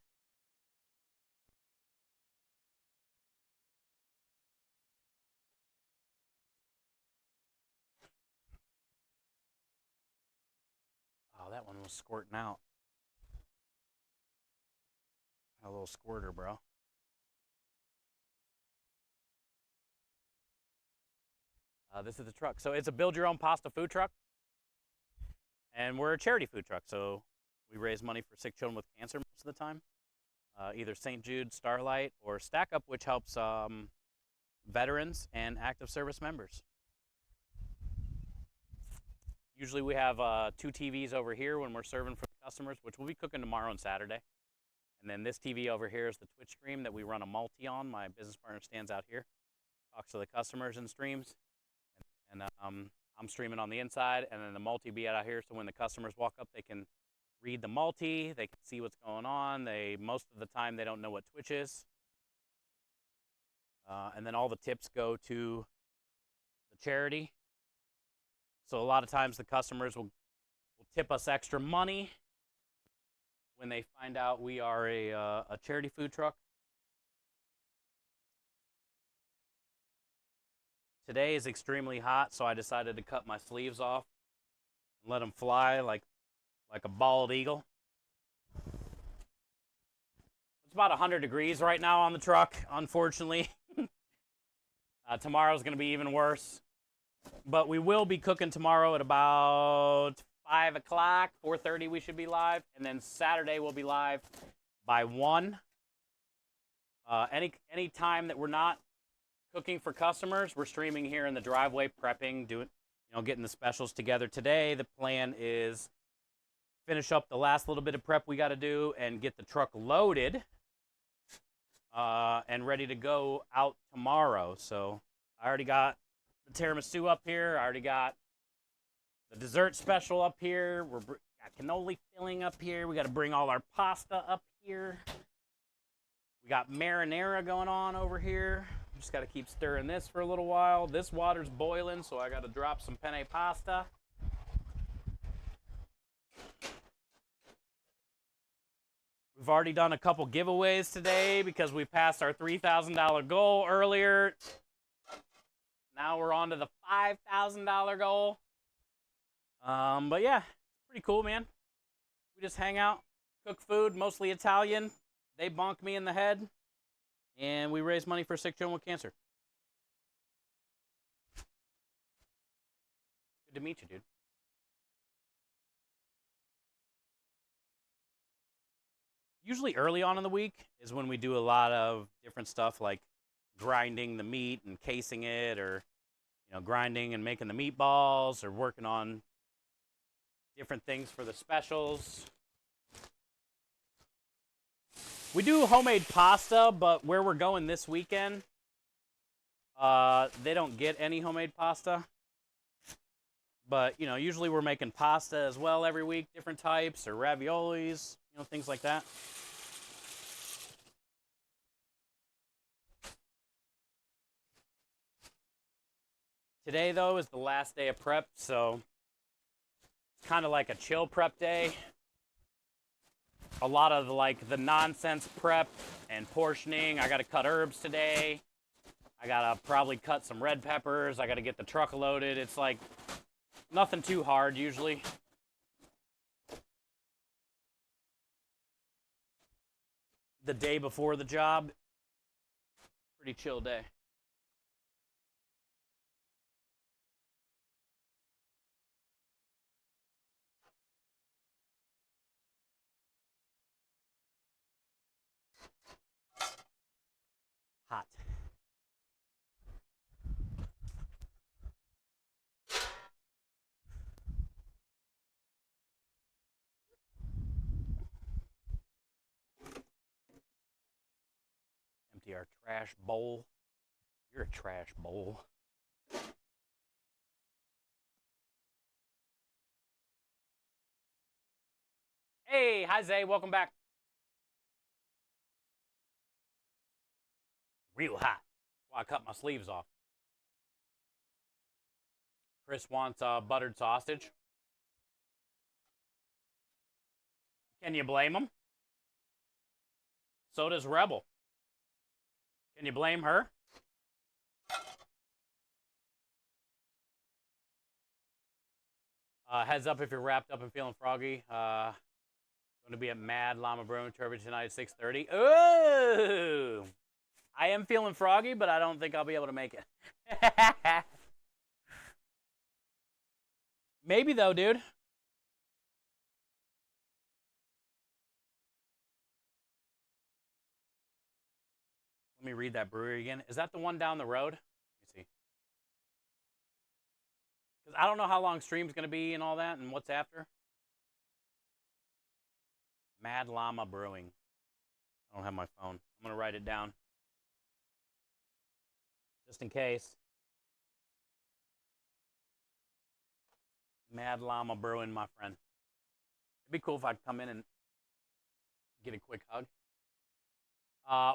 Oh, that one was squirting out. A little squirter, bro. This is the truck. So it's a build-your-own pasta food truck. And we're a charity food truck, so we raise money for sick children with cancer most of the time. Either St. Jude, Starlight, or Stack Up, which helps veterans and active service members. Usually we have 2 TVs over here when we're serving for the customers, which we'll be cooking tomorrow and Saturday. And then this TV over here is the Twitch stream that we run a multi on. My business partner stands out here, talks to the customers and streams. And I'm streaming on the inside, and then the multi be out here, so when the customers walk up, they can read the multi, they can see what's going on. Most of the time, they don't know what Twitch is. And then all the tips go to the charity. So a lot of times the customers will tip us extra money when they find out we are a charity food truck. Today is extremely hot, so I decided to cut my sleeves off and let them fly like a bald eagle. It's about 100 degrees right now on the truck, unfortunately. Tomorrow's going to be even worse. But we will be cooking tomorrow at about 5 o'clock, 4:30 we should be live. And then Saturday we'll be live by 1. Any time that we're not cooking for customers, we're streaming here in the driveway, prepping, getting the specials together. Today, the plan is finish up the last little bit of prep we got to do and get the truck loaded and ready to go out tomorrow. So I already got the tiramisu up here. I already got the dessert special up here. We're got cannoli filling up here. We got to bring all our pasta up here. We got marinara going on over here. Just got to keep stirring this for a little while. This water's boiling, so I got to drop some penne pasta. We've already done a couple giveaways today because we passed our $3,000 goal earlier. Now we're on to the $5,000 goal. But yeah, pretty cool, man. We just hang out, cook food, mostly Italian. They bonk me in the head, and we raise money for sick children with cancer. Good to meet you, dude. Usually early on in the week is when we do a lot of different stuff like grinding the meat and casing it, or grinding and making the meatballs, or working on different things for the specials. We do homemade pasta, but where we're going this weekend, they don't get any homemade pasta. But, usually we're making pasta as well every week, different types, or raviolis, things like that. Today, though, is the last day of prep, so it's kind of like a chill prep day. A lot of the nonsense prep and portioning. I got to cut herbs today. I got to probably cut some red peppers. I got to get the truck loaded. It's like nothing too hard usually. The day before the job, pretty chill day. Hot. Empty our trash bowl. You're a trash bowl. Hey, hi Zay, welcome back. Real hot. That's why I cut my sleeves off. Chris wants buttered sausage. Can you blame him? So does Rebel. Can you blame her? Heads up if you're wrapped up and feeling froggy. Going to be at Mad Llama Brewing Turbidge tonight at 6:30. Oh! I am feeling froggy, but I don't think I'll be able to make it. Maybe though, dude. Let me read that brewery again. Is that the one down the road? Let me see. Because I don't know how long stream's going to be and all that and what's after. Mad Llama Brewing. I don't have my phone. I'm going to write it down. Just in case. Mad Llama Brewing, my friend. It'd be cool if I'd come in and get a quick hug.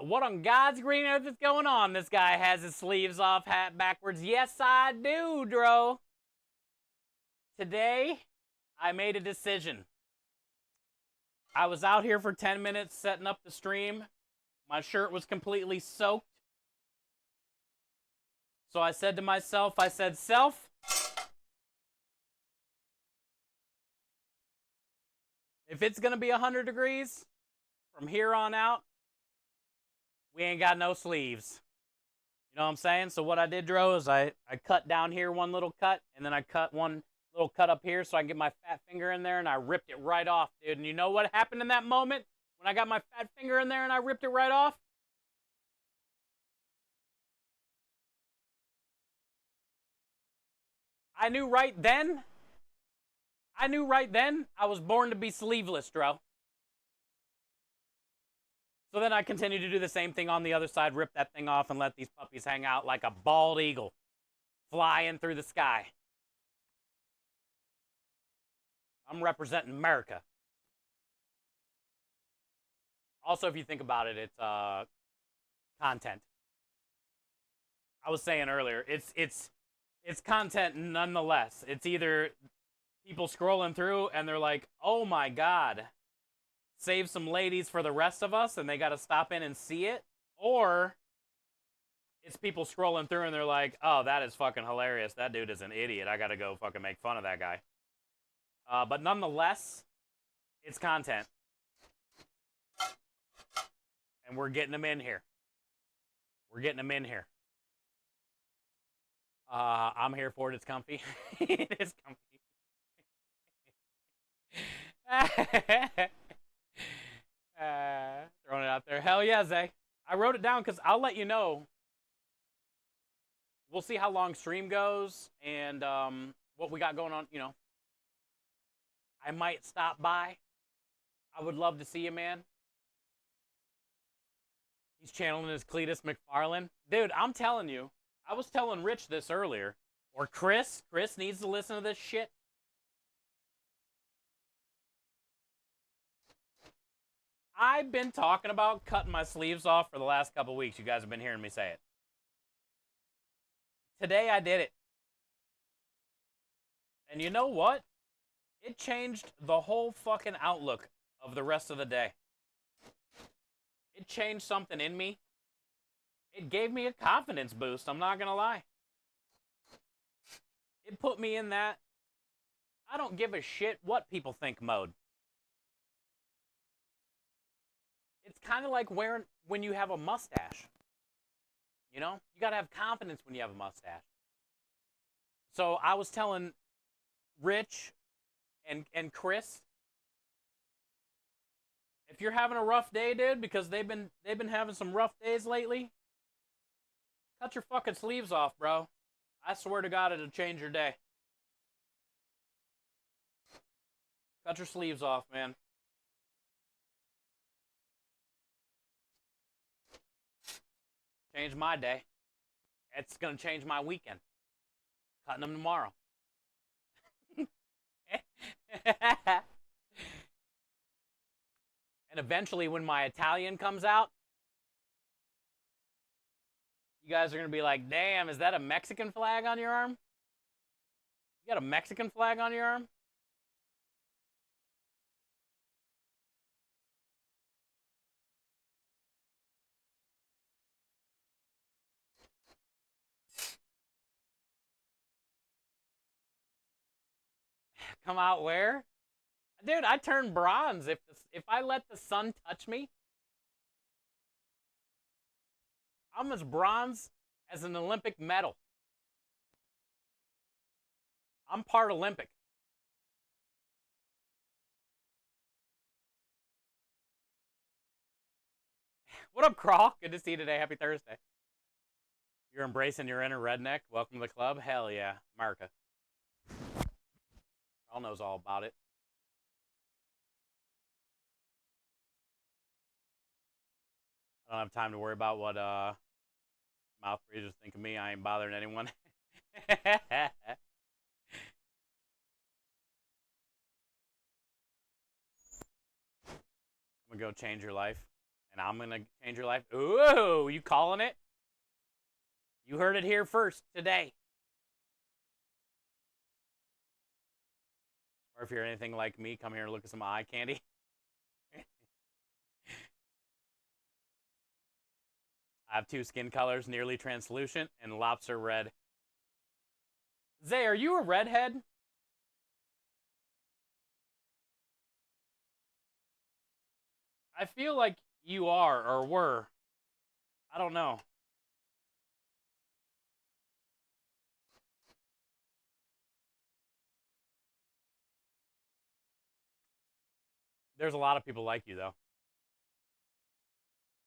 What on God's green earth is going on? This guy has his sleeves off, hat backwards. Yes, I do, Dro. Today, I made a decision. I was out here for 10 minutes setting up the stream. My shirt was completely soaked. So I said to myself, self, if it's going to be 100 degrees from here on out, we ain't got no sleeves. You know what I'm saying? So what I did, Dro, is I cut down here one little cut, and then I cut one little cut up here so I can get my fat finger in there, and I ripped it right off, dude. And you know what happened in that moment when I got my fat finger in there and I ripped it right off? I knew right then I was born to be sleeveless, Dro. So then I continued to do the same thing on the other side, rip that thing off and let these puppies hang out like a bald eagle flying through the sky. I'm representing America. Also, if you think about it, it's content. I was saying earlier, it's content nonetheless. It's either people scrolling through and they're like, oh my God, save some ladies for the rest of us, and they got to stop in and see it. Or it's people scrolling through and they're like, oh, that is fucking hilarious. That dude is an idiot. I got to go fucking make fun of that guy. But nonetheless, it's content. And we're getting them in here. We're getting them in here. I'm here for it. It's comfy. It is comfy. Throwing it out there. Hell yeah, Zay. I wrote it down because I'll let you know. We'll see how long stream goes and what we got going on. You know, I might stop by. I would love to see you, man. He's channeling his Cletus McFarlane. Dude, I'm telling you. I was telling Rich this earlier. Or Chris. Chris needs to listen to this shit. I've been talking about cutting my sleeves off for the last couple weeks. You guys have been hearing me say it. Today I did it. And you know what? It changed the whole fucking outlook of the rest of the day. It changed something in me. It gave me a confidence boost, I'm not gonna lie. It put me in that I don't give a shit what people think mode. It's kind of like when you have a mustache. You know? You gotta have confidence when you have a mustache. So I was telling Rich and Chris, if you're having a rough day, dude, because they've been having some rough days lately, cut your fucking sleeves off, bro. I swear to God, it'll change your day. Cut your sleeves off, man. Change my day. It's gonna change my weekend. Cutting them tomorrow. And eventually, when my Italian comes out, you guys are going to be like, damn, is that a Mexican flag on your arm? You got a Mexican flag on your arm? Come out where? Dude, I turn bronze if I let the sun touch me. I'm as bronze as an Olympic medal. I'm part Olympic. What up, Crawl? Good to see you today. Happy Thursday. You're embracing your inner redneck. Welcome to the club. Hell yeah, America. Crawl knows all about it. I don't have time to worry about what mouth breathers think of me. I ain't bothering anyone. I'm gonna go change your life. And I'm gonna change your life. Ooh, you calling it? You heard it here first today. Or if you're anything like me, come here and look at some eye candy. I have 2 skin colors, nearly translucent and lobster red. Zay, are you a redhead? I feel like you are or were. I don't know. There's a lot of people like you, though.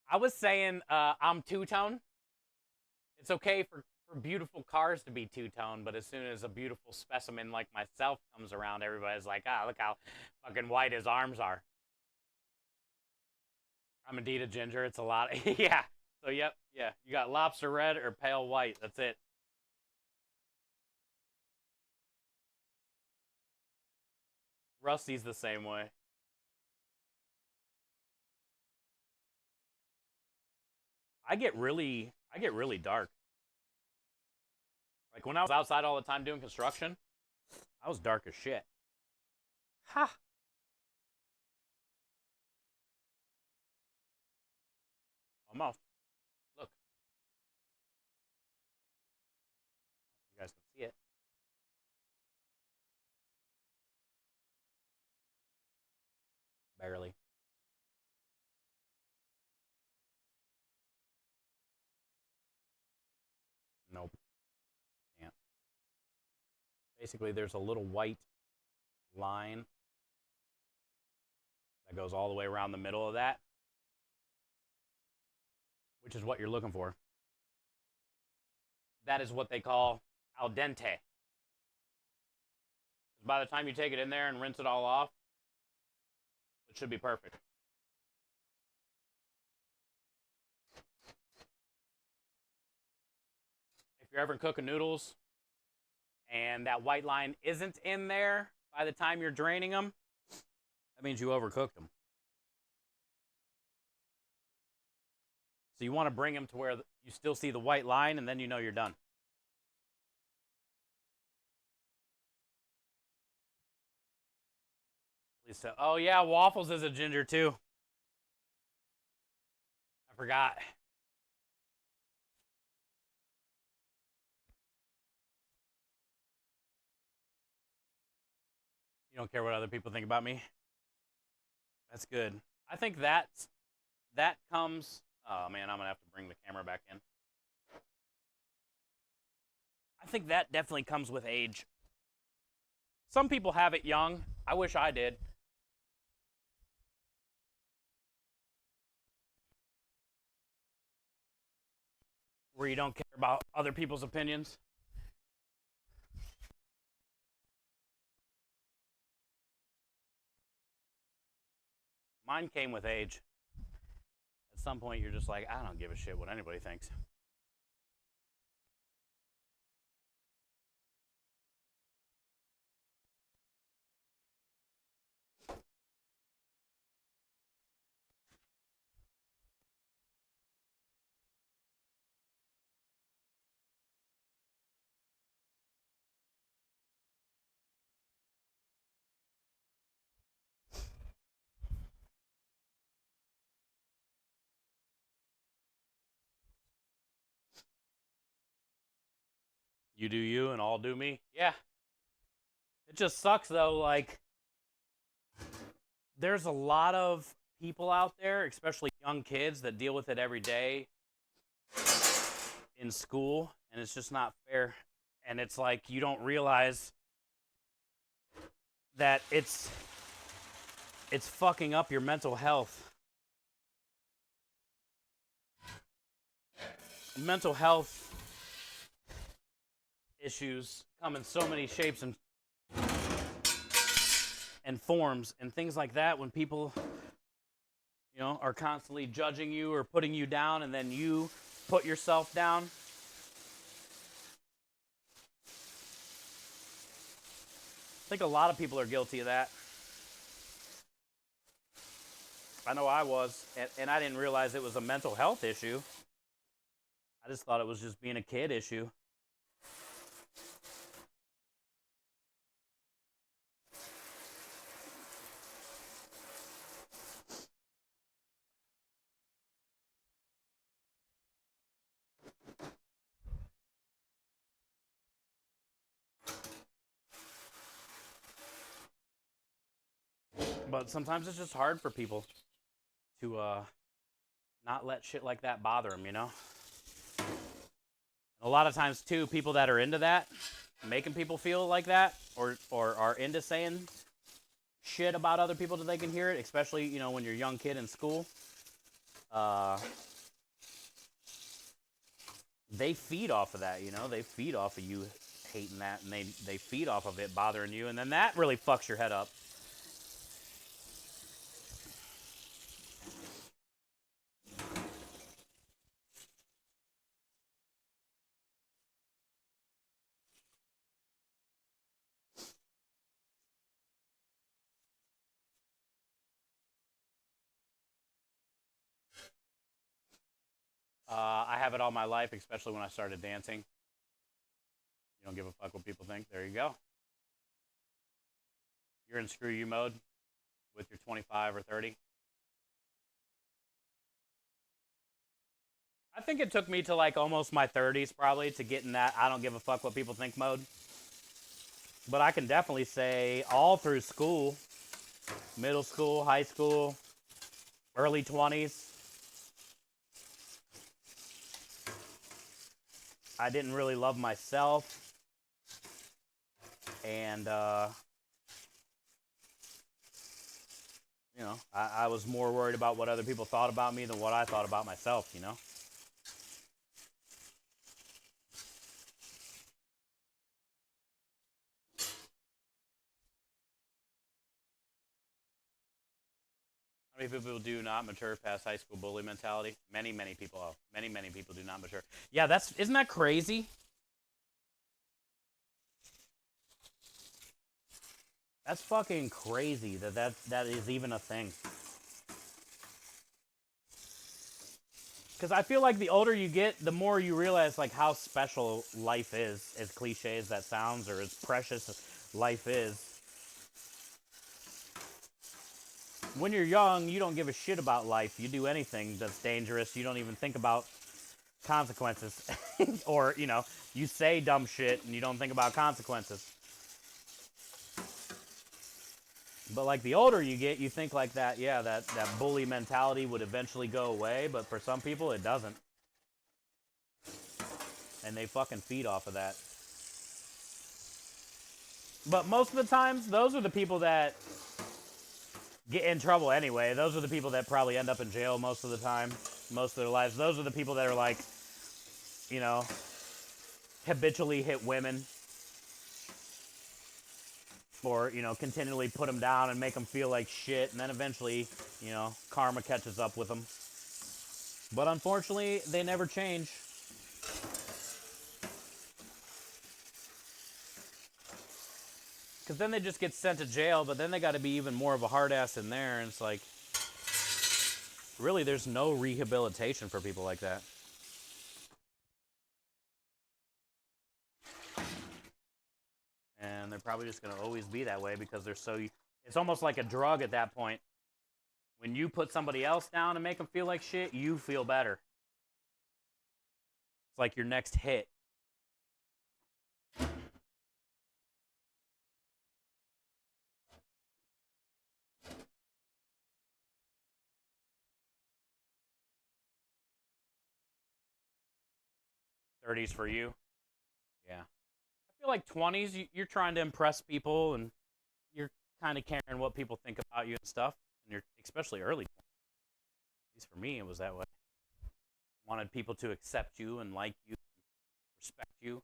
I was saying I'm two-tone. It's okay for beautiful cars to be two-tone, but as soon as a beautiful specimen like myself comes around, everybody's like, ah, look how fucking white his arms are. I'm Adidas Ginger. It's a lot. Yeah. So, yep. Yeah. You got lobster red or pale white. That's it. Rusty's the same way. I get really dark. Like when I was outside all the time doing construction, I was dark as shit. Ha! Almost. Look. You guys can see it. Barely. Nope. Can't. Basically, there's a little white line that goes all the way around the middle of that, which is what you're looking for. That is what they call al dente. By the time you take it in there and rinse it all off, it should be perfect. If you're ever cooking noodles and that white line isn't in there by the time you're draining them, that means you overcooked them. So you want to bring them to where you still see the white line, and then you know you're done. Please tell. Oh yeah, Waffles is a ginger too. I forgot. You don't care what other people think about me? That's good. I think that comes... Oh, man, I'm going to have to bring the camera back in. I think that definitely comes with age. Some people have it young. I wish I did. Where you don't care about other people's opinions. Mine came with age. At some point, you're just like, I don't give a shit what anybody thinks. You do you and I'll do me. Yeah. It just sucks though, like there's a lot of people out there, especially young kids, that deal with it every day in school, and it's just not fair. And it's like you don't realize that it's fucking up your mental health. Mental health issues come in so many shapes and forms and things like that when people, you know, are constantly judging you or putting you down, and then you put yourself down. I think a lot of people are guilty of that. I know I was, and I didn't realize it was a mental health issue. I just thought it was just being a kid issue. But sometimes it's just hard for people to not let shit like that bother them, you know? And a lot of times, too, people that are into that, making people feel like that, or are into saying shit about other people that they can hear it, especially, you know, when you're a young kid in school. They feed off of that, you know? They feed off of you hating that, and they feed off of it bothering you, and then that really fucks your head up. I have it all my life, especially when I started dancing. You don't give a fuck what people think. There you go. You're in screw you mode with your 25 or 30. I think it took me to like almost my 30s probably to get in that I don't give a fuck what people think mode. But I can definitely say all through school, middle school, high school, early 20s, I didn't really love myself, and you know, I was more worried about what other people thought about me than what I thought about myself, you know? How many people do not mature past high school bully mentality? Many people. Many people do not mature. Yeah, isn't that crazy? That's fucking crazy that is even a thing. Because I feel like the older you get, the more you realize like how special life is, as cliche as that sounds, or as precious life is. When you're young, you don't give a shit about life. You do anything that's dangerous. You don't even think about consequences. Or, you know, you say dumb shit and you don't think about consequences. But like the older you get, you think like that, yeah, that bully mentality would eventually go away, but for some people it doesn't. And they fucking feed off of that. But most of the times, those are the people that get in trouble anyway. Those are the people that probably end up in jail most of the time, most of their lives. Those are the people that are like, you know, habitually hit women. Or, you know, continually put them down and make them feel like shit. And then eventually, you know, karma catches up with them. But unfortunately, they never change. Because then they just get sent to jail, but then they got to be even more of a hard ass in there. And it's like, really, there's no rehabilitation for people like that. And they're probably just going to always be that way because they're so... It's almost like a drug at that point. When you put somebody else down and make them feel like shit, you feel better. It's like your next hit. '30s for you? Yeah. I feel like 20s, you're trying to impress people and you're kind of caring what people think about you and stuff. And you're especially early 20s. At least for me, it was that way. Wanted people to accept you and like you, and respect you.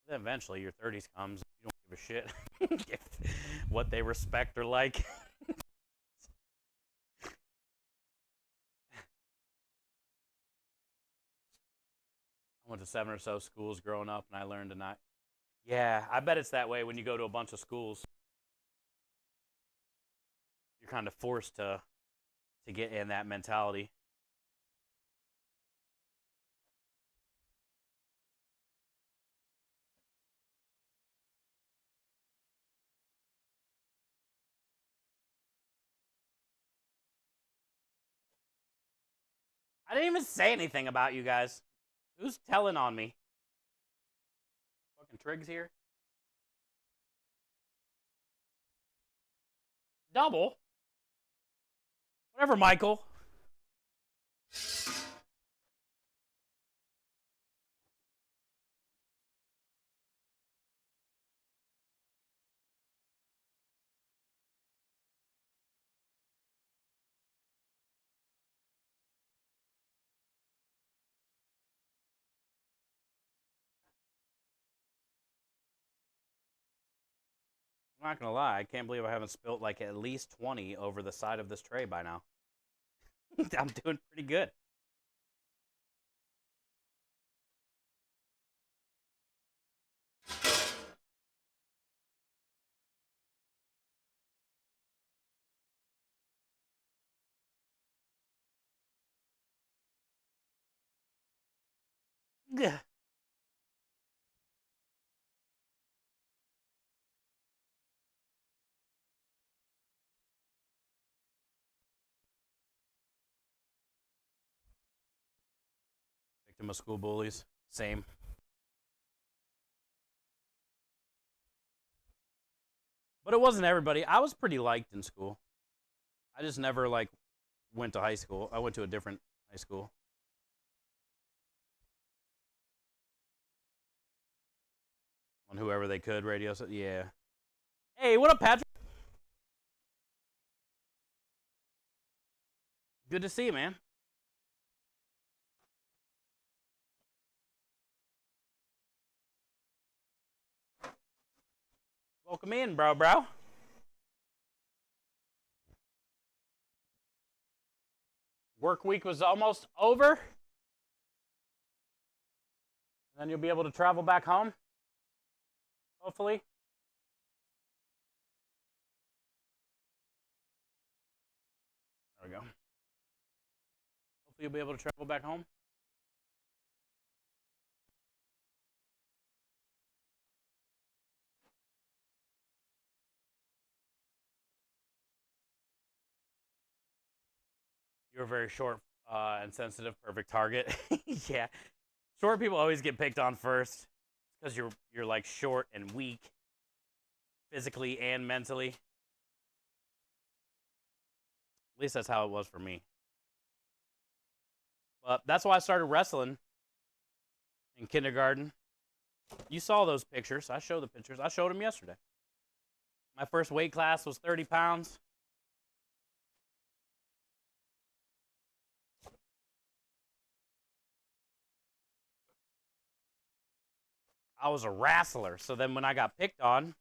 Then eventually your 30s comes, you don't give a shit what they respect or like. I went to 7 or so schools growing up, and I learned to not... Yeah, I bet it's that way when you go to a bunch of schools. You're kind of forced to get in that mentality. I didn't even say anything about you guys. Who's telling on me? Fucking Triggs here? Double? Whatever, Michael. I'm not gonna lie, I can't believe I haven't spilt like at least 20 over the side of this tray by now. I'm doing pretty good. Gah. Victim of school bullies. Same. But it wasn't everybody. I was pretty liked in school. I just never like went to high school. I went to a different high school. On whoever they could radio. So, yeah. Hey, what up, Patrick? Good to see you, man. Welcome in, bro. Work week was almost over. And then you'll be able to travel back home. Hopefully. There we go. Hopefully you'll be able to travel back home. You're very short and sensitive, perfect target. Yeah. Short people always get picked on first because you're like short and weak physically and mentally. At least that's how it was for me. But that's why I started wrestling in kindergarten. You saw those pictures. I showed the pictures. I showed them yesterday. My first weight class was 30 pounds. I was a wrestler. So then when I got picked on,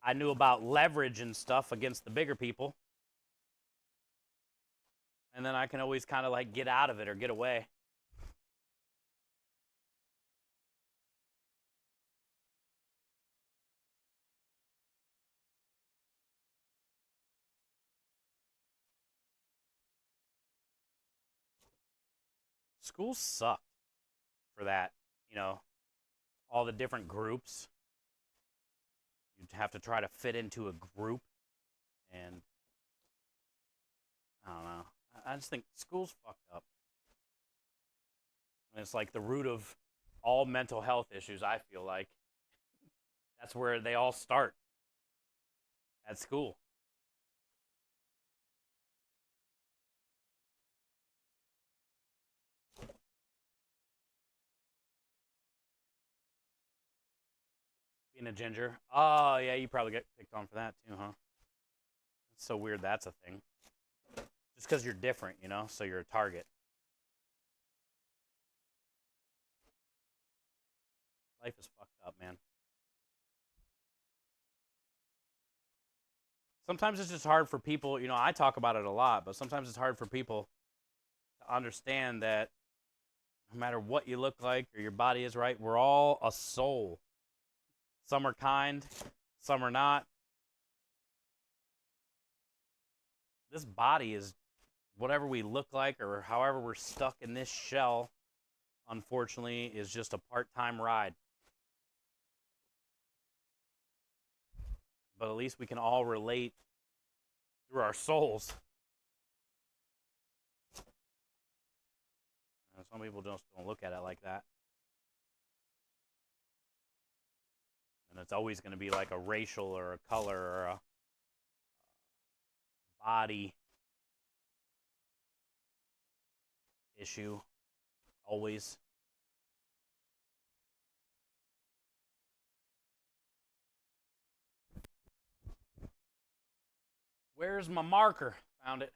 I knew about leverage and stuff against the bigger people. And then I can always kind of like get out of it or get away. School sucked for that, you know, all the different groups. You'd have to try to fit into a group. And I don't know. I just think school's fucked up. And it's like the root of all mental health issues, I feel like. That's where they all start. At school. Being a ginger. Oh, yeah, you probably get picked on for that too, huh? It's so weird that's a thing. Just because you're different, you know, so you're a target. Life is fucked up, man. Sometimes it's just hard for people, you know, I talk about it a lot, but sometimes it's hard for people to understand that no matter what you look like or your body is right, we're all a soul. Some are kind, some are not. This body is whatever we look like or however we're stuck in this shell, unfortunately, is just a part-time ride. But at least we can all relate through our souls. Some people just don't look at it like that. And it's always going to be like a racial or a color or a body issue. Always. Where's my marker? Found it.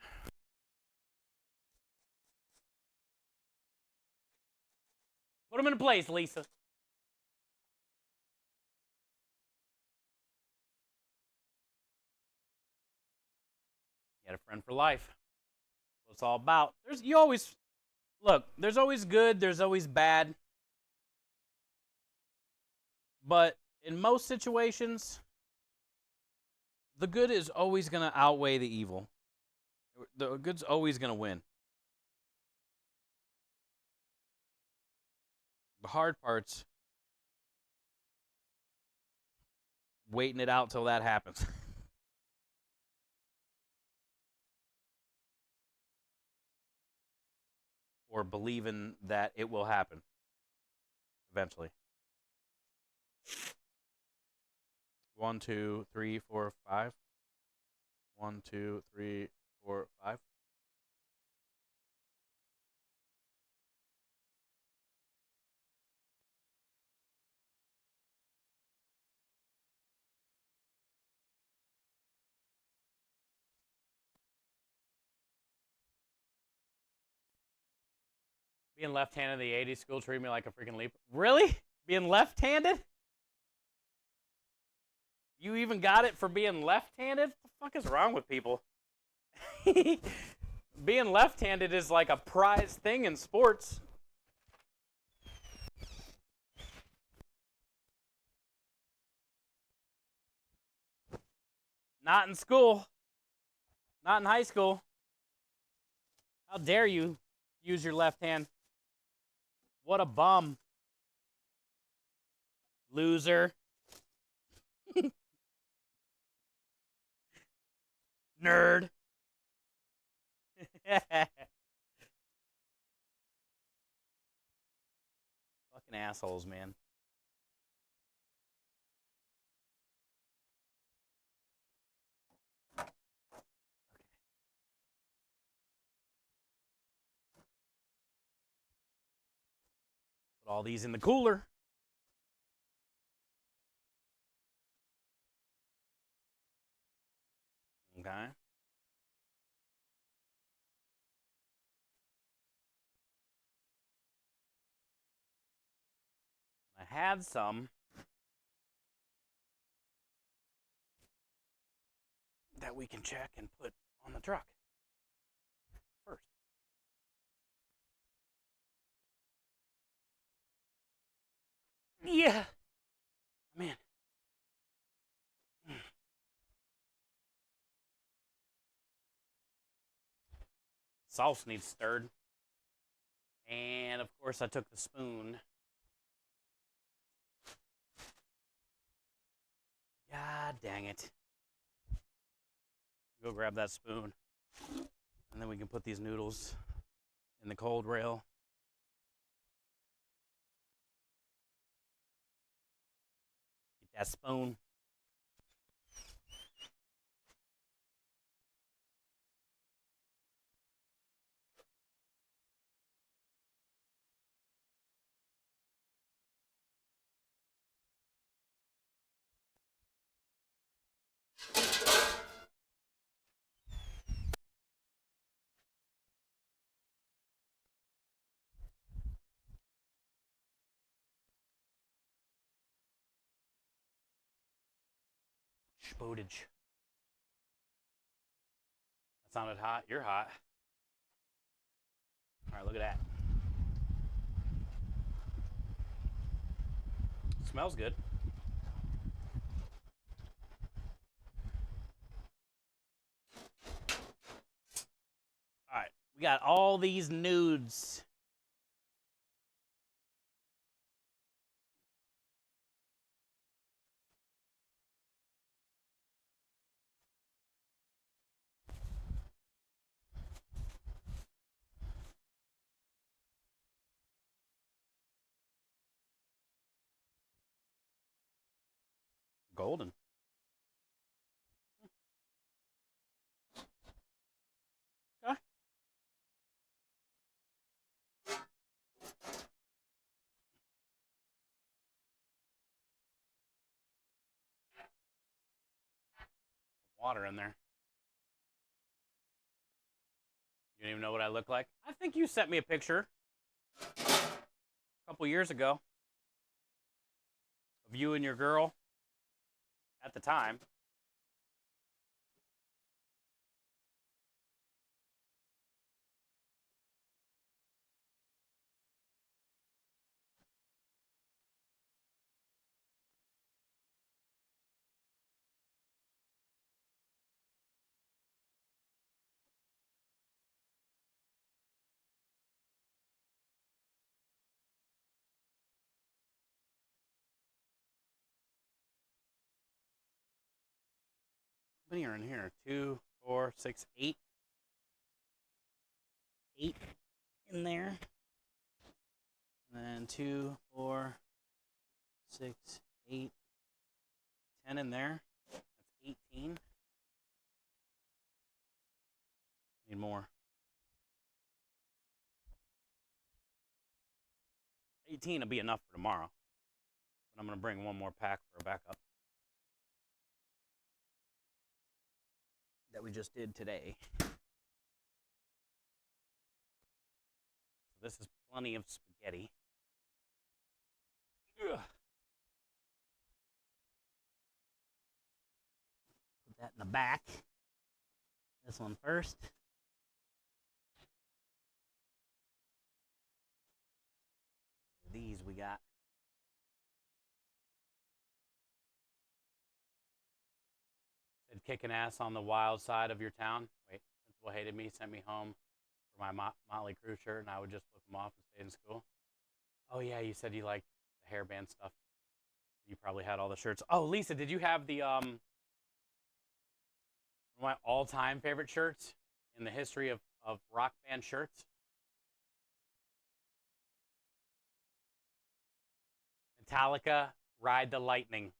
Put them in place, Lisa. You got a friend for life. That's what it's all about. You always look. There's always good. There's always bad. But in most situations, the good is always going to outweigh the evil. The good's always going to win. The hard part's waiting it out till that happens. Or believing that it will happen eventually. 1, 2, 3, 4, 5. 1, 2, 3, 4, 5. Being left-handed in the 80s school treated me like a freaking leap. Really? Being left-handed? You even got it for being left-handed? What the fuck is wrong with people? Being left-handed is like a prized thing in sports. Not in school. Not in high school. How dare you use your left hand? What a bum. Loser. Nerd. Fucking assholes, man. Put all these in the cooler. Okay. I had some that we can check and put on the truck first. Yeah. Man. Sauce needs stirred. And of course I took the spoon. God dang it. Go grab that spoon. And then we can put these noodles in the cold rail. Get that spoon. Spotage. That sounded hot. You're hot. All right, look at that. Smells good. All right, we got all these nudes. Golden. Okay. Water in there. You don't even know what I look like? I think you sent me a picture a couple years ago of you and your girl at the time. many are in here? 2, 4, 6, 8. 8 in there. And then 2, 4, 6, 8, 10 in there. That's 18. Need more. 18 will be enough for tomorrow. But I'm going to bring one more pack for a backup. That we just did today. So this is plenty of spaghetti. Ugh. Put that in the back. This one first. These we got. Said kicking ass on the wild side of your town. Wait, principal hated me, sent me home for my Motley Crue shirt, and I would just flip them off and stay in school. Oh yeah, you said you liked the hairband stuff. You probably had all the shirts. Oh, Lisa, did you have the one of my all-time favorite shirts in the history of rock band shirts? Metallica, Ride the Lightning.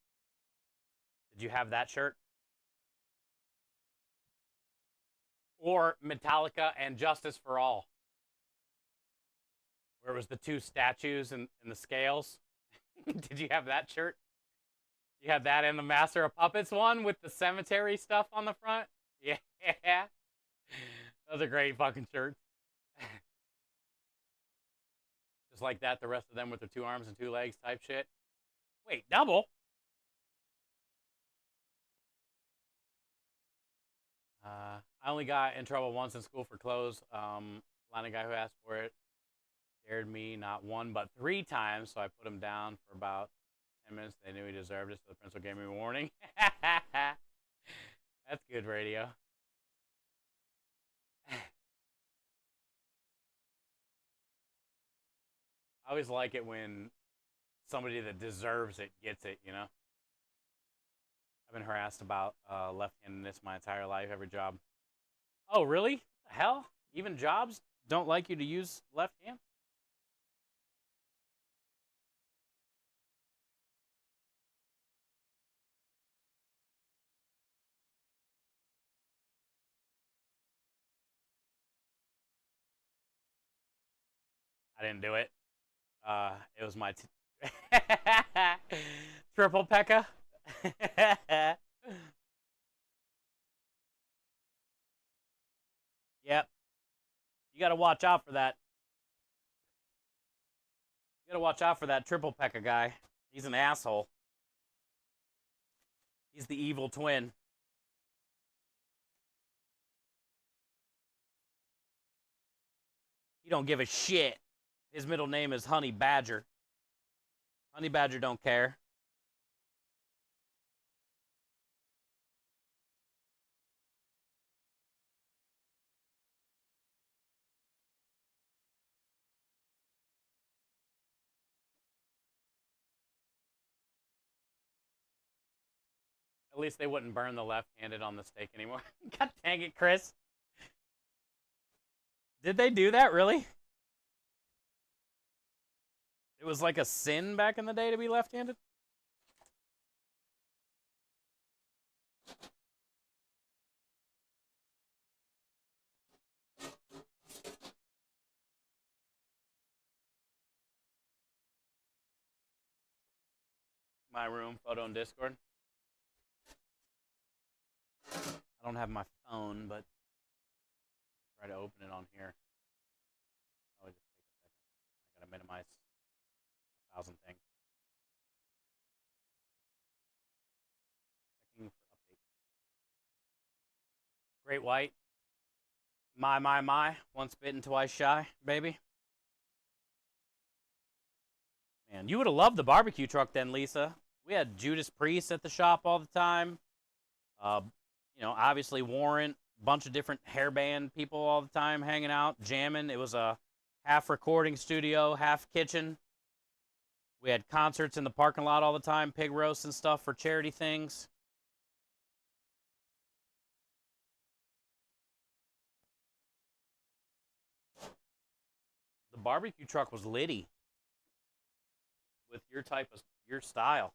Did you have that shirt? Or Metallica and Justice for All, where it was the two statues and the scales. Did you have that shirt? You had that in the Master of Puppets one with the cemetery stuff on the front? Yeah. Those are great fucking shirts. Just like that, the rest of them with their 2 arms and 2 legs type shit. Wait, double? I only got in trouble once in school for clothes. Line of guy who asked for it dared me not 1 but 3 times, so I put him down for about 10 minutes. They knew he deserved it, so the principal gave me a warning. That's good radio. I always like it when somebody that deserves it gets it, you know? I've been harassed about left-handedness my entire life, every job. Oh, really? What the hell? Even jobs don't like you to use left hand? I didn't do it. It was my triple Pekka. Yep. You gotta watch out for that. You gotta watch out for that triple Pekka guy. He's an asshole. He's the evil twin. He don't give a shit. His middle name is Honey Badger. Honey Badger don't care. At least they wouldn't burn the left-handed on the stake anymore. God dang it, Chris. Did they do that, really? It was like a sin back in the day to be left-handed? My room, photo in Discord. I don't have my phone, but try to open it on here. Probably just take a second. I gotta minimize 1,000 things. Checking for update. Great White. My. Once bitten, twice shy, baby. Man, you would have loved the barbecue truck then, Lisa. We had Judas Priest at the shop all the time. You know, obviously Warrant, bunch of different hairband people all the time hanging out, jamming. It was a half recording studio, half kitchen. We had concerts in the parking lot all the time, pig roasts and stuff for charity things. The barbecue truck was litty with your style.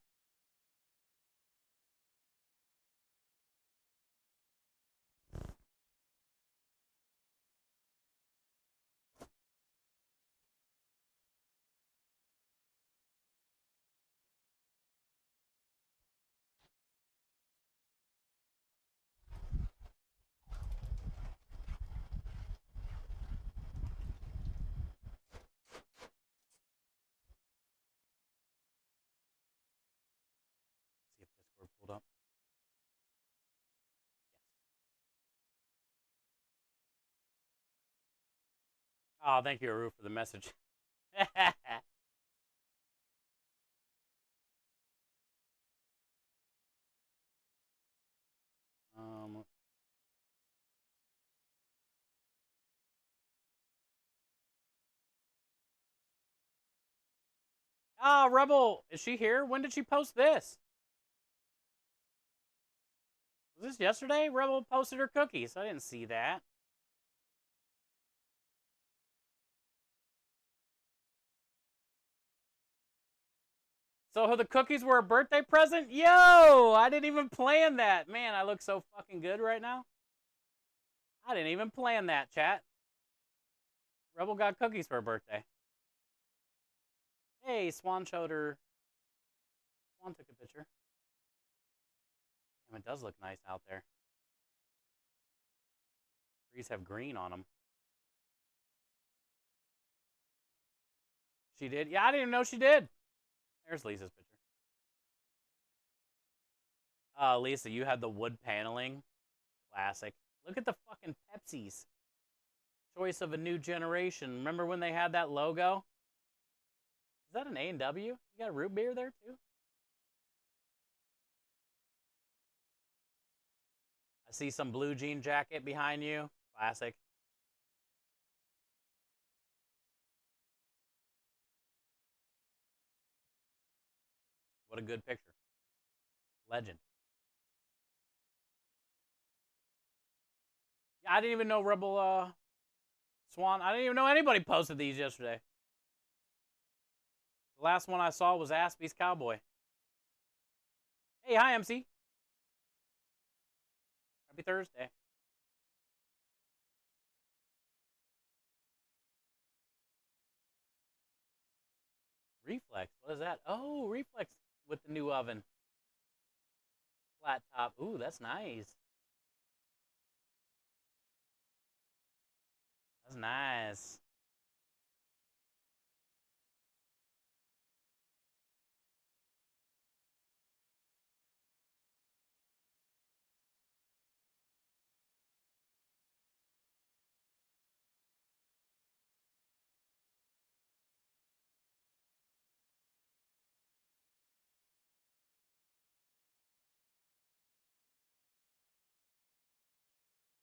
See if Discord pulled up. Oh, thank you, Aru, for the message. um, Rebel, is she here? When did she post this? Was this yesterday? Rebel posted her cookies. I didn't see that. So the cookies were a birthday present? Yo, I didn't even plan that. Man, I look so fucking good right now. I didn't even plan that, chat. Rebel got cookies for her birthday. Hey, Swan showed her. Swan took a picture. Damn, it does look nice out there. Trees have green on them. She did? Yeah, I didn't even know she did. There's Lisa's picture. Lisa, you had the wood paneling. Classic. Look at the fucking Pepsis. Choice of a new generation. Remember when they had that logo? Is that an A&W? You got a root beer there too? I see some blue jean jacket behind you. Classic. What a good picture. Legend. Yeah, I didn't even know Rebel Swan. I didn't even know anybody posted these yesterday. The last one I saw was Aspie's Cowboy. Hey, hi, MC. Happy Thursday. Reflex. What is that? Oh, Reflex with the new oven. Flat top. Ooh, that's nice. That's nice.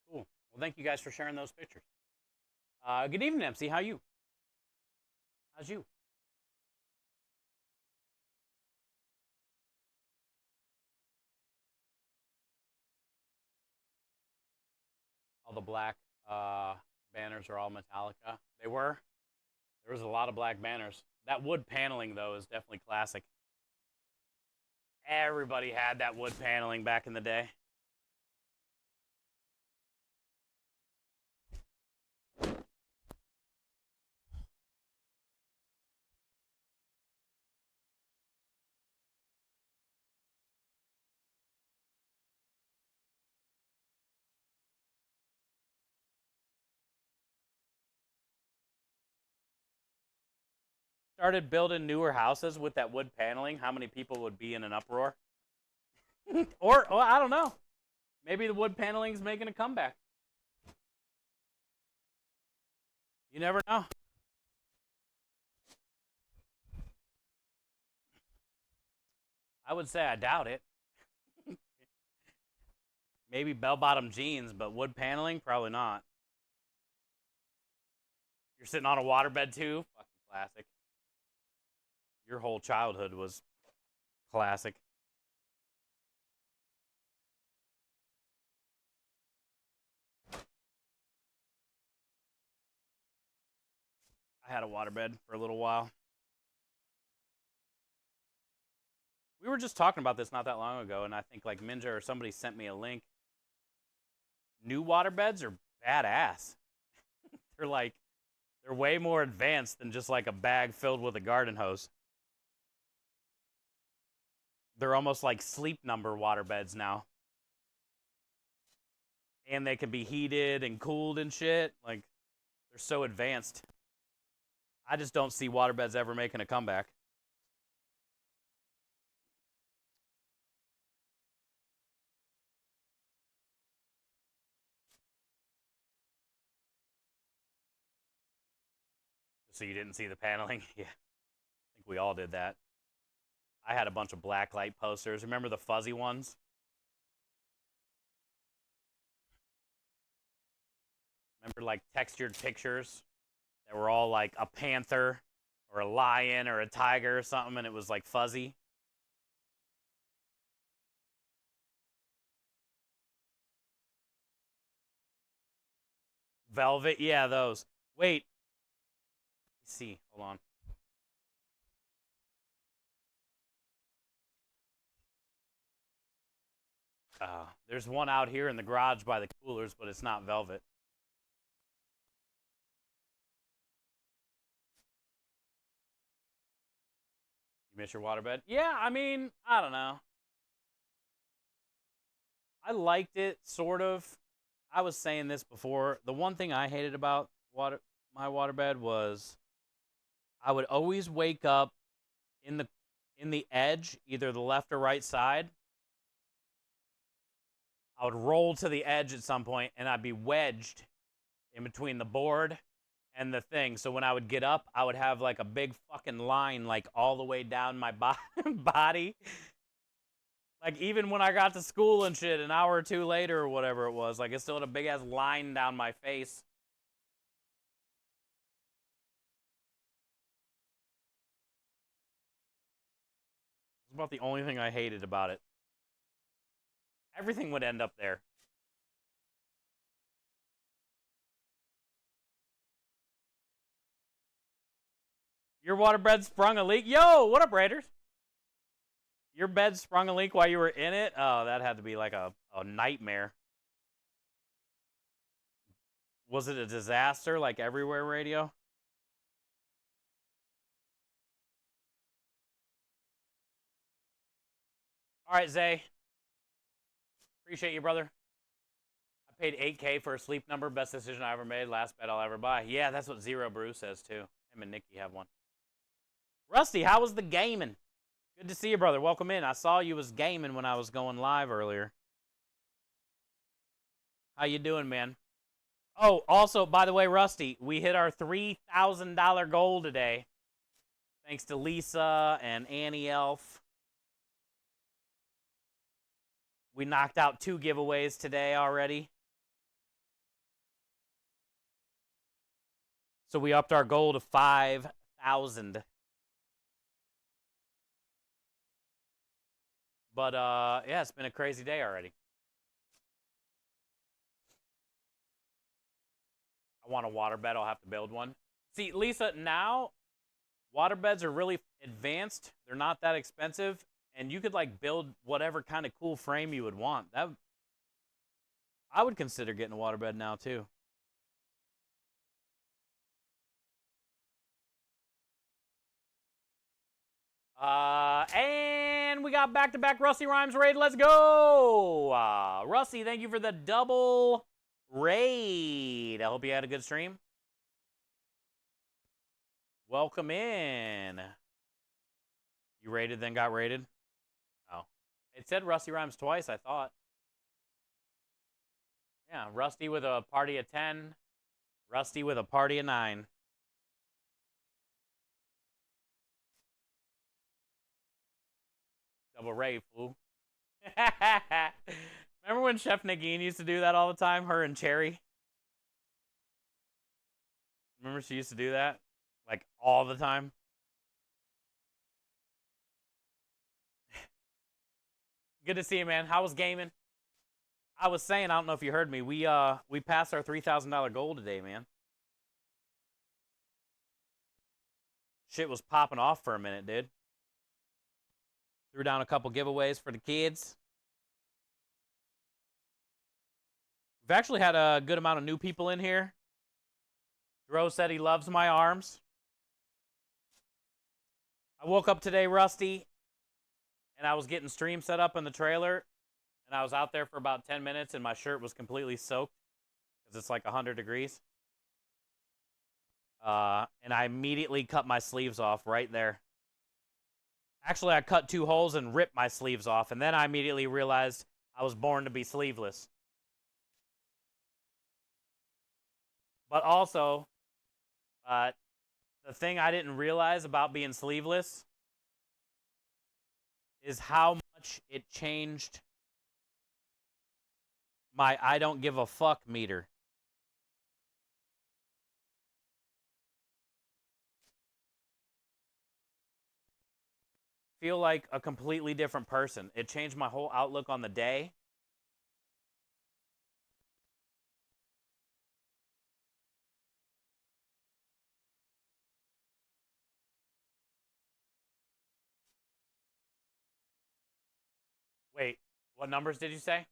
Cool. Well, thank you guys for sharing those pictures. Good evening, MC. How you? How's you? All the black banners are all Metallica. They were. There was a lot of black banners. That wood paneling, though, is definitely classic. Everybody had that wood paneling back in the day. Started building newer houses with that wood paneling, how many people would be in an uproar? or I don't know. Maybe the wood paneling's making a comeback. You never know. I would say I doubt it. Maybe bell-bottom jeans, but wood paneling, probably not. You're sitting on a waterbed too? Fucking classic. Your whole childhood was classic. I had a waterbed for a little while. We were just talking about this not that long ago, and I think like Minja or somebody sent me a link. New waterbeds are badass. They're way more advanced than just like a bag filled with a garden hose. They're almost like sleep number waterbeds now. And they can be heated and cooled and shit. Like, they're so advanced. I just don't see waterbeds ever making a comeback. So you didn't see the paneling? Yeah. I think we all did that. I had a bunch of blacklight posters. Remember the fuzzy ones? Remember like textured pictures that were all like a panther or a lion or a tiger or something, and it was like fuzzy? Velvet? Yeah, those. Wait. Let's see. Hold on. There's one out here in the garage by the coolers, but it's not velvet. You miss your waterbed? Yeah, I mean, I don't know. I liked it, sort of. I was saying this before. The one thing I hated about my waterbed was I would always wake up in the edge, either the left or right side. I would roll to the edge at some point, and I'd be wedged in between the board and the thing. So when I would get up, I would have like a big fucking line like all the way down my body. Like even when I got to school and shit, an hour or two later or whatever it was, like it still had a big ass line down my face. It's about the only thing I hated about it. Everything would end up there. Your waterbed sprung a leak? Yo, what up, Raiders? Your bed sprung a leak while you were in it? Oh, that had to be like a nightmare. Was it a disaster like Everywhere Radio? All right, Zay. Appreciate you, brother. I paid $8K for a sleep number. Best decision I ever made. Last bed I'll ever buy. Yeah, that's what Zero Brew says, too. Him and Nikki have one. Rusty, how was the gaming? Good to see you, brother. Welcome in. I saw you was gaming when I was going live earlier. How you doing, man? Oh, also, by the way, Rusty, we hit our $3,000 goal today. Thanks to Lisa and Annie Elf. We knocked out 2 giveaways today already. So we upped our goal to 5,000. But, yeah, it's been a crazy day already. I want a waterbed. I'll have to build one. See, Lisa, now waterbeds are really advanced. They're not that expensive. And you could, like, build whatever kind of cool frame you would want. I would consider getting a waterbed now, too. And we got back-to-back Rusty Rhymes raid. Let's go! Rusty, thank you for the double raid. I hope you had a good stream. Welcome in. You raided, then got raided? Oh. It said Rusty Rhymes twice, I thought. Yeah, Rusty with a party of 10. Rusty with a party of 9. Double raid, fool. Remember when Chef Nagin used to do that all the time? Her and Cherry? Remember she used to do that? Like, all the time? Good to see you, man. How was gaming? I was saying, I don't know if you heard me, we passed our $3,000 goal today, man. Shit was popping off for a minute, dude. Threw down a couple giveaways for the kids. We've actually had a good amount of new people in here. Dro said he loves my arms. I woke up today rusty, and I was getting stream set up in the trailer, and I was out there for about 10 minutes, and my shirt was completely soaked because it's like 100 degrees. And I immediately cut my sleeves off right there. Actually, I cut 2 holes and ripped my sleeves off, and then I immediately realized I was born to be sleeveless. But also, the thing I didn't realize about being sleeveless is how much it changed my I don't give a fuck meter. Feel like a completely different person. It changed my whole outlook on the day. Wait, what numbers did you say?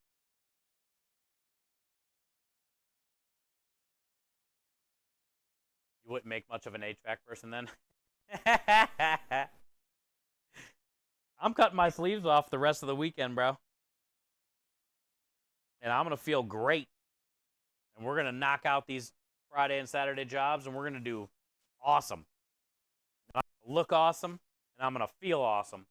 You wouldn't make much of an HVAC person then? I'm cutting my sleeves off the rest of the weekend, bro. And I'm going to feel great. And we're going to knock out these Friday and Saturday jobs, and we're going to do awesome. I'm going to look awesome, and I'm going to feel awesome.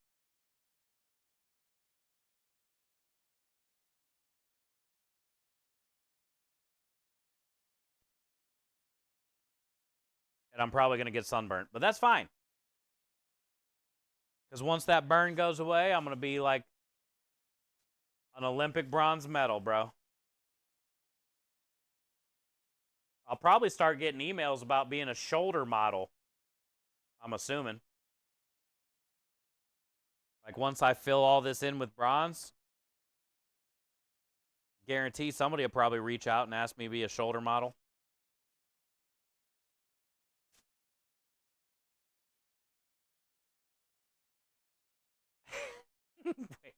And I'm probably going to get sunburnt, but that's fine. Because once that burn goes away, I'm going to be like an Olympic bronze medal, bro. I'll probably start getting emails about being a shoulder model, I'm assuming. Like once I fill all this in with bronze, guarantee somebody will probably reach out and ask me to be a shoulder model. Wait.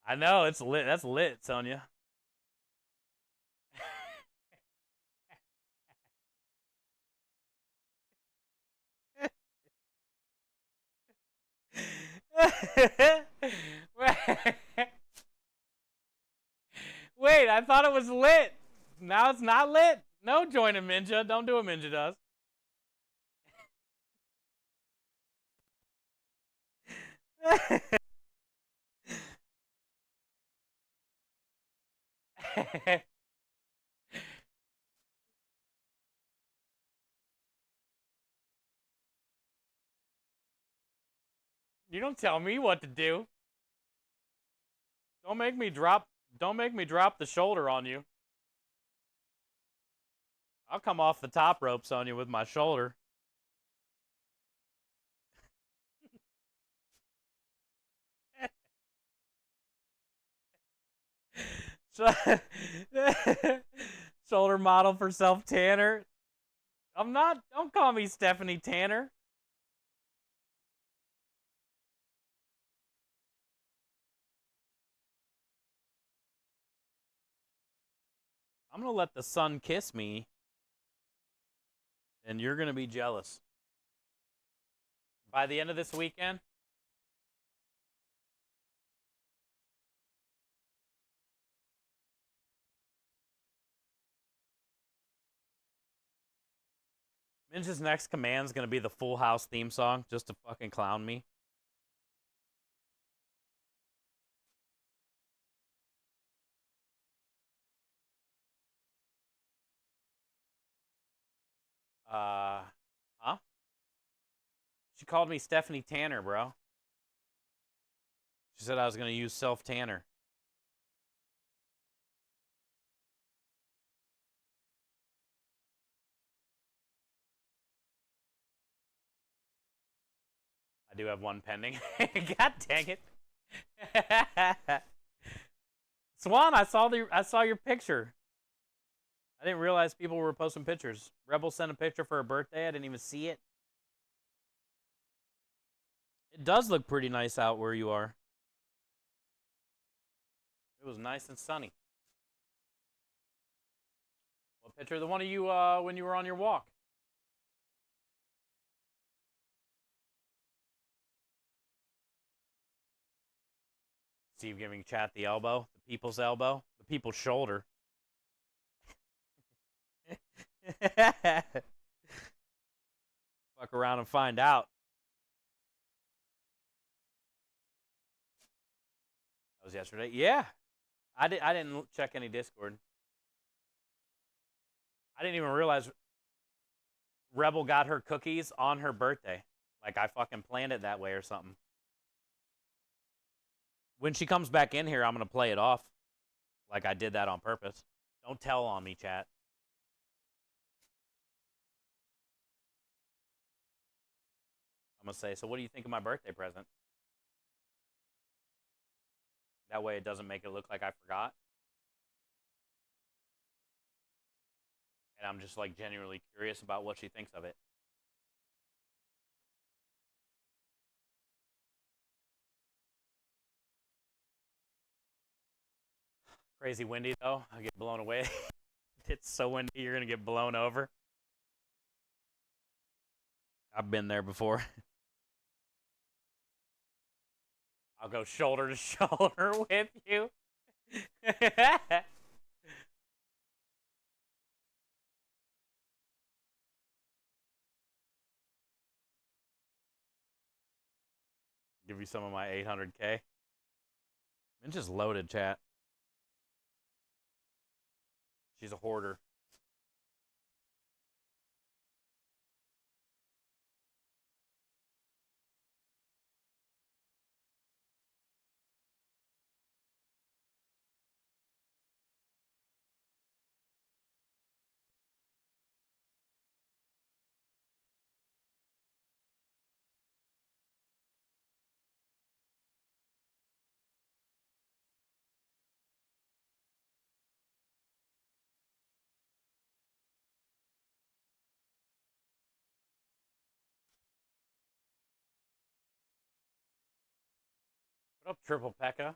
I know, it's lit. That's lit, Sonia. Wait, I thought it was lit. Now it's not lit? No, join a Minja. Don't do what Minja does. You don't tell me what to do. Don't make me drop the shoulder on you. I'll come off the top ropes on you with my shoulder. Shoulder model for Self Tanner. I'm not. Don't call me Stephanie Tanner. I'm gonna let the sun kiss me, and you're gonna be jealous. By the end of this weekend, Minja's next command is gonna be the Full House theme song, just to fucking clown me. Huh? She called me Stephanie Tanner, bro. She said I was gonna use Self Tanner. I do have one pending. God dang it. Swan, I saw your picture. I didn't realize people were posting pictures. Rebel sent a picture for her birthday. I didn't even see it. It does look pretty nice out where you are. It was nice and sunny. What picture? The one of you when you were on your walk. Steve giving chat the elbow, the people's elbow, the people's shoulder. Fuck around and find out. That was yesterday. Yeah. I didn't check any Discord. I didn't even realize Rebel got her cookies on her birthday. Like I fucking planned it that way or something. When she comes back in here, I'm going to play it off. Like I did that on purpose. Don't tell on me, chat. I'm going to say, so what do you think of my birthday present? That way it doesn't make it look like I forgot. And I'm just like genuinely curious about what she thinks of it. Crazy windy though. I get blown away. It's so windy you're going to get blown over. I've been there before. I'll go shoulder to shoulder with you. Give you some of my 800K. Minch is loaded, chat. She's a hoarder. What up, Triple Pekka?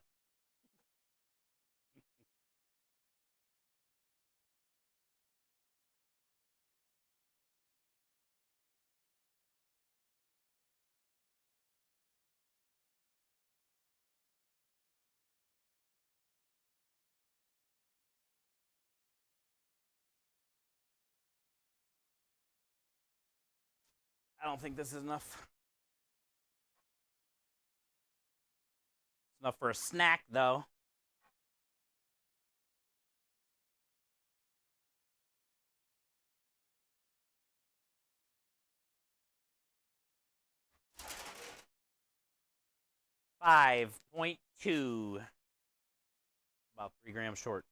I don't think this is enough. It's enough for a snack, though. $5.2. About 3 grams short.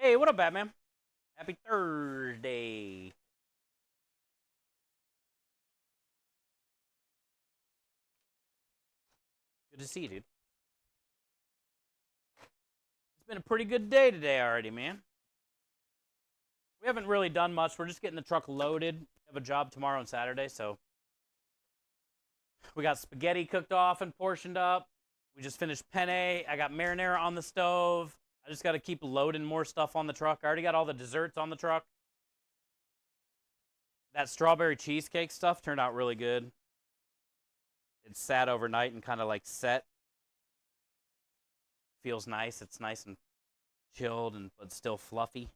Hey, what up, Batman? Happy Thursday. Good to see you, dude. It's been a pretty good day today already, man. We haven't really done much. We're just getting the truck loaded. We have a job tomorrow and Saturday, so we got spaghetti cooked off and portioned up. We just finished penne. I got marinara on the stove. I just got to keep loading more stuff on the truck. I already got all the desserts on the truck. That strawberry cheesecake stuff turned out really good. It sat overnight and kind of like set. Feels nice. It's nice and chilled and but still fluffy.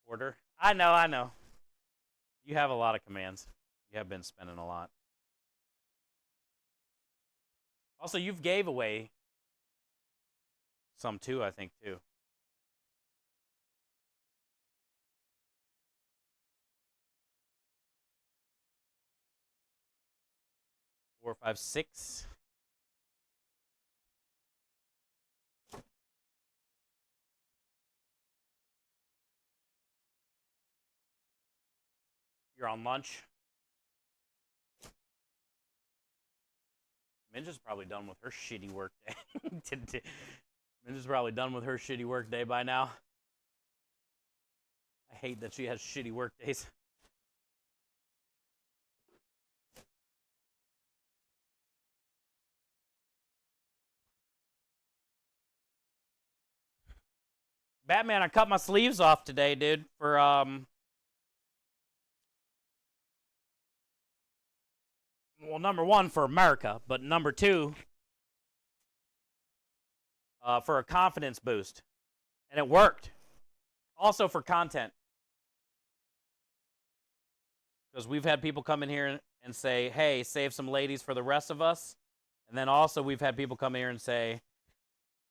Order. I know. You have a lot of commands. You have been spending a lot. Also, you've gave away some too, I think, too. 4, 5, 6. You're on lunch. Minja's probably done with her shitty work day. Minja's probably done with her shitty work day by now. I hate that she has shitty work days. Batman, I cut my sleeves off today, dude, for well, number one, for America, but number two, for a confidence boost. And it worked. Also for content. Because we've had people come in here and say, hey, save some ladies for the rest of us. And then also we've had people come here and say,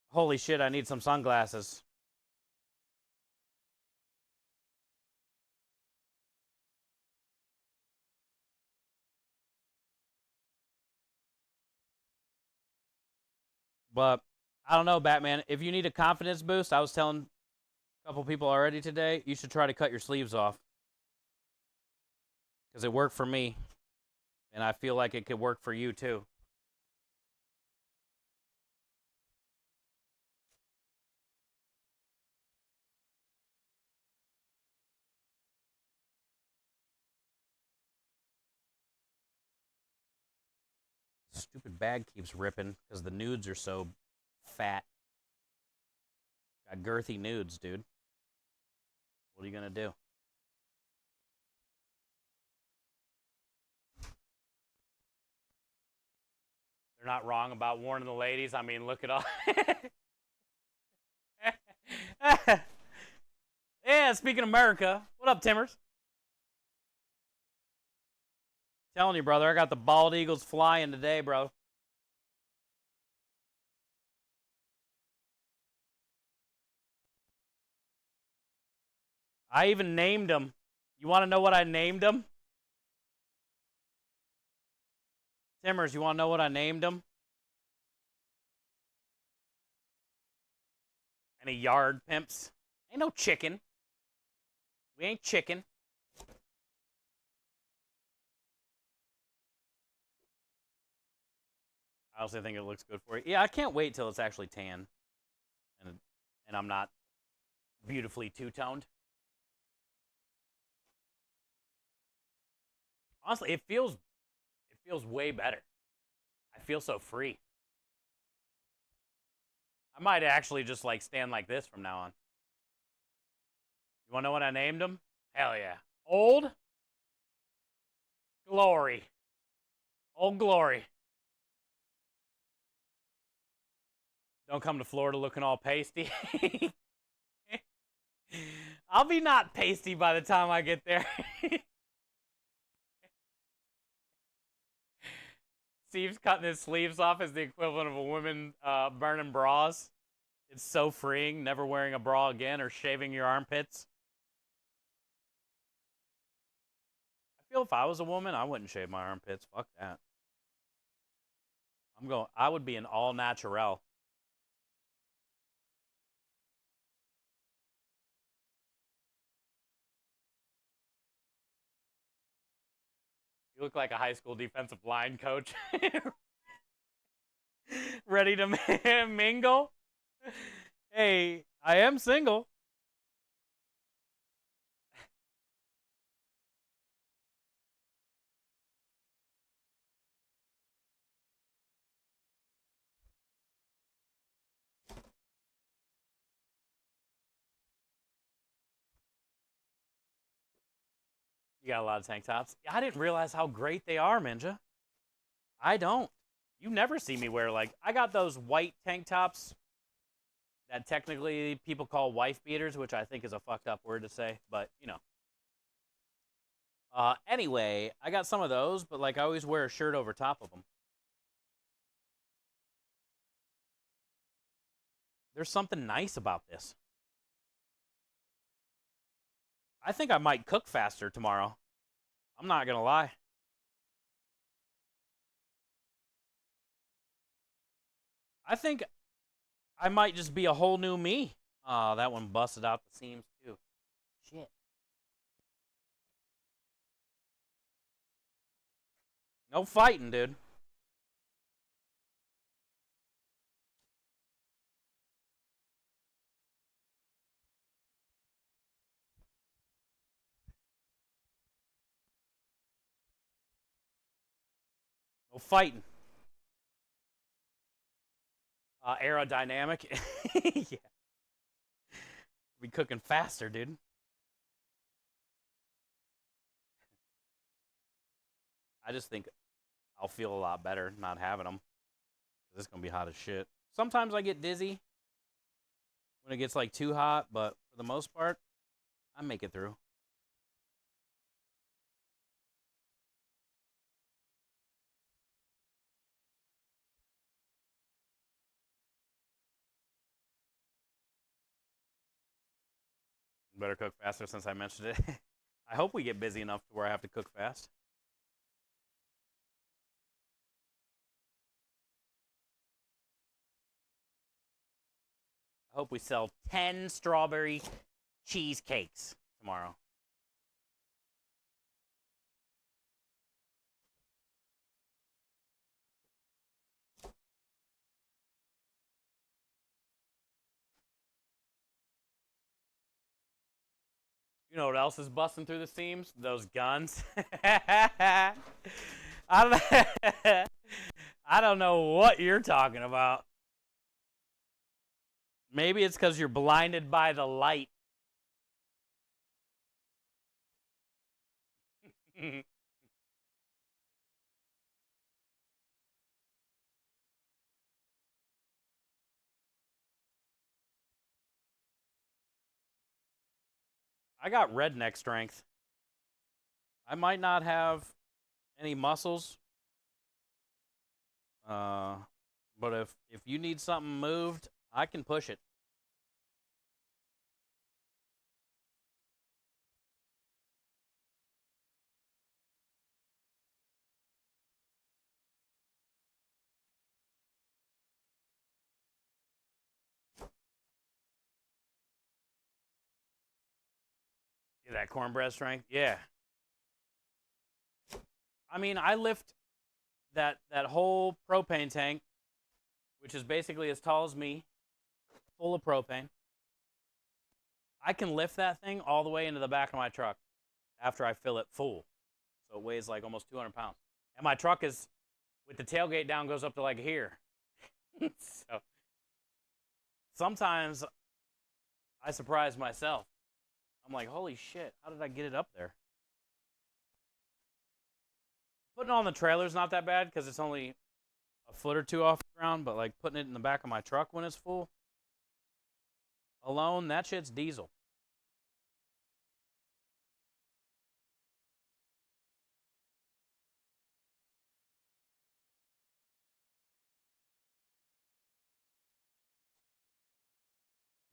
holy shit, I need some sunglasses. But I don't know, Batman. If you need a confidence boost, I was telling a couple people already today, you should try to cut your sleeves off. Because it worked for me. And I feel like it could work for you too. Stupid bag keeps ripping because the nudes are so fat. Got girthy nudes, dude. What are you gonna do? They're not wrong about warning the ladies. I mean, look at all. Yeah, speaking of America, what up, Timmers? Telling you, brother, I got the bald eagles flying today, bro. I even named them. You want to know what I named them? Timmers, you want to know what I named them? Any yard pimps? Ain't no chicken. We ain't chicken. I also think it looks good for you. Yeah, I can't wait till it's actually tan. And I'm not beautifully two-toned. Honestly, it feels way better. I feel so free. I might actually just like stand like this from now on. You want to know what I named him? Hell yeah. Old Glory. Old Glory. Don't come to Florida looking all pasty. I'll be not pasty by the time I get there. Steve's cutting his sleeves off is the equivalent of a woman burning bras. It's so freeing, never wearing a bra again or shaving your armpits. I feel if I was a woman, I wouldn't shave my armpits. Fuck that. I would be an all natural. You look like a high school defensive line coach. Ready to mingle? Hey, I am single. You got a lot of tank tops. I didn't realize how great they are, Minja. I don't. You never see me wear like I got those white tank tops that technically people call wife beaters, which I think is a fucked up word to say, but you know. Anyway, I got some of those, but like I always wear a shirt over top of them. There's something nice about this. I think I might cook faster tomorrow. I'm not gonna lie. I think I might just be a whole new me. Oh, that one busted out the seams too. Shit. No fighting, dude. No fighting. Aerodynamic. Yeah. Be cooking faster, dude. I just think I'll feel a lot better not having them. Because it's going to be hot as shit. Sometimes I get dizzy when it gets like too hot, but for the most part, I make it through. Better cook faster since I mentioned it. I hope we get busy enough to where I have to cook fast. I hope we sell 10 strawberry cheesecakes tomorrow. You know what else is busting through the seams? Those guns. I don't know what you're talking about. Maybe it's because you're blinded by the light. I got redneck strength. I might not have any muscles. But if you need something moved, I can push it. Yeah, that cornbread strength? Yeah. I mean, I lift that whole propane tank, which is basically as tall as me, full of propane. I can lift that thing all the way into the back of my truck after I fill it full. So it weighs like almost 200 pounds. And my truck is, with the tailgate down, goes up to like here. So sometimes I surprise myself. I'm like, holy shit, how did I get it up there? Putting it on the trailer is not that bad because it's only a foot or two off the ground, but like putting it in the back of my truck when it's full, alone, that shit's diesel.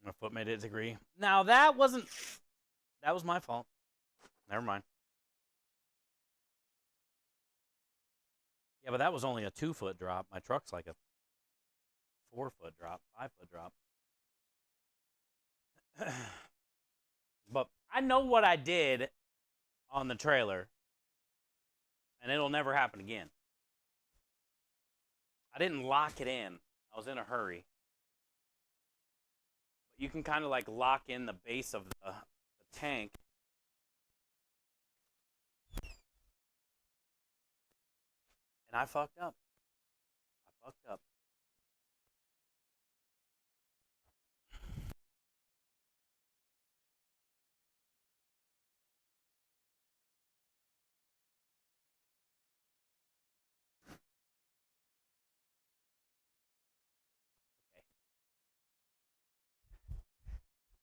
My foot made it agree. Now that was my fault. Never mind. Yeah, but that was only a 2-foot drop. My truck's like a 4-foot drop, 5-foot drop. But I know what I did on the trailer, and it'll never happen again. I didn't lock it in. I was in a hurry. But you can kind of like lock in the base of the tank. And I fucked up. Okay.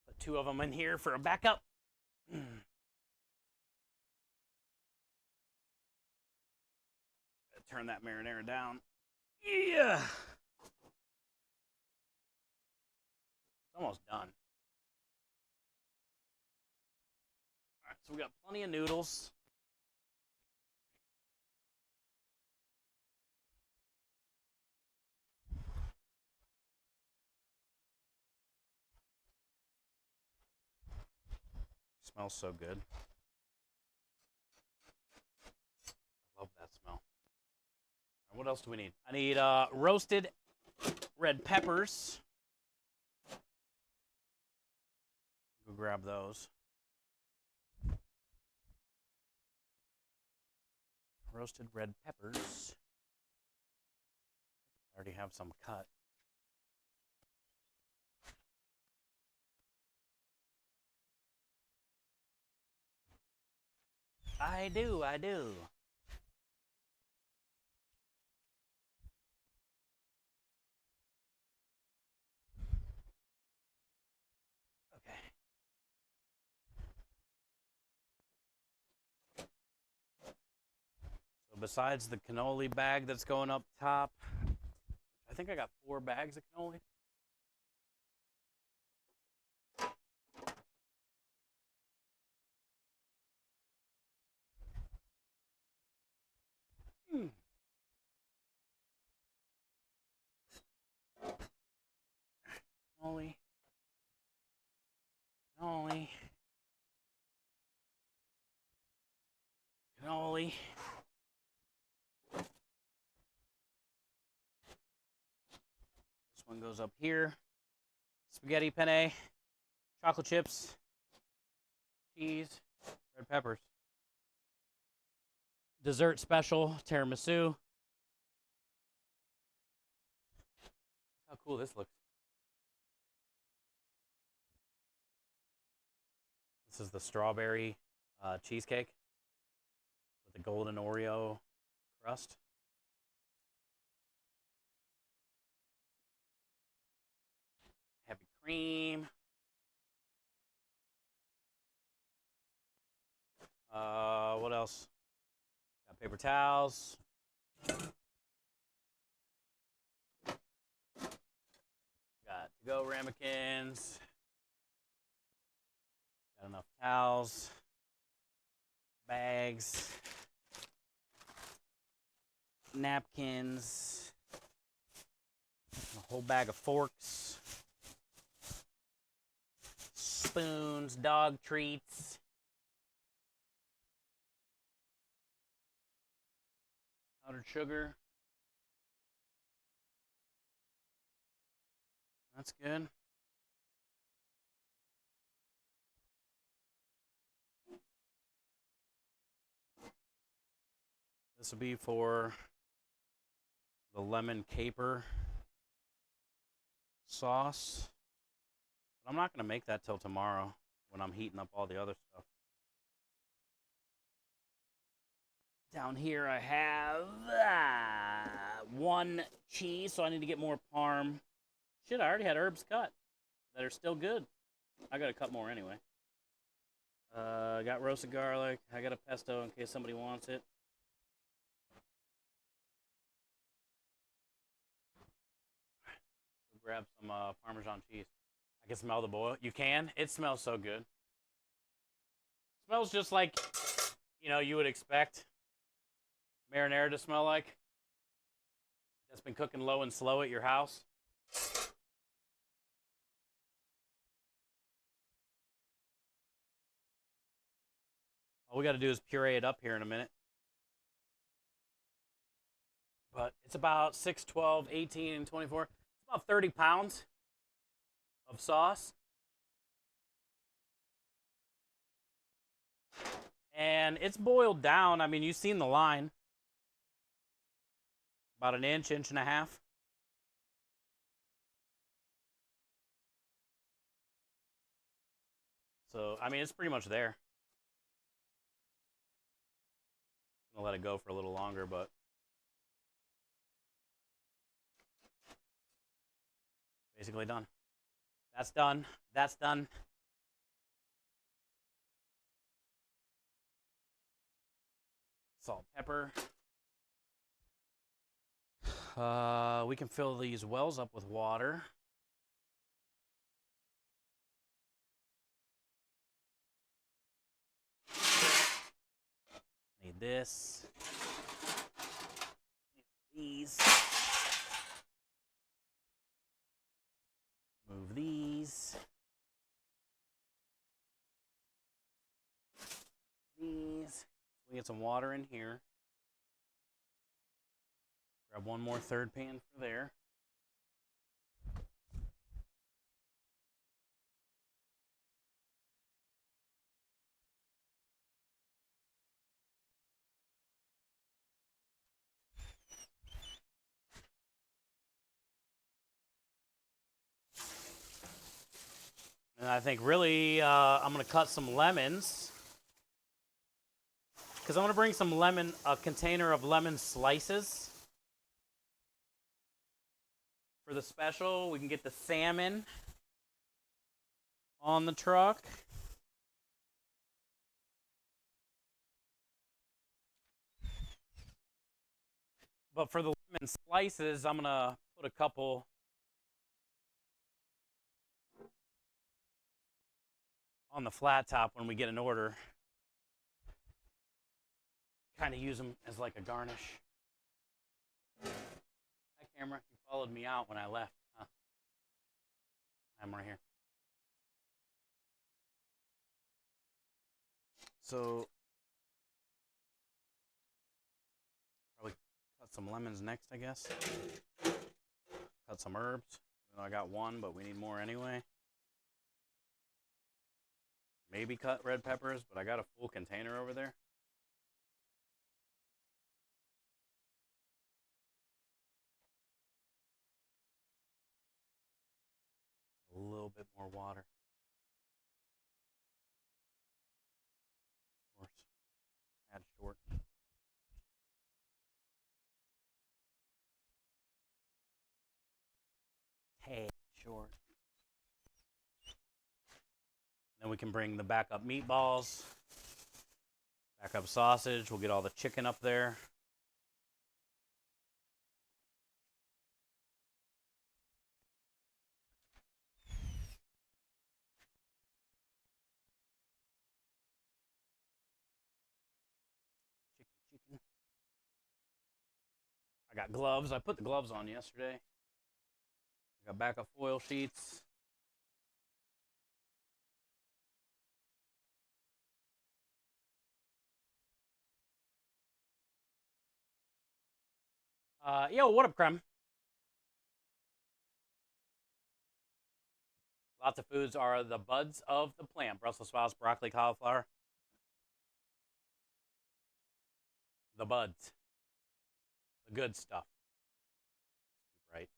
Put 2 of them in here for a backup. Turn that marinara down. Yeah. It's almost done. All right, so we got plenty of noodles. Smells so good. I love that smell. what else do we need? I need roasted red peppers. Go grab those. Roasted red peppers. I already have some cut. I do. Okay. So besides the cannoli bag that's going up top, I think I got 4 bags of cannoli. Cannoli. Cannoli. Cannoli. This one goes up here. Spaghetti penne, chocolate chips, cheese, red peppers. Dessert special, tiramisu. How cool this looks. This is the strawberry cheesecake with the golden Oreo crust. Heavy cream. What else? Got paper towels. Got to-go ramekins. Got enough towels. Bags. Napkins. A whole bag of forks. Spoons, dog treats. Powdered sugar. That's good. This will be for the lemon caper sauce. But I'm not going to make that till tomorrow when I'm heating up all the other stuff. Down here I have 1 cheese, so I need to get more parm. Shit, I already had herbs cut that are still good. I got to cut more anyway. I got roasted garlic. I got a pesto in case somebody wants it. Grab some Parmesan cheese. I can smell the boil. You can? It smells so good. Smells just like, you would expect marinara to smell like. That's been cooking low and slow at your house. All we got to do is puree it up here in a minute. But it's about 6, 12, 18, and 24. It's about 30 pounds of sauce. And it's boiled down. I mean, you've seen the line. About an inch, inch and a half. So, I mean, it's pretty much there. I'm going to let it go for a little longer, but basically done. That's done. That's done. Salt, pepper. We can fill these wells up with water. Need this. Need these. Move these. These. We get some water in here. Grab one more third pan for there. And I think really I'm going to cut some lemons. Because I'm going to bring some a container of lemon slices. For the special, we can get the salmon on the truck. But for the lemon slices, I'm going to put a couple on the flat top when we get an order. Kind of use them as like a garnish. Hi, camera. You followed me out when I left. Huh? I'm right here. So, probably cut some lemons next, I guess. Cut some herbs. Even though I got one, but we need more anyway. Maybe cut red peppers, but I got a full container over there. A little bit more water. Of course, tad short. Tad short. Then we can bring the backup meatballs, backup sausage. We'll get all the chicken up there. Chicken. I got gloves. I put the gloves on yesterday. I got backup foil sheets. Yo, what up, Creme? Lots of foods are the buds of the plant. Brussels sprouts, broccoli, cauliflower. The buds. The good stuff. Right.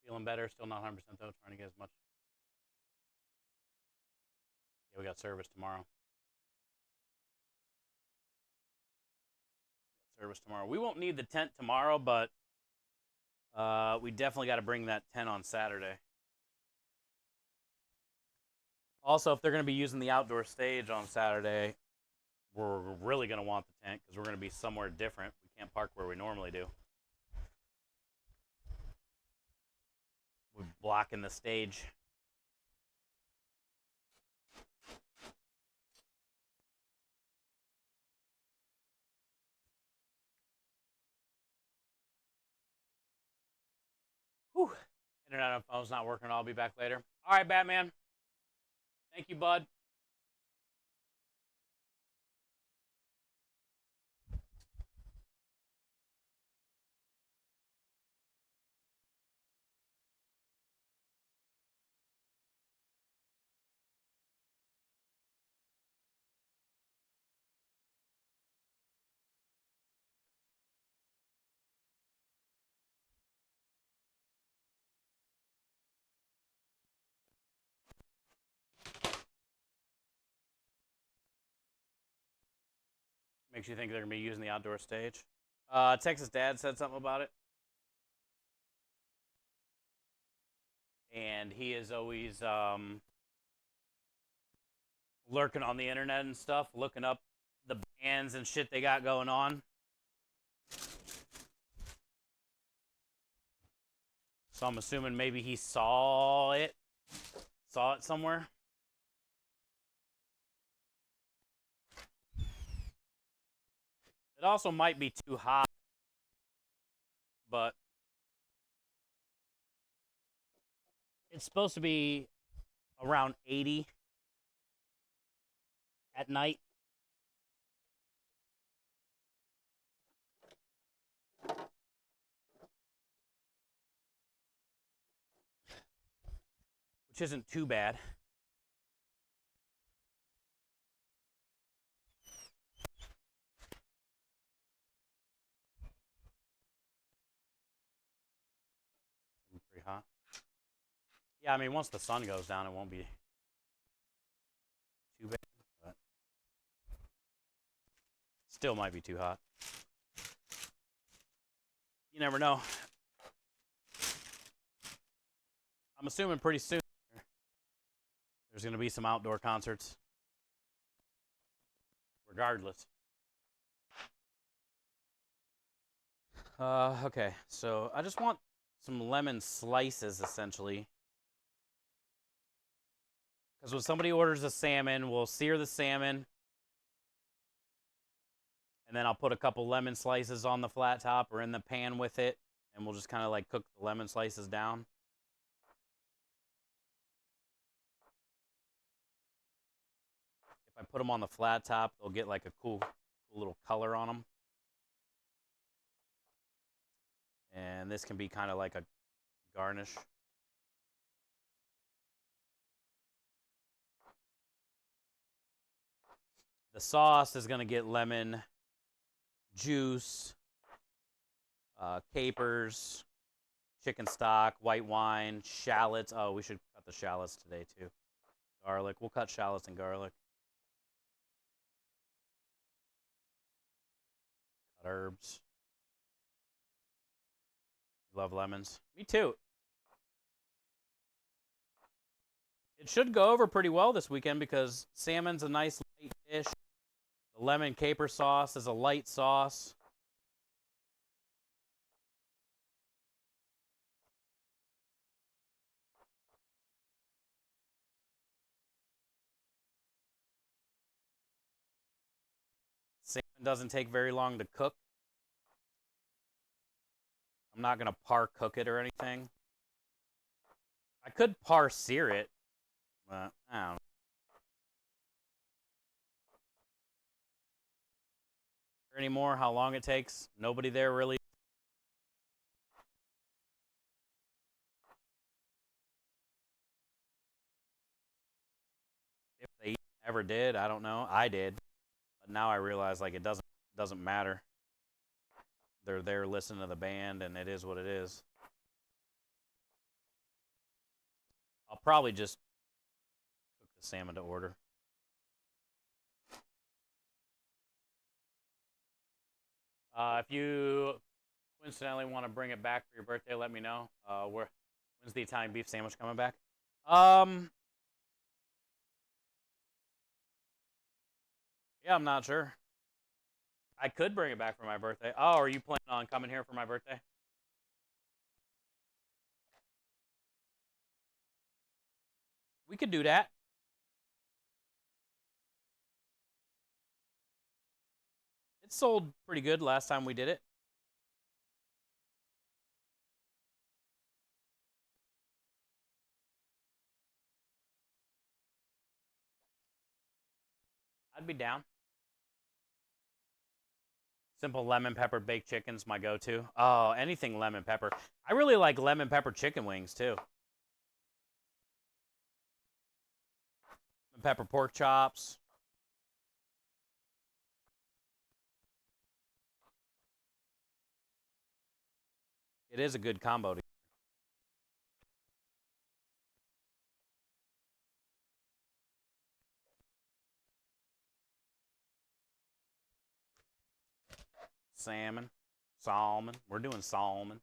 Feeling better. Still not 100% though. Trying to get as much. Yeah, we got service tomorrow. We won't need the tent tomorrow, but we definitely got to bring that tent on Saturday. Also, if they're going to be using the outdoor stage on Saturday, we're really going to want the tent because we're going to be somewhere different. We can't park where we normally do. We're blocking the stage. Whew. Internet on phone's not working. I'll be back later. All right, Batman. Thank you, bud. Makes you think they're going to be using the outdoor stage. Texas Dad said something about it. And he is always lurking on the internet and stuff, looking up the bands and shit they got going on. So I'm assuming maybe he saw it somewhere. It also might be too hot, but it's supposed to be around 80 at night. Which isn't too bad. Pretty hot. Yeah, I mean, once the sun goes down, it won't be too bad, but still might be too hot. You never know. I'm assuming pretty soon there's going to be some outdoor concerts. Regardless. Okay, so I just want some lemon slices, essentially. Because when somebody orders a salmon, we'll sear the salmon. And then I'll put a couple lemon slices on the flat top or in the pan with it. And we'll just kind of like cook the lemon slices down. If I put them on the flat top, they'll get like a cool little color on them. And this can be kind of like a garnish. The sauce is going to get lemon juice, capers, chicken stock, white wine, shallots. Oh, we should cut the shallots today too. Garlic. We'll cut shallots and garlic. Cut herbs. You love lemons? Me too. It should go over pretty well this weekend because salmon's a nice light dish. The lemon caper sauce is a light sauce. Salmon doesn't take very long to cook. I'm not going to par cook it or anything. I could par sear it, but I don't know. Anymore, how long it takes? Nobody there really. If they ever did, I don't know. I did, but now I realize like it doesn't matter. They're there listening to the band, and it is what it is. I'll probably just cook the salmon to order. If you coincidentally want to bring it back for your birthday, let me know. When's the Italian beef sandwich coming back? Yeah, I'm not sure. I could bring it back for my birthday. Oh, are you planning on coming here for my birthday? We could do that. It sold pretty good last time we did it. I'd be down. Simple lemon pepper baked chicken's my go-to. Oh, anything lemon pepper. I really like lemon pepper chicken wings too. Lemon pepper pork chops. It is a good combo. Salmon. Salmon. We're doing salmon.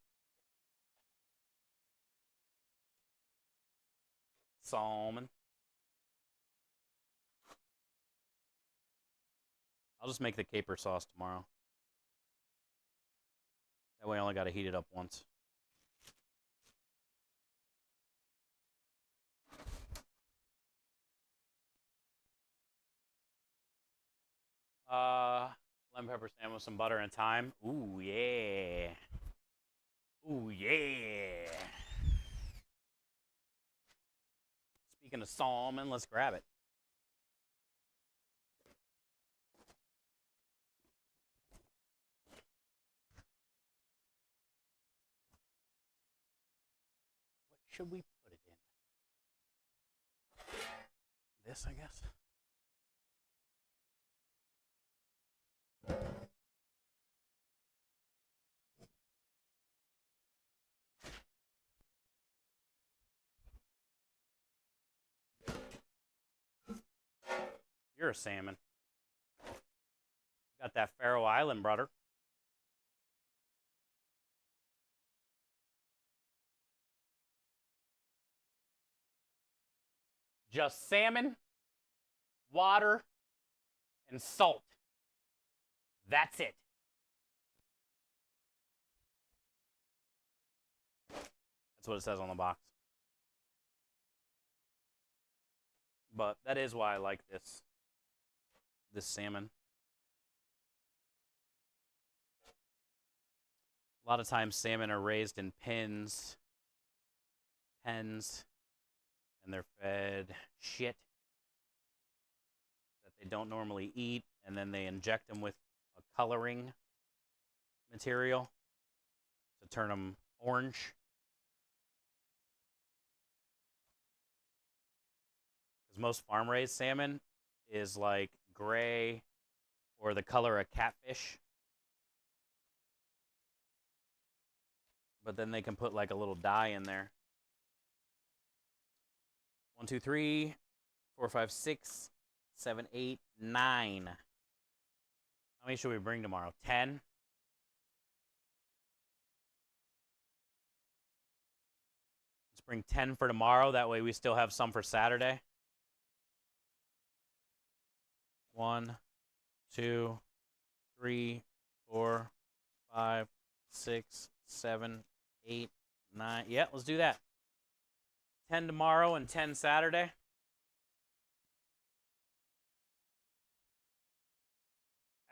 Salmon. I'll just make the caper sauce tomorrow. That way I only got to heat it up once. Lemon pepper salmon with some butter and thyme. Ooh, yeah. Ooh, yeah. Speaking of salmon, let's grab it. What should we put it in? This, I guess. You're a salmon. Got that Faroe Island, brother. Just salmon, water, and salt. That's it. That's what it says on the box. But that is why I like this salmon. A lot of times salmon are raised in pens, and they're fed shit that they don't normally eat, and then they inject them with a coloring material to turn them orange. Because most farm-raised salmon is like gray or the color of catfish. But then they can put like a little dye in there. 1, 2, 3, 4, 5, 6, 7, 8, 9. How many should we bring tomorrow? 10? Let's bring 10 for tomorrow. That way we still have some for Saturday. 1, 2, 3, 4, 5, 6, 7, 8, 9. Yeah, let's do that. 10 tomorrow and 10 Saturday.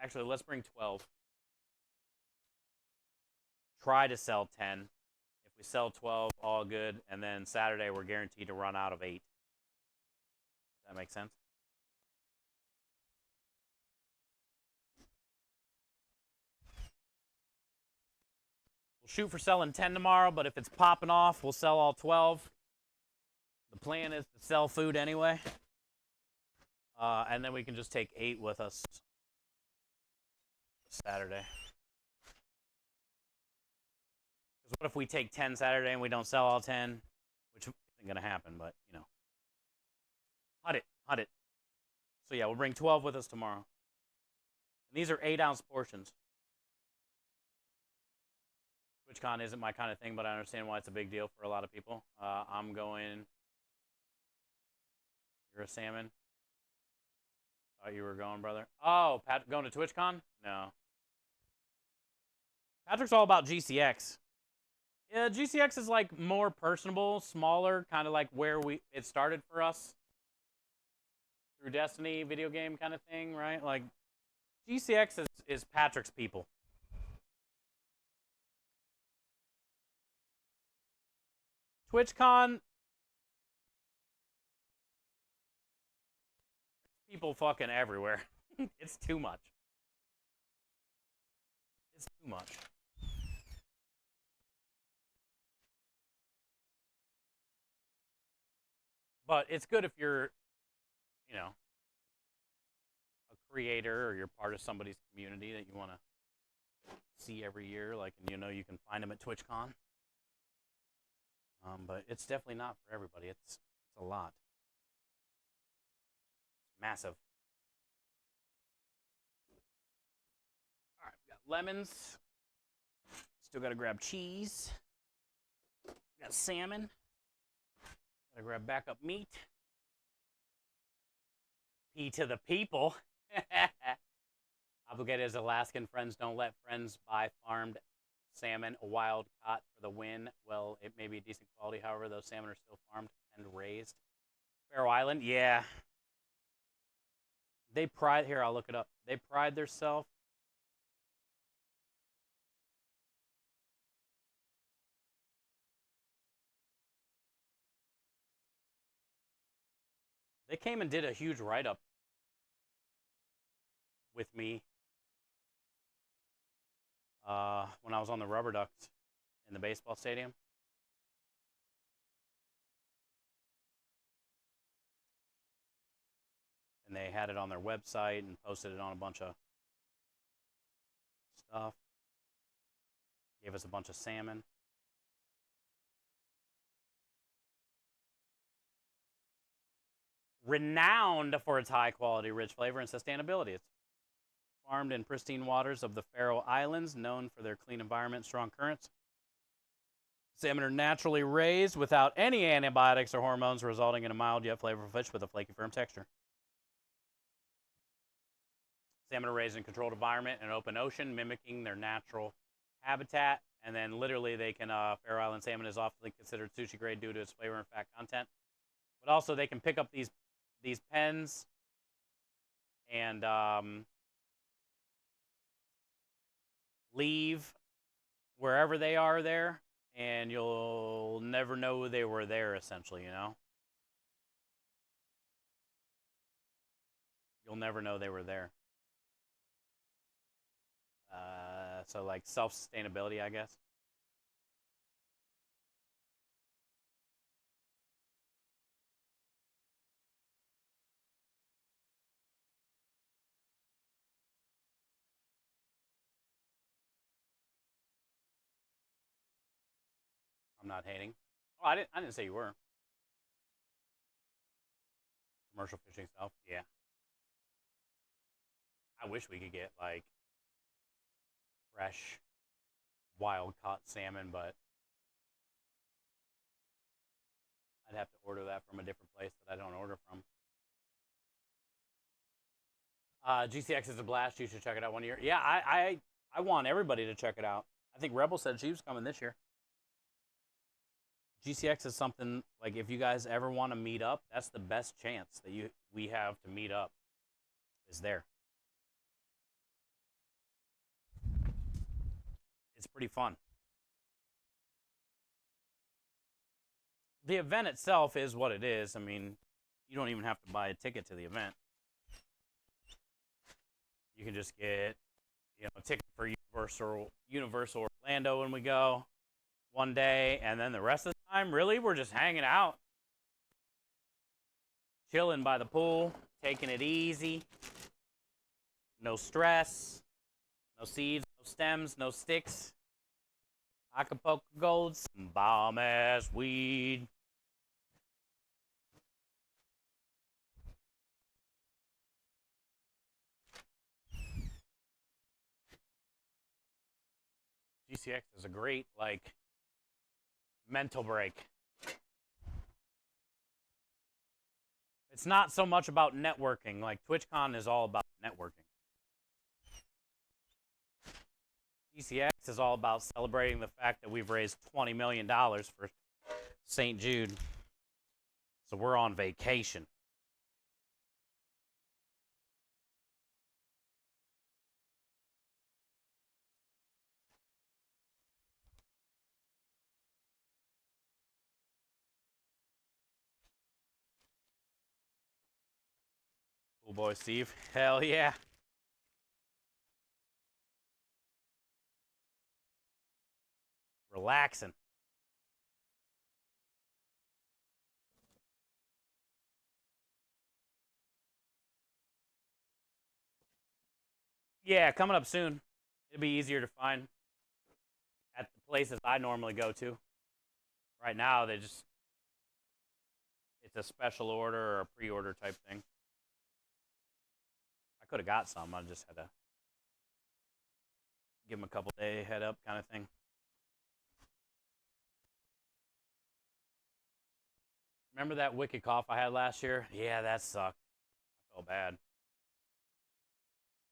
Actually, let's bring 12. Try to sell 10. If we sell 12, all good. And then Saturday, we're guaranteed to run out of 8. Does that make sense? We'll shoot for selling 10 tomorrow, but if it's popping off, we'll sell all 12. The plan is to sell food anyway. And then we can just take 8 with us Saturday. Because what if we take 10 Saturday and we don't sell all 10? Which isn't going to happen, but, you know. Hut it. So, yeah, we'll bring 12 with us tomorrow. And these are 8-ounce portions. TwitchCon isn't my kind of thing, but I understand why it's a big deal for a lot of people. I'm going... You're a salmon? Thought you were going, brother. Oh, Pat, going to TwitchCon? No. Patrick's all about GCX. Yeah, GCX is like more personable, smaller, kind of like where it started for us through Destiny video game kind of thing, right? Like GCX is Patrick's people. TwitchCon, people fucking everywhere. It's too much. It's too much. But it's good if you're, you know, a creator or you're part of somebody's community that you want to see every year. Like, and you know you can find them at TwitchCon. But it's definitely not for everybody. It's a lot. It's massive. All right, we got lemons. Still got to grab cheese. We got salmon. Got to grab backup meat. P to the people. Obligated Alaskan friends don't let friends buy farmed salmon, a wild caught for the win. Well, it may be decent quality, however, those salmon are still farmed and raised. Faroe Island, yeah. They pride, here, I'll look it up. They pride themselves. They came and did a huge write-up with me when I was on the Rubber Ducks in the baseball stadium. And they had it on their website and posted it on a bunch of stuff. Gave us a bunch of salmon. Renowned for its high quality, rich flavor, and sustainability. It's farmed in pristine waters of the Faroe Islands, known for their clean environment and strong currents. Salmon are naturally raised without any antibiotics or hormones, resulting in a mild yet flavorful fish with a flaky, firm texture. Salmon are raised in a controlled environment in an open ocean, mimicking their natural habitat. And then literally they can, Faroe Island salmon is often considered sushi grade due to its flavor and fat content. But also they can pick up these pens and leave wherever they are there, and you'll never know they were there, essentially, you know? You'll never know they were there. So like self-sustainability, I guess. I'm not hating. Oh, I didn't say you were. Commercial fishing stuff, yeah. I wish we could get like fresh, wild caught salmon, but I'd have to order that from a different place that I don't order from. GCX is a blast. You should check it out one year. Yeah, I want everybody to check it out. I think Rebel said she was coming this year. GCX is something, like, if you guys ever want to meet up, that's the best chance that we have to meet up, is there. It's pretty fun. The event itself is what it is. I mean, you don't even have to buy a ticket to the event. You can just get, a ticket for Universal Orlando when we go one day, and then the rest of the time, really, we're just hanging out, chilling by the pool, taking it easy. No stress, no seeds, no stems, no sticks. Acapulco Gold, some bomb ass weed. GCX is a great, like, mental break. It's not so much about networking. Like, TwitchCon is all about networking. GCX is all about celebrating the fact that we've raised $20 million for St. Jude. So we're on vacation. Cool boy, Steve. Hell yeah. Relaxing. Yeah, coming up soon. It'll be easier to find at the places I normally go to. Right now, it's a special order or a pre-order type thing. I could have got some. I just had to give them a couple day head up kind of thing. Remember that wicked cough I had last year? Yeah, that sucked. I felt bad.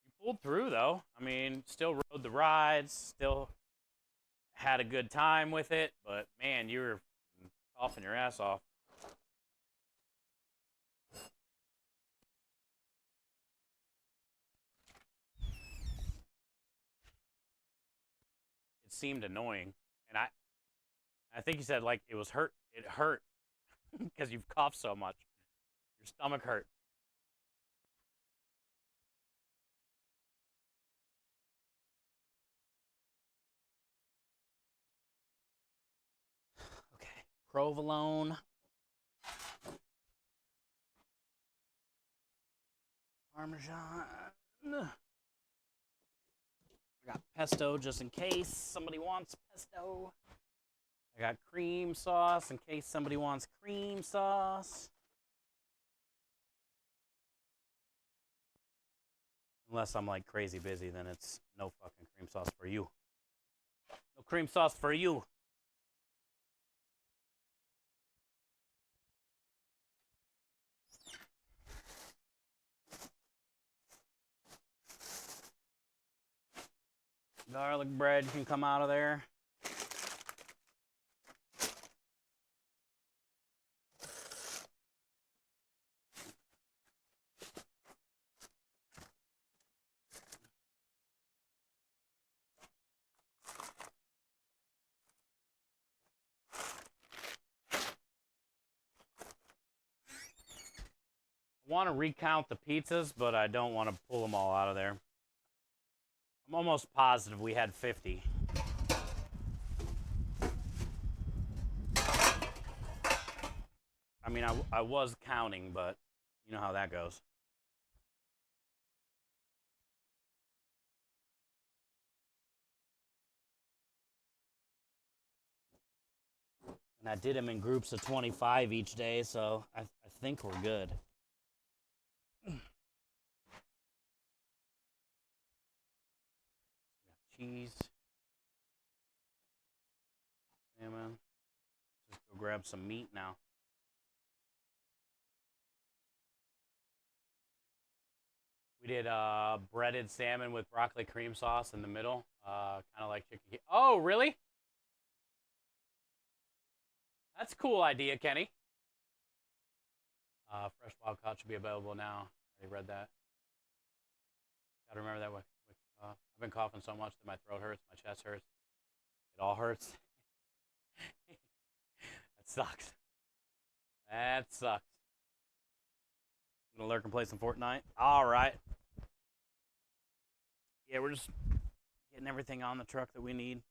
You pulled through, though. I mean, still rode the rides, still had a good time with it, but man, you were coughing your ass off. It seemed annoying, and I think you said, like, it was hurt. It hurt because you've coughed so much. Your stomach hurt. Okay, provolone. Parmesan. I got pesto just in case somebody wants pesto. I got cream sauce in case somebody wants cream sauce. Unless I'm like crazy busy, then it's no fucking cream sauce for you. No cream sauce for you. Garlic bread can come out of there. I want to recount the pizzas, but I don't want to pull them all out of there. I'm almost positive we had 50. I mean, I was counting, but you know how that goes. And I did them in groups of 25 each day, so I think we're good. Cheese. Salmon. Just go grab some meat now. We did breaded salmon with broccoli cream sauce in the middle. Kind of like chicken. Oh, really? That's a cool idea, Kenny. Fresh wild caught should be available now. Already read that. Gotta remember that. I've been coughing so much that my throat hurts, my chest hurts. It all hurts. That sucks. That sucks. I'm gonna lurk and play some Fortnite. All right. Yeah, we're just getting everything on the truck that we need.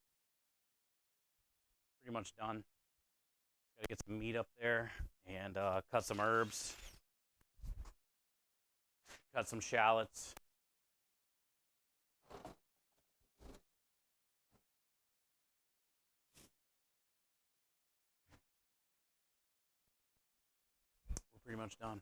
Pretty much done. Gotta get some meat up there and cut some herbs. Cut some shallots. We're pretty much done.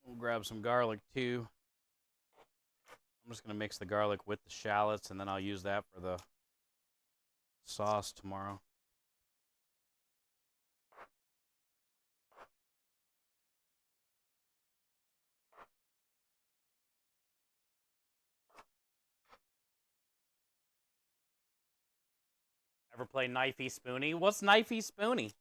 We'll grab some garlic too. I'm just gonna mix the garlic with the shallots, and then I'll use that for the sauce tomorrow. Ever play Knifey Spoony? What's Knifey Spoony?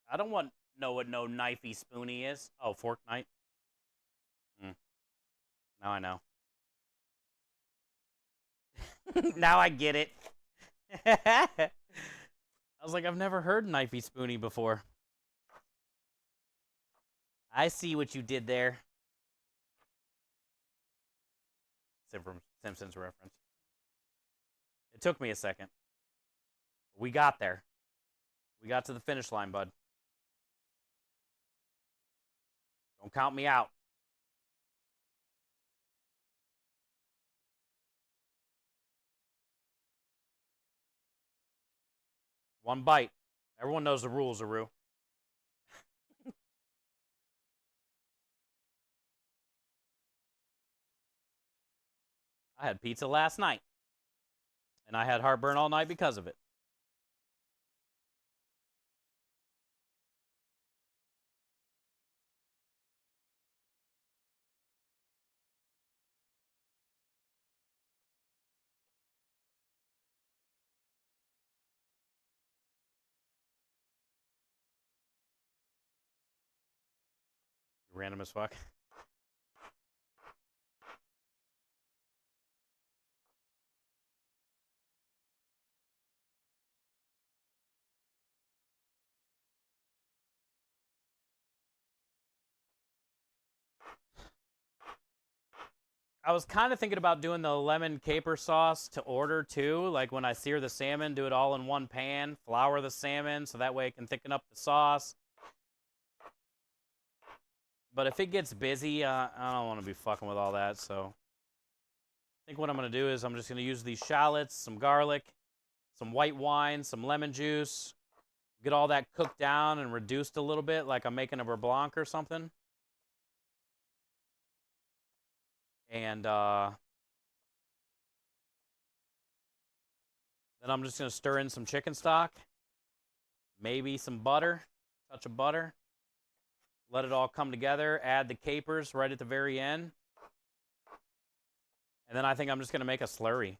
I don't know what no Knifey Spoony is. Oh, Fortnite. Now I know. Now I get it. I was like, I've never heard Knifey Spoony before. I see what you did there. Simpsons reference. It took me a second. We got there. We got to the finish line, bud. Don't count me out. One bite. Everyone knows the rules, Aru. I had pizza last night, and I had heartburn all night because of it. Random as fuck. I was kind of thinking about doing the lemon caper sauce to order too. Like when I sear the salmon, do it all in one pan, flour the salmon so that way it can thicken up the sauce. But if it gets busy, I don't want to be fucking with all that. So I think what I'm going to do is I'm just going to use these shallots, some garlic, some white wine, some lemon juice, get all that cooked down and reduced a little bit like I'm making a beurre blanc or something. And then I'm just going to stir in some chicken stock, maybe some butter, touch of butter. Let it all come together. Add the capers right at the very end. And then I think I'm just going to make a slurry.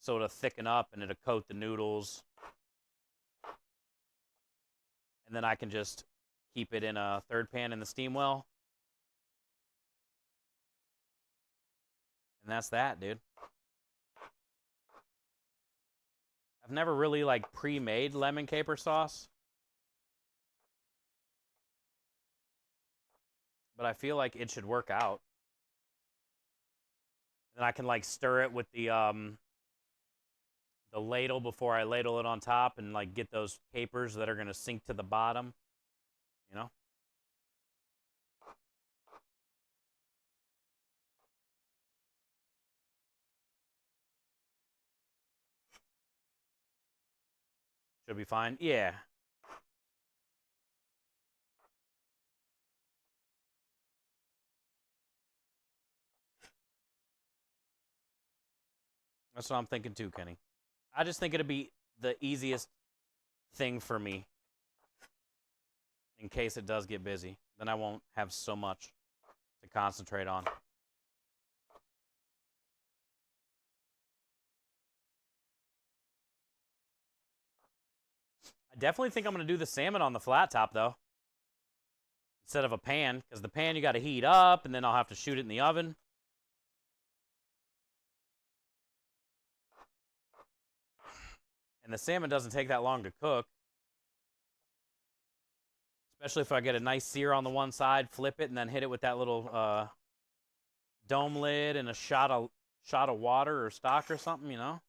So it'll thicken up and it'll coat the noodles. And then I can just keep it in a third pan in the steam well. And that's that, dude. I've never really like pre-made lemon caper sauce. But I feel like it should work out. And I can like stir it with the ladle before I ladle it on top and like get those capers that are going to sink to the bottom, you know? Should be fine. Yeah. That's what I'm thinking too, Kenny. I just think it'd be the easiest thing for me in case it does get busy. Then I won't have so much to concentrate on. I definitely think I'm going to do the salmon on the flat top, though, instead of a pan, because the pan you got to heat up, and then I'll have to shoot it in the oven. And the salmon doesn't take that long to cook. Especially if I get a nice sear on the one side, flip it, and then hit it with that little dome lid and a shot of water or stock or something, you know?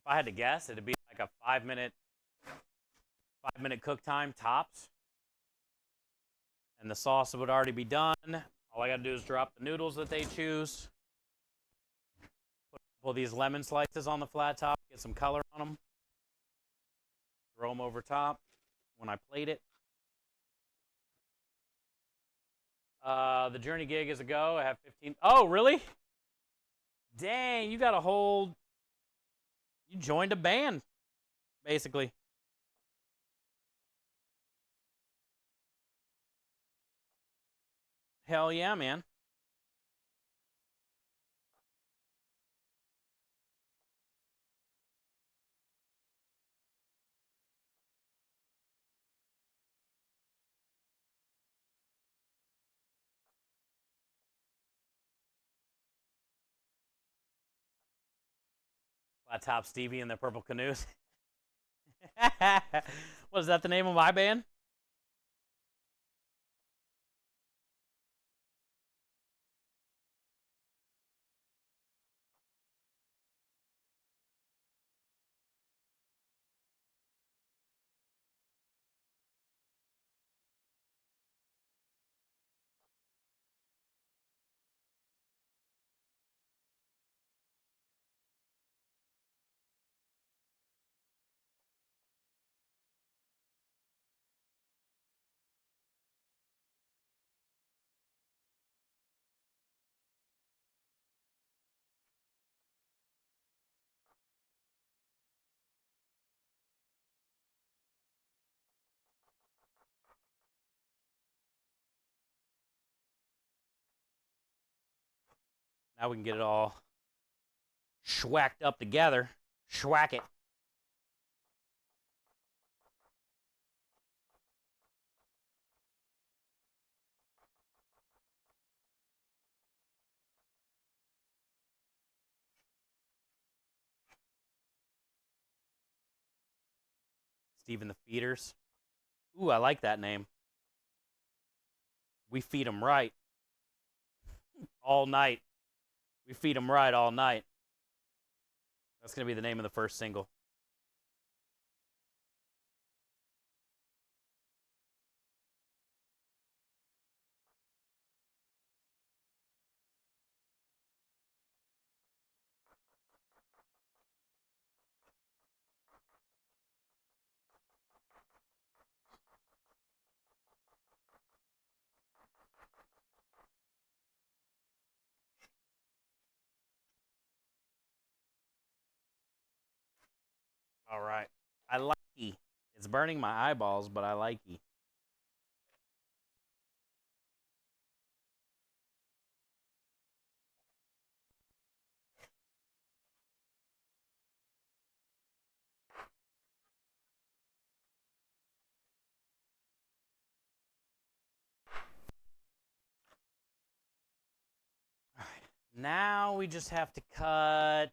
If I had to guess, it'd be like a 5-minute cook time tops. And the sauce would already be done. All I got to do is drop the noodles that they choose. Put these lemon slices on the flat top, get some color on them. Throw them over top when I plate it. The Journey gig is a go. I have 15. Oh, really? Dang, you got a whole... You joined a band, basically. Hell yeah, man. Flat Top Stevie and the Purple Canoes. What is that the name of my band? Now we can get it all schwacked up together. Schwack it. Stephen the Feeders. Ooh, I like that name. We feed 'em right. All night. We feed 'em right all night. That's going to be the name of the first single. All right. I like it. It's burning my eyeballs, but I like it. All right. Now we just have to cut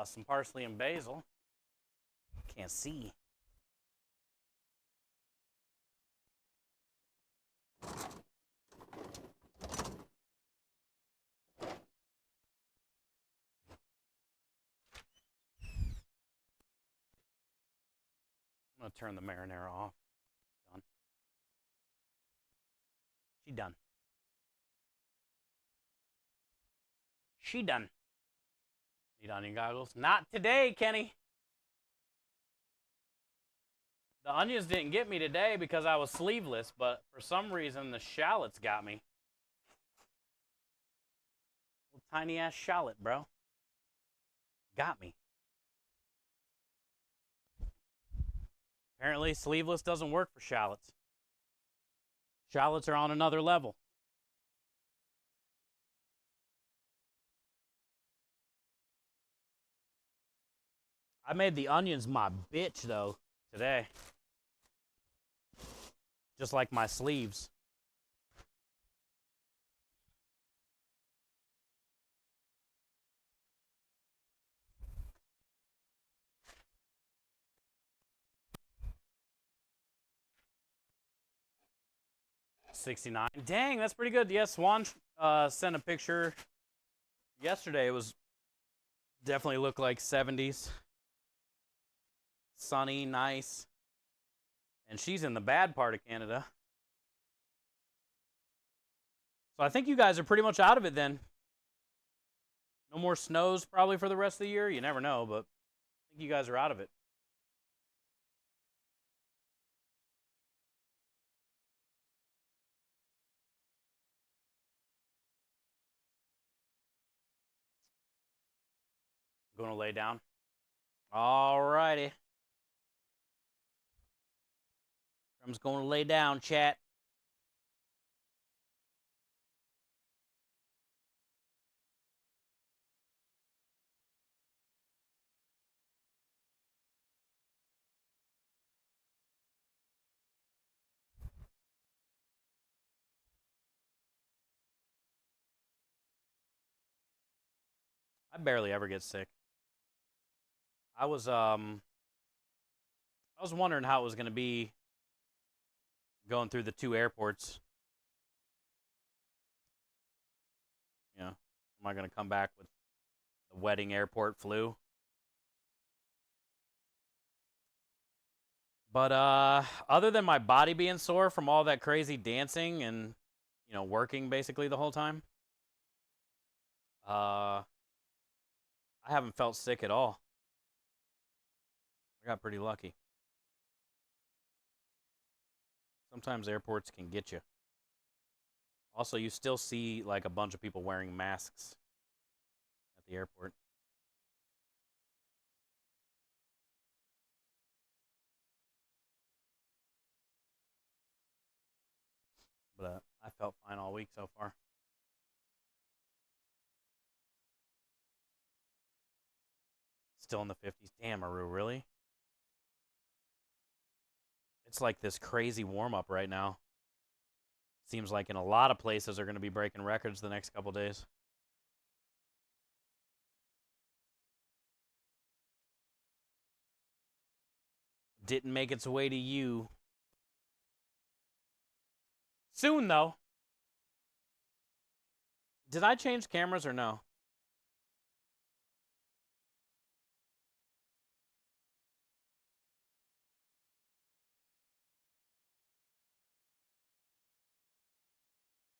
some parsley and basil. Can't see. I'm going to turn the marinara off. Done. She done. She done. Need onion goggles? Not today, Kenny. The onions didn't get me today because I was sleeveless, but for some reason the shallots got me. Little tiny ass shallot, bro. Got me. Apparently, sleeveless doesn't work for shallots. Shallots are on another level. I made the onions my bitch, though, today. Just like my sleeves. $69. Dang, that's pretty good. Yes, Swan sent a picture yesterday. It was definitely looked like 70s. Sunny, nice. And she's in the bad part of Canada. So I think you guys are pretty much out of it then. No more snows probably for the rest of the year. You never know, but I think you guys are out of it. Going to lay down. All righty. Crumb's going to lay down, chat. I barely ever get sick. I was wondering how it was going to be going through the two airports. You know, am I going to come back with the wedding airport flu? But other than my body being sore from all that crazy dancing and, you know, working basically the whole time, I haven't felt sick at all. I got pretty lucky. Sometimes airports can get you. Also, you still see like a bunch of people wearing masks at the airport. But I felt fine all week so far. still in the 50s. Damn, Aru, really? It's like this crazy warm-up right now. Seems like in a lot of places are going to be breaking records the next couple days. Didn't make its way to you. Soon, though. Did I change cameras or no?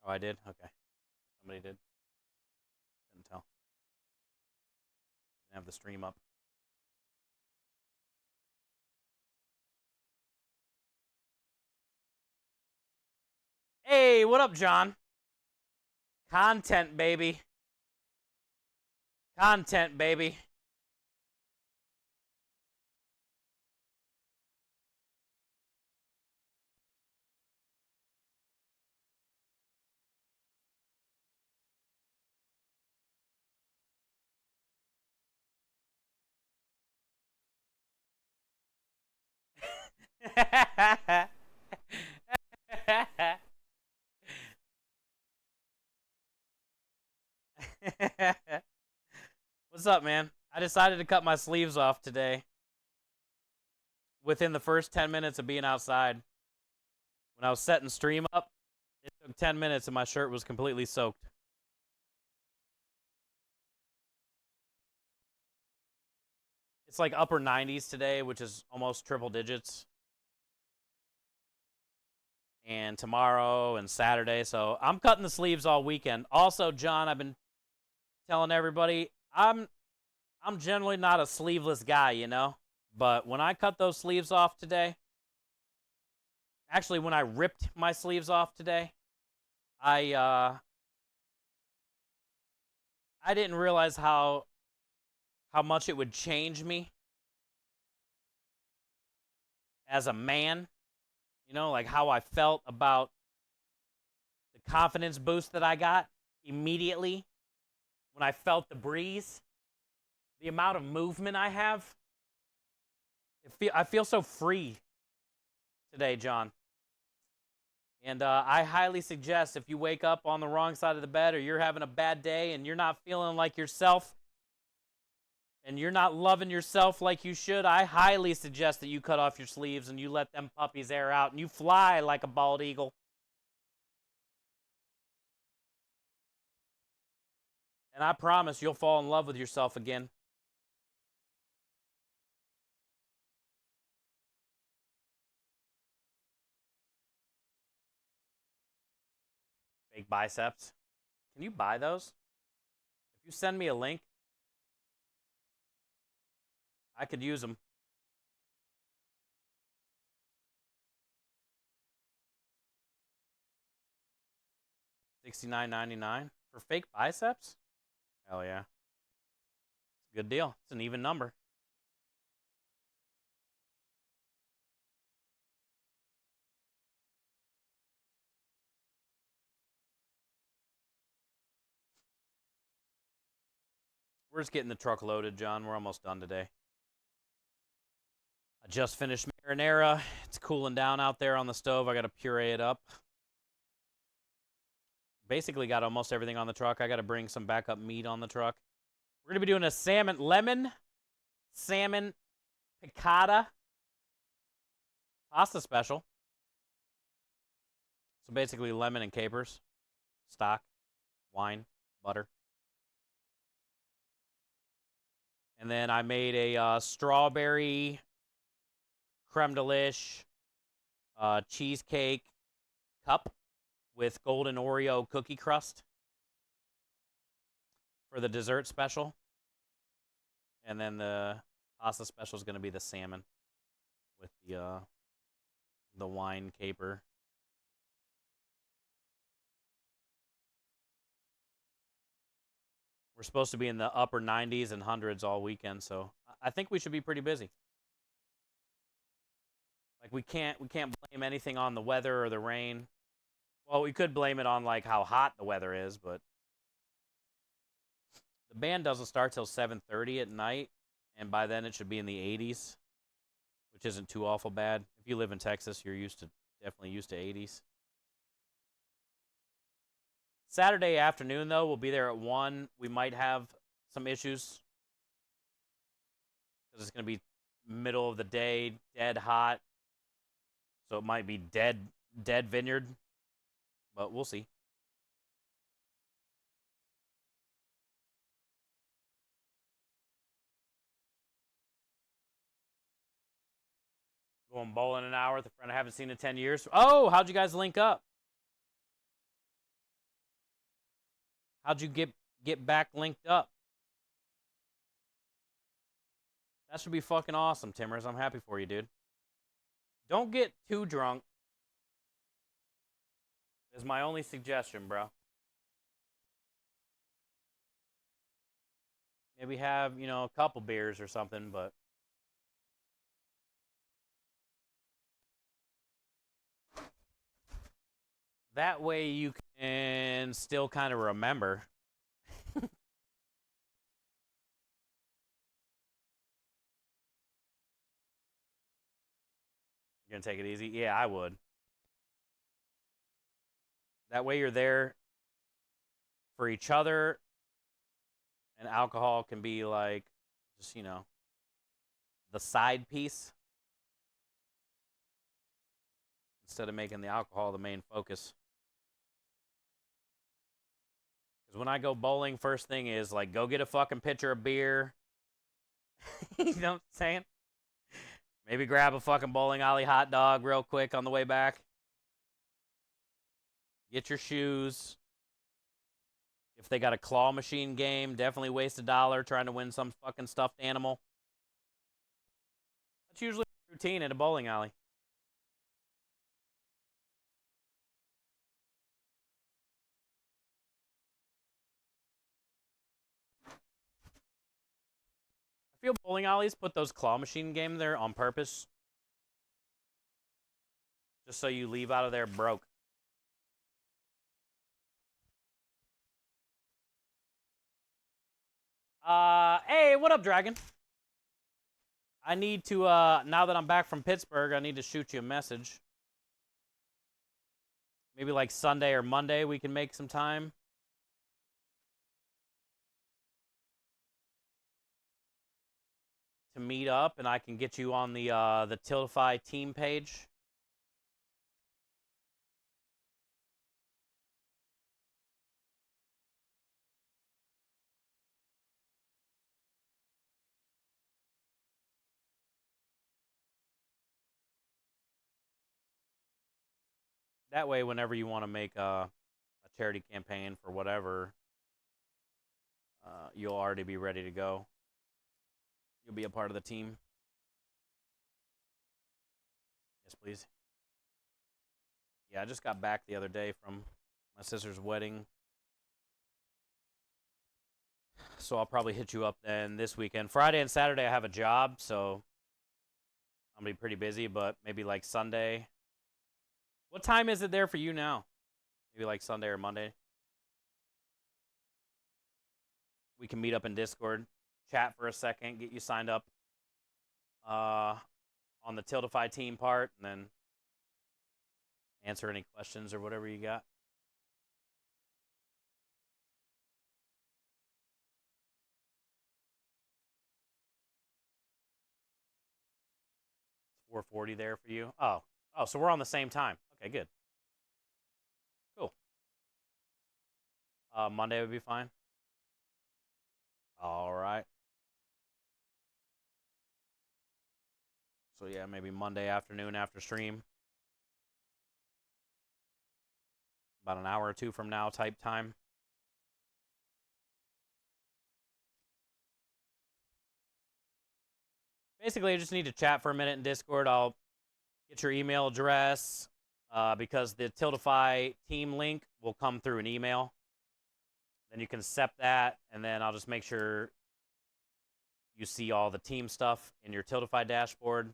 Oh, I did? Okay. Somebody did. Couldn't tell. Didn't have the stream up. Hey, what up, John? Content, baby. Content, baby. What's up, man? I decided to cut my sleeves off today. Within the first 10 minutes of being outside. When I was setting stream up, it took 10 minutes and my shirt was completely soaked. It's like upper 90s today, which is almost triple digits. And tomorrow and Saturday, so I'm cutting the sleeves all weekend. Also, John, I've been telling everybody, I'm generally not a sleeveless guy, you know? But when I cut those sleeves off today, actually when I ripped my sleeves off today, I didn't realize how much it would change me as a man. You know, like how I felt about the confidence boost that I got immediately when I felt the breeze, the amount of movement I have. I feel so free today, John. And I highly suggest if you wake up on the wrong side of the bed or you're having a bad day and you're not feeling like yourself and you're not loving yourself like you should, I highly suggest that you cut off your sleeves and you let them puppies air out and you fly like a bald eagle. And I promise you'll fall in love with yourself again. Fake biceps. Can you buy those? If you send me a link, I could use them. $69.99 for fake biceps? Hell yeah. It's a good deal. It's an even number. We're just getting the truck loaded, John. We're almost done today. I just finished marinara. It's cooling down out there on the stove. I got to puree it up. Basically got almost everything on the truck. I got to bring some backup meat on the truck. We're going to be doing a lemon salmon piccata pasta special. So basically lemon and capers, stock, wine, butter. And then I made a strawberry creme delish cheesecake cup with golden Oreo cookie crust for the dessert special. And then the pasta special is going to be the salmon with the wine caper. We're supposed to be in the upper 90s and hundreds all weekend, so I think we should be pretty busy. Like we can't blame anything on the weather or the rain. Well, we could blame it on like how hot the weather is, but the band doesn't start till 7:30 at night, and by then it should be in the 80s, which isn't too awful bad. If you live in Texas, you're definitely used to 80s. Saturday afternoon, though, we'll be there at 1. We might have some issues because it's going to be middle of the day, dead hot. So it might be dead vineyard, but we'll see. Going bowling an hour with a friend I haven't seen in 10 years. Oh, how'd you guys link up? How'd you get back linked up? That should be fucking awesome, Timmers. I'm happy for you, dude. Don't get too drunk. Is my only suggestion, bro. Maybe have, a couple beers or something, but that way you can still kind of remember. You're gonna take it easy? Yeah, I would. That way you're there for each other, and alcohol can be like, just, the side piece instead of making the alcohol the main focus. Because when I go bowling, first thing is, like, go get a fucking pitcher of beer. You know what I'm saying? Maybe grab a fucking bowling alley hot dog real quick on the way back. Get your shoes. If they got a claw machine game, definitely waste $1 trying to win some fucking stuffed animal. That's usually a routine at a bowling alley. I feel bowling alleys put those claw machine game there on purpose. Just so you leave out of there broke. Hey, what up, Dragon? I need to, now that I'm back from Pittsburgh, I need to shoot you a message. Maybe like Sunday or Monday we can make some time. To meet up, and I can get you on the Tiltify team page. That way, whenever you want to make a charity campaign for whatever, you'll already be ready to go. You'll be a part of the team. Yes, please. Yeah, I just got back the other day from my sister's wedding. So I'll probably hit you up then this weekend. Friday and Saturday I have a job, so I'm going to be pretty busy, but maybe like Sunday. What time is it there for you now? Maybe like Sunday or Monday. We can meet up in Discord, chat for a second, get you signed up on the Tiltify team part, and then answer any questions or whatever you got. It's 4:40 there for you. Oh, so we're on the same time. Okay, good. Cool. Monday would be fine. All right. So yeah, maybe Monday afternoon after stream. About an hour or two from now type time. Basically, I just need to chat for a minute in Discord. I'll get your email address because the Tiltify team link will come through an email. Then you can accept that, and then I'll just make sure you see all the team stuff in your Tiltify dashboard.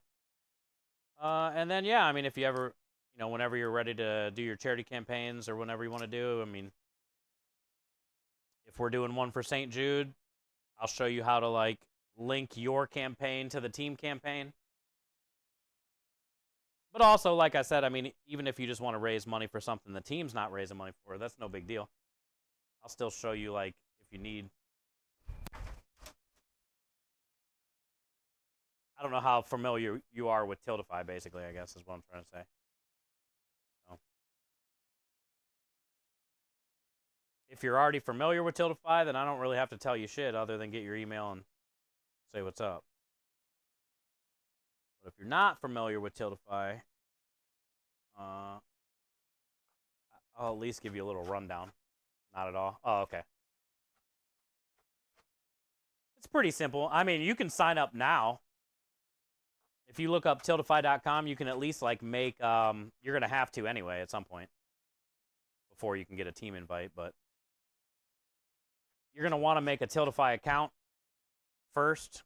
And then, yeah, I mean, if you ever, whenever you're ready to do your charity campaigns or whenever you want to do, I mean, if we're doing one for St. Jude, I'll show you how to, like, link your campaign to the team campaign. But also, like I said, I mean, even if you just want to raise money for something the team's not raising money for, that's no big deal. I'll still show you, like, if you need. I don't know how familiar you are with Tiltify, basically, I guess is what I'm trying to say. So. If you're already familiar with Tiltify, then I don't really have to tell you shit other than get your email and say what's up. But if you're not familiar with Tiltify, I'll at least give you a little rundown. Not at all. Oh, okay. It's pretty simple. I mean, you can sign up now. If you look up tiltify.com, you can at least like make, you're going to have to anyway at some point before you can get a team invite, but you're going to want to make a Tiltify account first,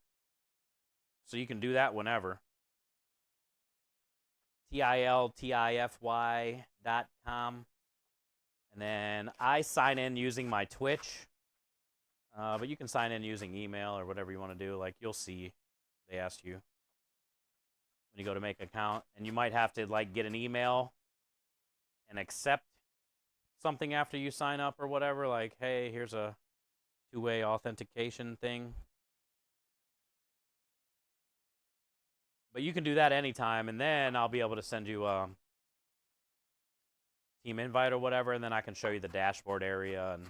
so you can do that whenever. tiltify.com. And then I sign in using my Twitch, but you can sign in using email or whatever you want to do. Like, you'll see they ask you when you go to make an account, and you might have to like get an email and accept something after you sign up or whatever, like, hey, here's a two-way authentication thing. But you can do that anytime, and then I'll be able to send you a team invite or whatever, and then I can show you the dashboard area and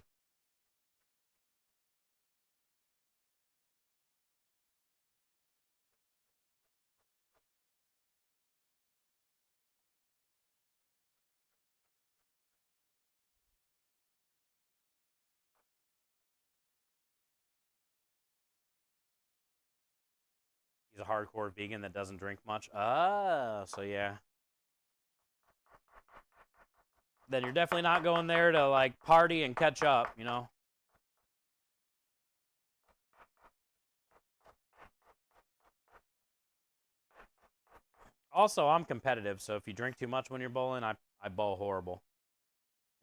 he's a hardcore vegan that doesn't drink much. Ah, so yeah. Then you're definitely not going there to like party and catch up, you know? Also, I'm competitive, so if you drink too much when you're bowling, I bowl horrible.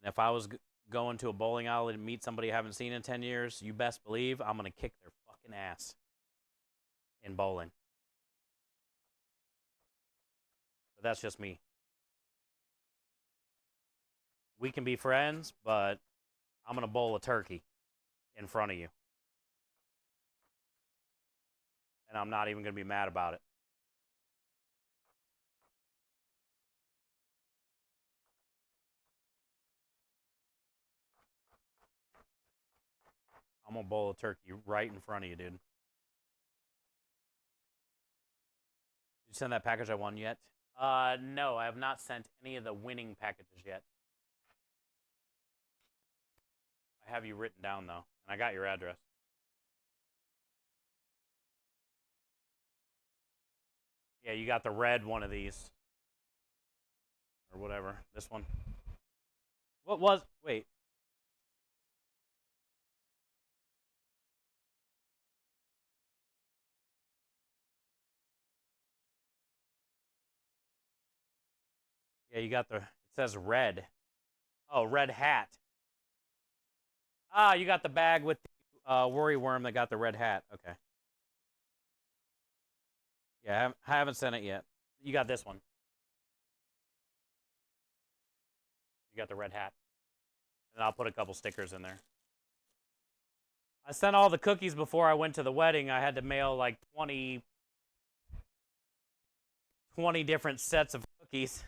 And if I was going to a bowling alley to meet somebody I haven't seen in 10 years, you best believe I'm going to kick their fucking ass in bowling. But that's just me. We can be friends, but I'm going to bowl a turkey in front of you. And I'm not even going to be mad about it. I'm going to bowl a turkey right in front of you, dude. Did you send that package I won yet? No, I have not sent any of the winning packages yet. I have you written down, though, and I got your address. Yeah, you got the red one of these. Or whatever. This one. What was... Wait. Yeah, you got the... It says red. Oh, red hat. Ah, you got the bag with the worry worm that got the red hat. Okay. Yeah, I haven't sent it yet. You got this one. You got the red hat. And I'll put a couple stickers in there. I sent all the cookies before I went to the wedding. I had to mail like 20 different sets of cookies.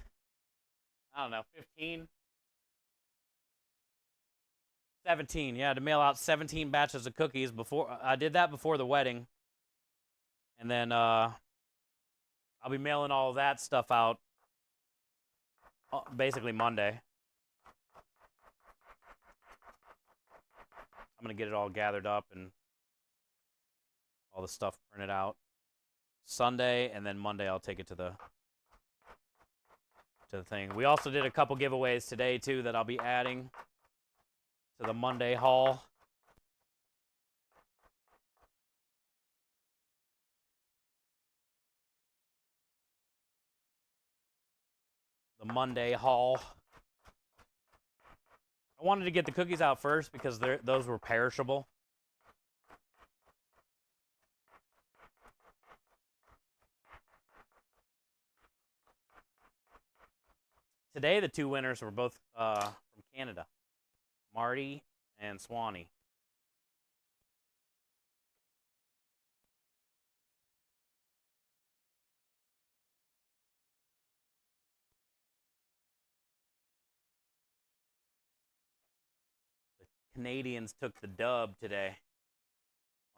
I don't know, 15? 17, yeah, to mail out 17 batches of cookies before. I did that before the wedding. And then I'll be mailing all of that stuff out basically Monday. I'm going to get it all gathered up and all the stuff printed out Sunday, and then Monday I'll take it to the thing. We also did a couple giveaways today, too, that I'll be adding to the Monday haul. The Monday haul. I wanted to get the cookies out first because those were perishable. today the two winners were both from Canada, Marty and Swanee. The Canadians took the dub today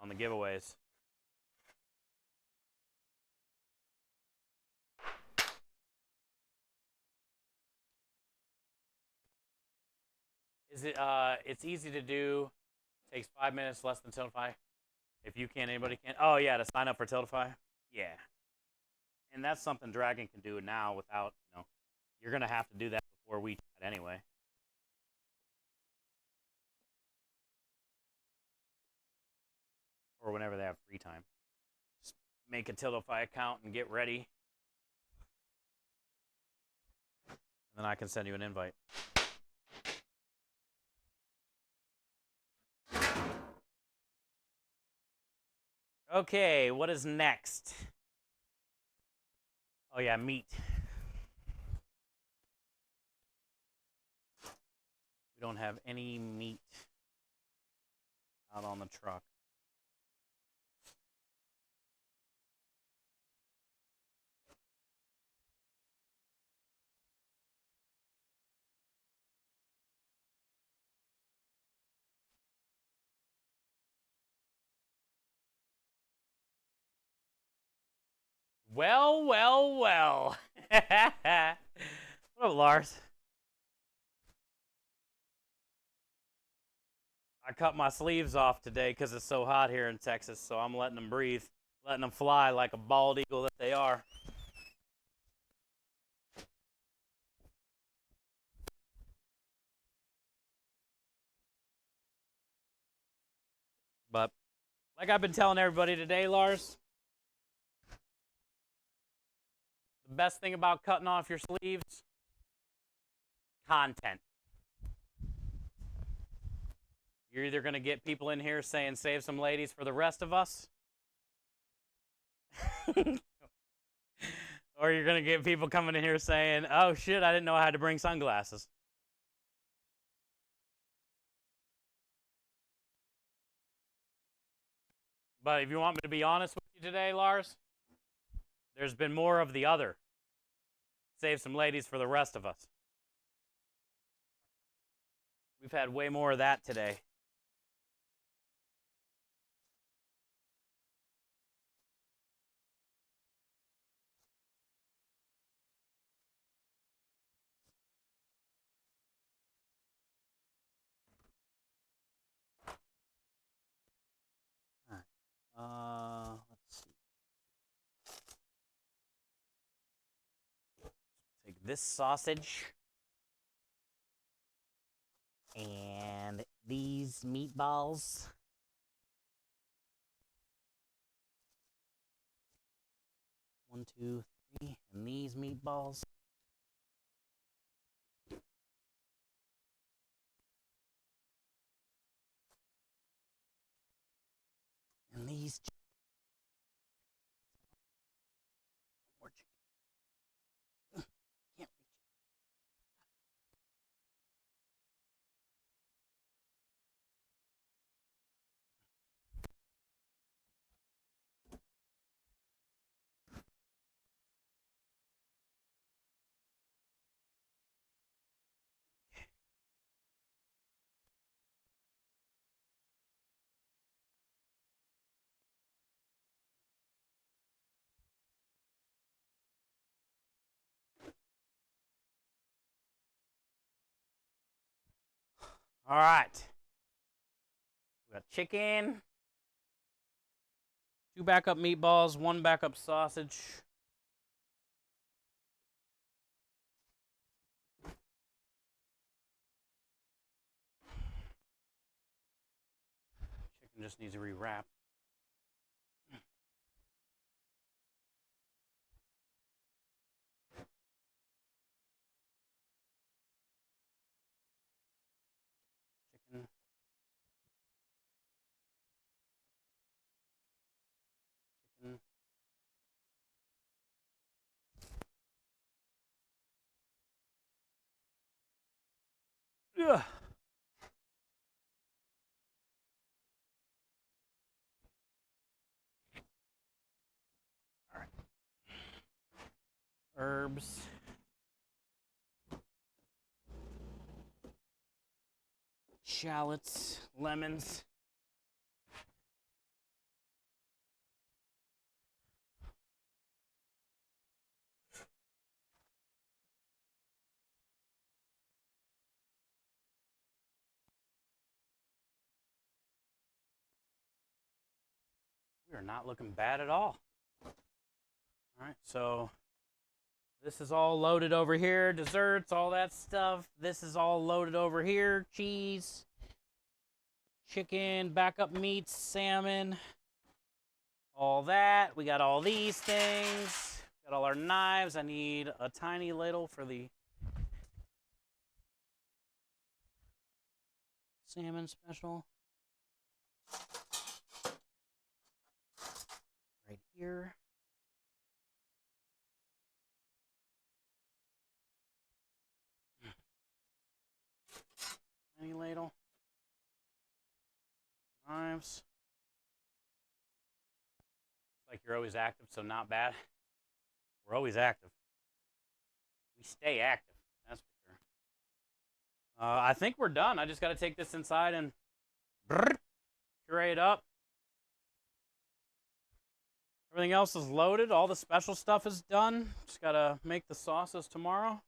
on the giveaways. Is it? It's easy to do. Takes 5 minutes, less than Tiltify. If you can, anybody can. Oh yeah, to sign up for Tiltify. Yeah, and that's something Dragon can do now without, you know, you're gonna have to do that before we chat anyway. Or whenever they have free time. Just make a Tiltify account and get ready. And then I can send you an invite. Okay, what is next? Oh yeah, meat. We don't have any meat out on the truck. Well, well, well. What up, Lars? I cut my sleeves off today because it's so hot here in Texas, so I'm letting them breathe, letting them fly like a bald eagle that they are. But like I've been telling everybody today, Lars, the best thing about cutting off your sleeves, content. You're either going to get people in here saying, save some ladies for the rest of us, or you're going to get people coming in here saying, oh shit, I didn't know I had to bring sunglasses. But if you want me to be honest with you today, Lars, there's been more of the other. Save some ladies for the rest of us. We've had way more of that today. Let's see. Take this sausage and these meatballs. One, two, three, and these meatballs. And these. More chicken. Can't reach it. All right. We got chicken, 2 backup meatballs, 1 backup sausage. Chicken just needs to rewrap. Chicken. Chicken. Ugh. All right. Herbs. Shallots, lemons. We are not looking bad at all. All right, so this is all loaded over here. Desserts, all that stuff. This is all loaded over here. Cheese, chicken, backup meats, salmon, all that. We got all these things. Got all our knives. I need a tiny ladle for the salmon special. Right here. Tiny ladle. Knives. It's like you're always active, so not bad. We're always active. We stay active, that's for sure. I think we're done. I just got to take this inside and puree it up. Everything else is loaded. All the special stuff is done. Just got to make the sauces tomorrow.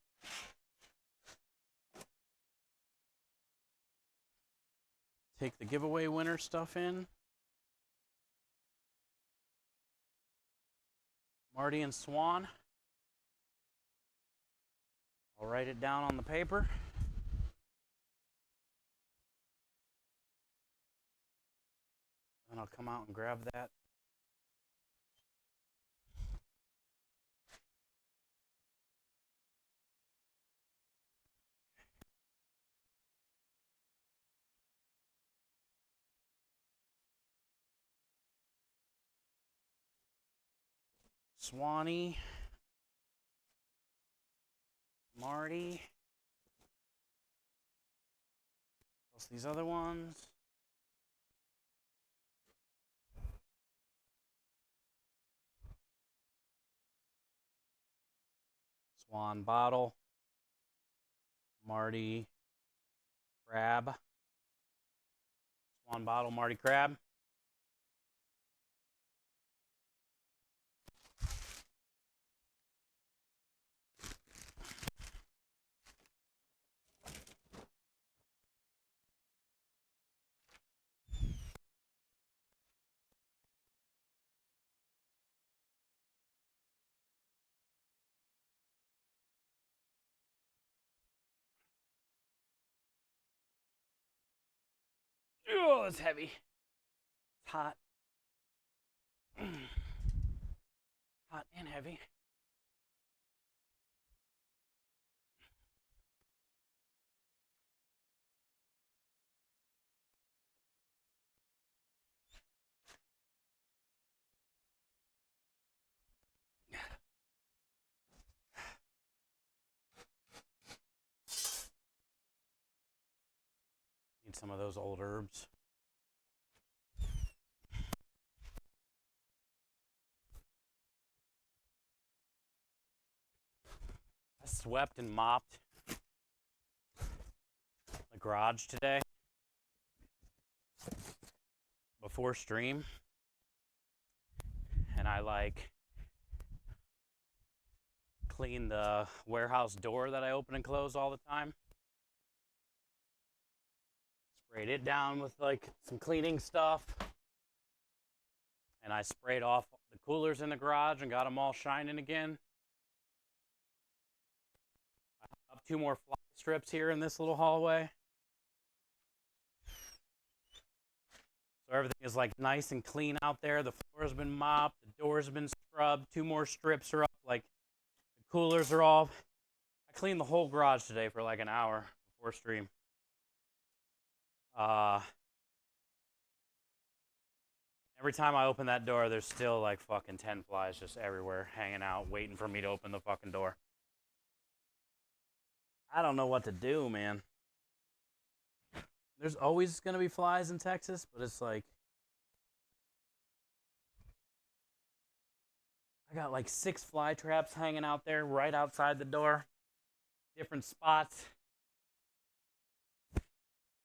Take the giveaway winner stuff in. Marty and Swan. I'll write it down on the paper. And I'll come out and grab that. Swanee, Marty, plus these other ones. Swan bottle, Marty crab, Swan bottle, Marty crab. Oh, it's heavy. It's hot. Hot and heavy. Need some of those old herbs. I swept and mopped the garage today before stream, and I cleaned the warehouse door that I open and close all the time. Sprayed it down with some cleaning stuff, and I sprayed off the coolers in the garage and got them all shining again. I hung up 2 more fly strips here in this little hallway. So everything is nice and clean out there. The floor has been mopped, the door's been scrubbed, 2 more strips are up, the coolers are off. I cleaned the whole garage today for an hour before stream. Every time I open that door, there's still fucking 10 flies just everywhere hanging out, waiting for me to open the fucking door. I don't know what to do, man. There's always going to be flies in Texas, but it's like, I got like 6 fly traps hanging out there right outside the door. Different spots.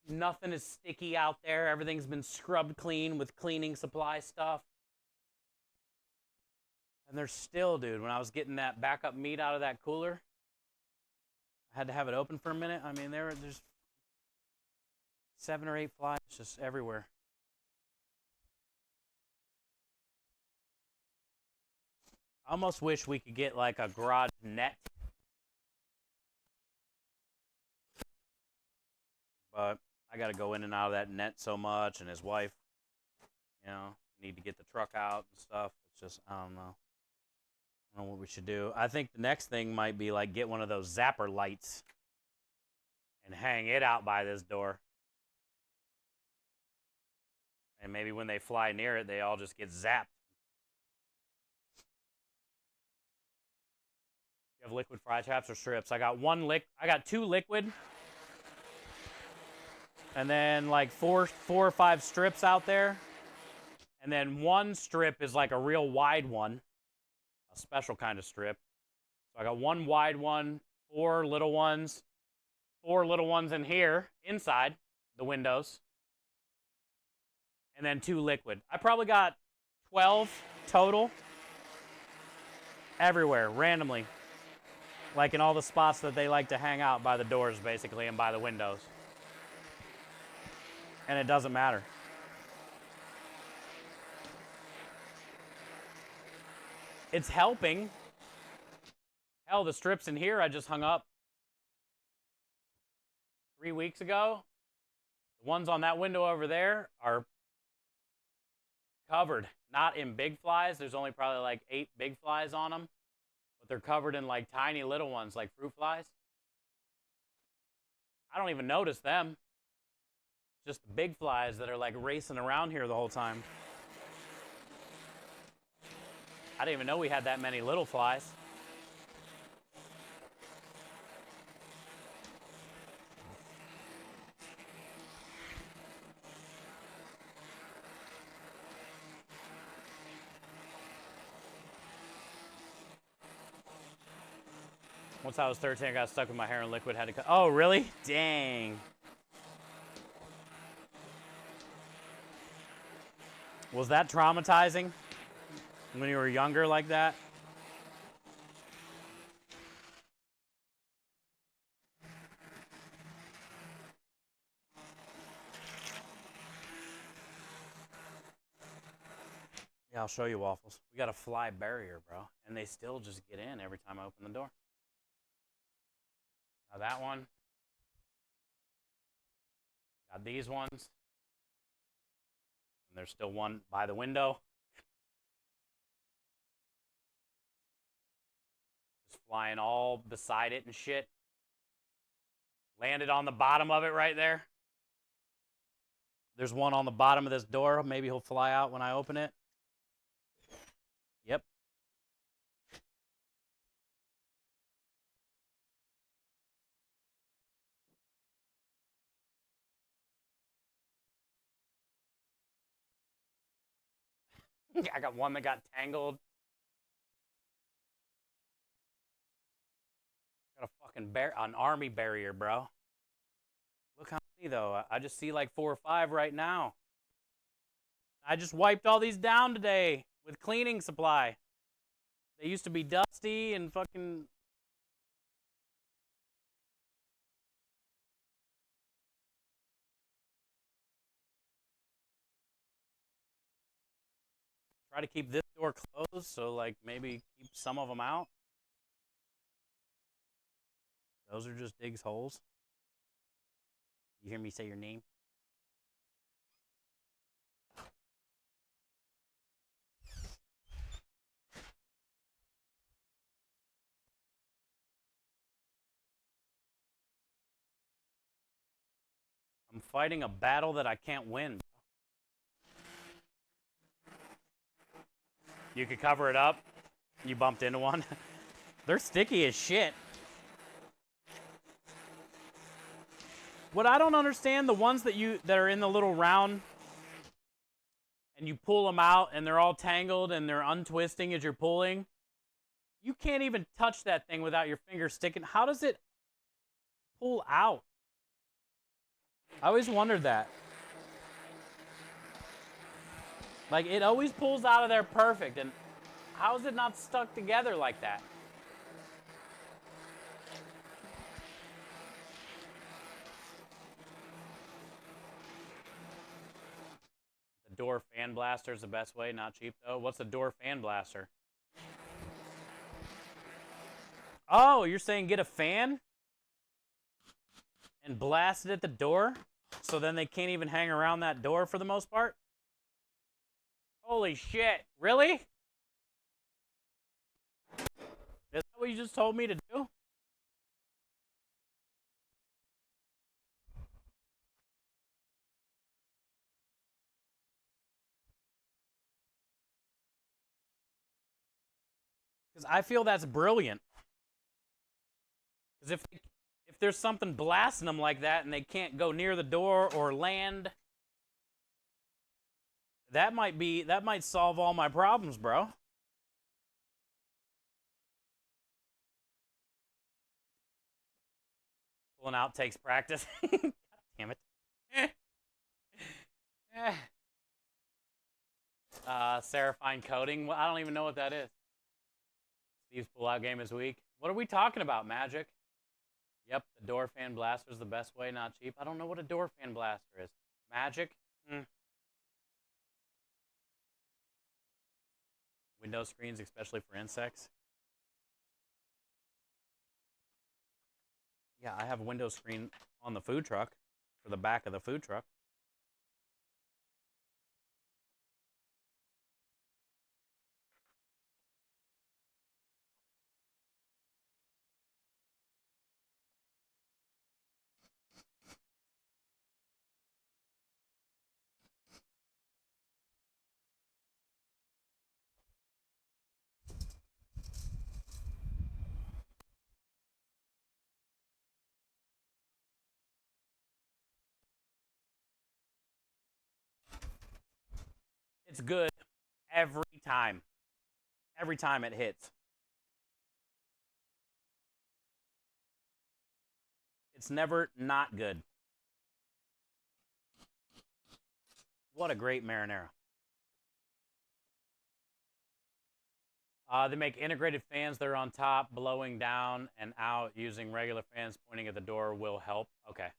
Nothing is sticky out there. Everything's been scrubbed clean with cleaning supply stuff. And there's still, dude, when I was getting that backup meat out of that cooler, I had to have it open for a minute. I mean, there's 7 or 8 flies just everywhere. I almost wish we could get like a garage net. But I got to go in and out of that net so much, and his wife, you know, need to get the truck out and stuff. It's just, I don't know. I don't know what we should do. I think the next thing might be like get one of those zapper lights and hang it out by this door. And maybe when they fly near it, they all just get zapped. You have liquid fry traps or strips? I got 2 liquid. And then like four or 5 strips out there. And then 1 strip is like a real wide one. A special kind of strip. So I got 1 wide one, 4 little ones, 4 little ones in here, inside the windows. And then 2 liquid. I probably got 12 total. Everywhere, randomly. Like in all the spots that they like to hang out by the doors, basically, and by the windows. And it doesn't matter. It's helping. Hell, the strips in here I just hung up 3 weeks ago. The ones on that window over there are covered. Not in big flies. There's only probably like 8 big flies on them. But they're covered in like tiny little ones like fruit flies. I don't even notice them. Just the big flies that are like racing around here the whole time. I didn't even know we had that many little flies. Once I was 13, I got stuck with my hair in liquid, had to cut. Oh, really? Dang. Was that traumatizing when you were younger like that? Yeah, I'll show you, Waffles. We got a fly barrier, bro. And they still just get in every time I open the door. Now that one. Got these ones. And there's still one by the window. Just flying all beside it and shit. Landed on the bottom of it right there. There's one on the bottom of this door. Maybe he'll fly out when I open it. Yep. I got one that got tangled. Got a fucking an army barrier, bro. Look how many though. I just see like 4 or 5 right now. I just wiped all these down today with cleaning supply. They used to be dusty and fucking. Try to keep this door closed, so like maybe keep some of them out. Those are just Diggs holes. You hear me say your name? I'm fighting a battle that I can't win. You could cover it up. You bumped into one. They're sticky as shit. What I don't understand, the ones that are in the little round and you pull them out and they're all tangled and they're untwisting as you're pulling. You can't even touch that thing without your finger sticking. How does it pull out? I always wondered that. Like, it always pulls out of there perfect, and how is it not stuck together like that? The door fan blaster is the best way, not cheap though. What's a door fan blaster? Oh, you're saying get a fan and blast it at the door so then they can't even hang around that door for the most part? Holy shit, really? Is that what you just told me to do? Because I feel that's brilliant. Because if there's something blasting them like that and they can't go near the door or land, that might solve all my problems, bro. Pulling out takes practice. God damn it. Serifine coating. Well, I don't even know what that is. Steve's pull-out game is weak. What are we talking about, Magic? Yep, the door fan blaster is the best way, not cheap. I don't know what a door fan blaster is. Magic? Window screens, especially for insects. Yeah, I have a window screen on the food truck, for the back of the food truck. It's good every time. Every time it hits. It's never not good. What a great marinara. They make integrated fans that are on top, blowing down and out. Using regular fans pointing at the door will help. Okay.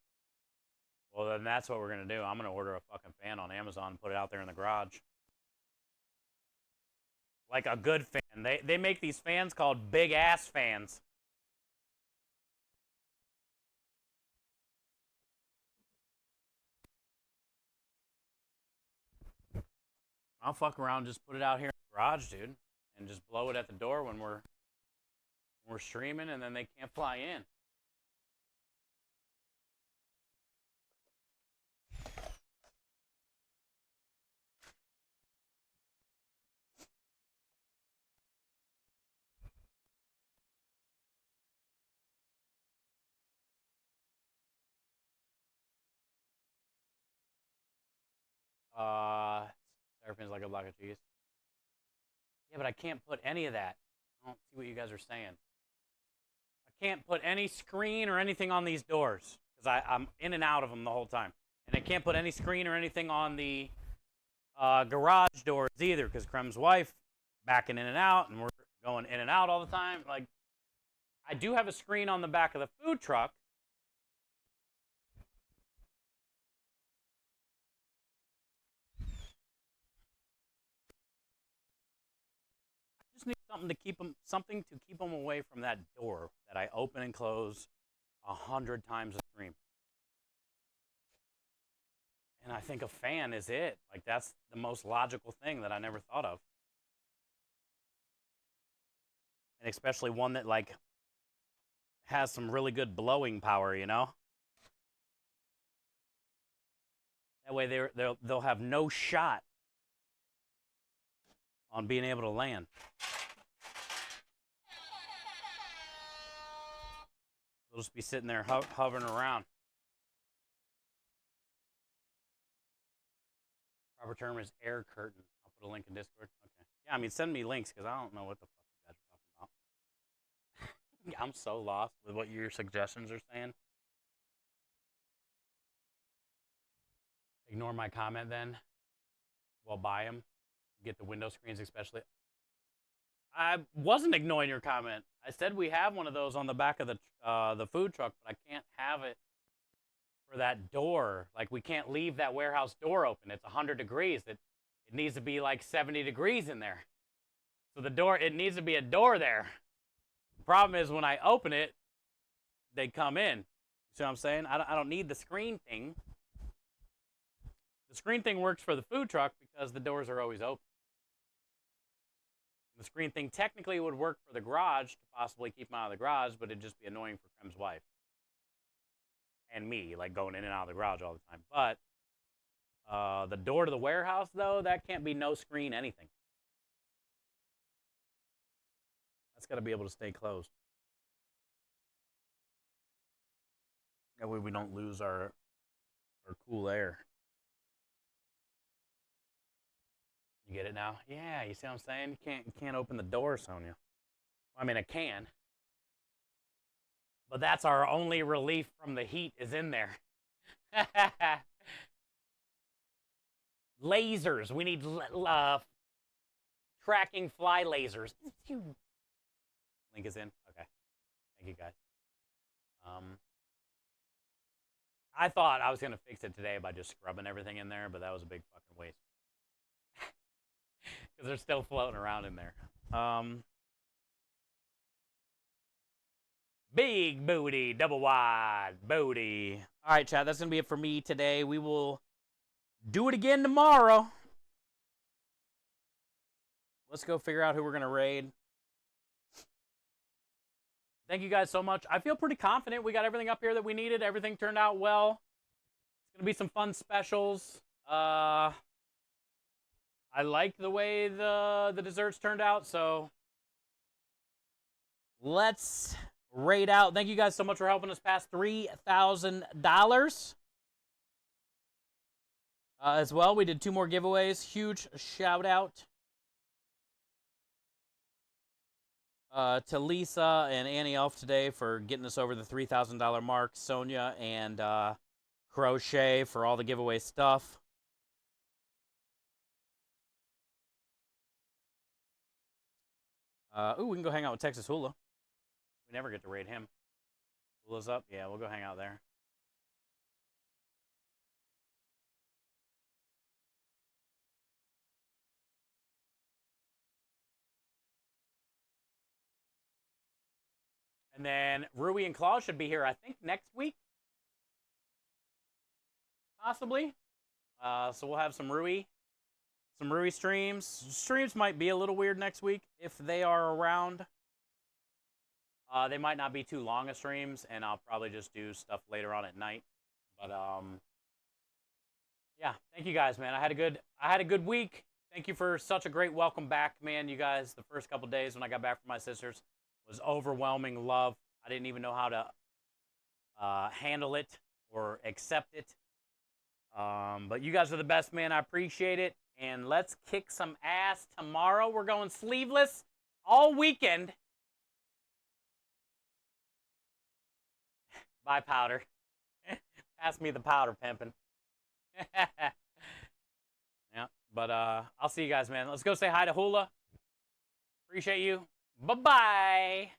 Well, then that's what we're going to do. I'm going to order a fucking fan on Amazon and put it out there in the garage. Like a good fan. They make these fans called big ass fans. I'll fuck around and just put it out here in the garage, dude. And just blow it at the door when we're streaming, and then they can't fly in. Seraphine's like a block of cheese. Yeah, but I can't put any of that. I don't see what you guys are saying. I can't put any screen or anything on these doors because I'm in and out of them the whole time. And I can't put any screen or anything on the garage doors either because Krem's wife backing in and out, and we're going in and out all the time. Like, I do have a screen on the back of the food truck. I just need something to keep them away from that door that I open and close 100 times a stream. And I think a fan is it. Like, that's the most logical thing that I never thought of. And especially one that, like, has some really good blowing power, you know? That way they'll have no shot on being able to land. They'll just be sitting there hovering around. Our term is air curtain. I'll put a link in Discord. Okay. Yeah, I mean, send me links because I don't know what the fuck you guys are talking about. I'm so lost with what your suggestions are saying. Ignore my comment then. Well, buy them. Get the window screens especially. I wasn't ignoring your comment. I said we have one of those on the back of the food truck, but I can't have it for that door. Like, we can't leave that warehouse door open. It's 100 degrees. It needs to be like 70 degrees in there. So the door, it needs to be a door there. The problem is when I open it, they come in. You see what I'm saying? I don't need the screen thing. The screen thing works for the food truck because the doors are always open. The screen thing technically would work for the garage to possibly keep them out of the garage, but it'd just be annoying for Krem's wife. And me, like going in and out of the garage all the time. But the door to the warehouse, though, that can't be no screen anything. That's got to be able to stay closed. That way we don't lose our cool air. You get it now? Yeah, you see what I'm saying? You can't open the door, Sonia. I mean, I can. But that's our only relief from the heat is in there. Lasers. We need tracking fly lasers. Link is in? Okay. Thank you, guys. I thought I was going to fix it today by just scrubbing everything in there, but that was a big fucking waste. Because they're still floating around in there. Big booty, double wide booty. All right, chat, that's going to be it for me today. We will do it again tomorrow. Let's go figure out who we're going to raid. Thank you guys so much. I feel pretty confident we got everything up here that we needed. Everything turned out well. It's going to be some fun specials. I like the way the desserts turned out, so let's raid out. Thank you guys so much for helping us pass $3,000. As well, we did 2 more giveaways. Huge shout out to Lisa and Annie Elf today for getting us over the $3,000 mark. Sonia and Crochet for all the giveaway stuff. Ooh, we can go hang out with Texas Hula. We never get to raid him. Hula's up? Yeah, we'll go hang out there. And then Rui and Claus should be here, I think, next week. Possibly. So we'll have some Rui streams. Streams might be a little weird next week if they are around. They might not be too long of streams, and I'll probably just do stuff later on at night. But yeah, thank you guys, man. I had a good week. Thank you for such a great welcome back, man. You guys, the first couple days when I got back from my sisters was overwhelming love. I didn't even know how to handle it or accept it. But you guys are the best, man. I appreciate it. And let's kick some ass tomorrow. We're going sleeveless all weekend. Bye, powder. Pass me the powder, pimpin'. Yeah, but I'll see you guys, man. Let's go say hi to Hula. Appreciate you. Bye-bye.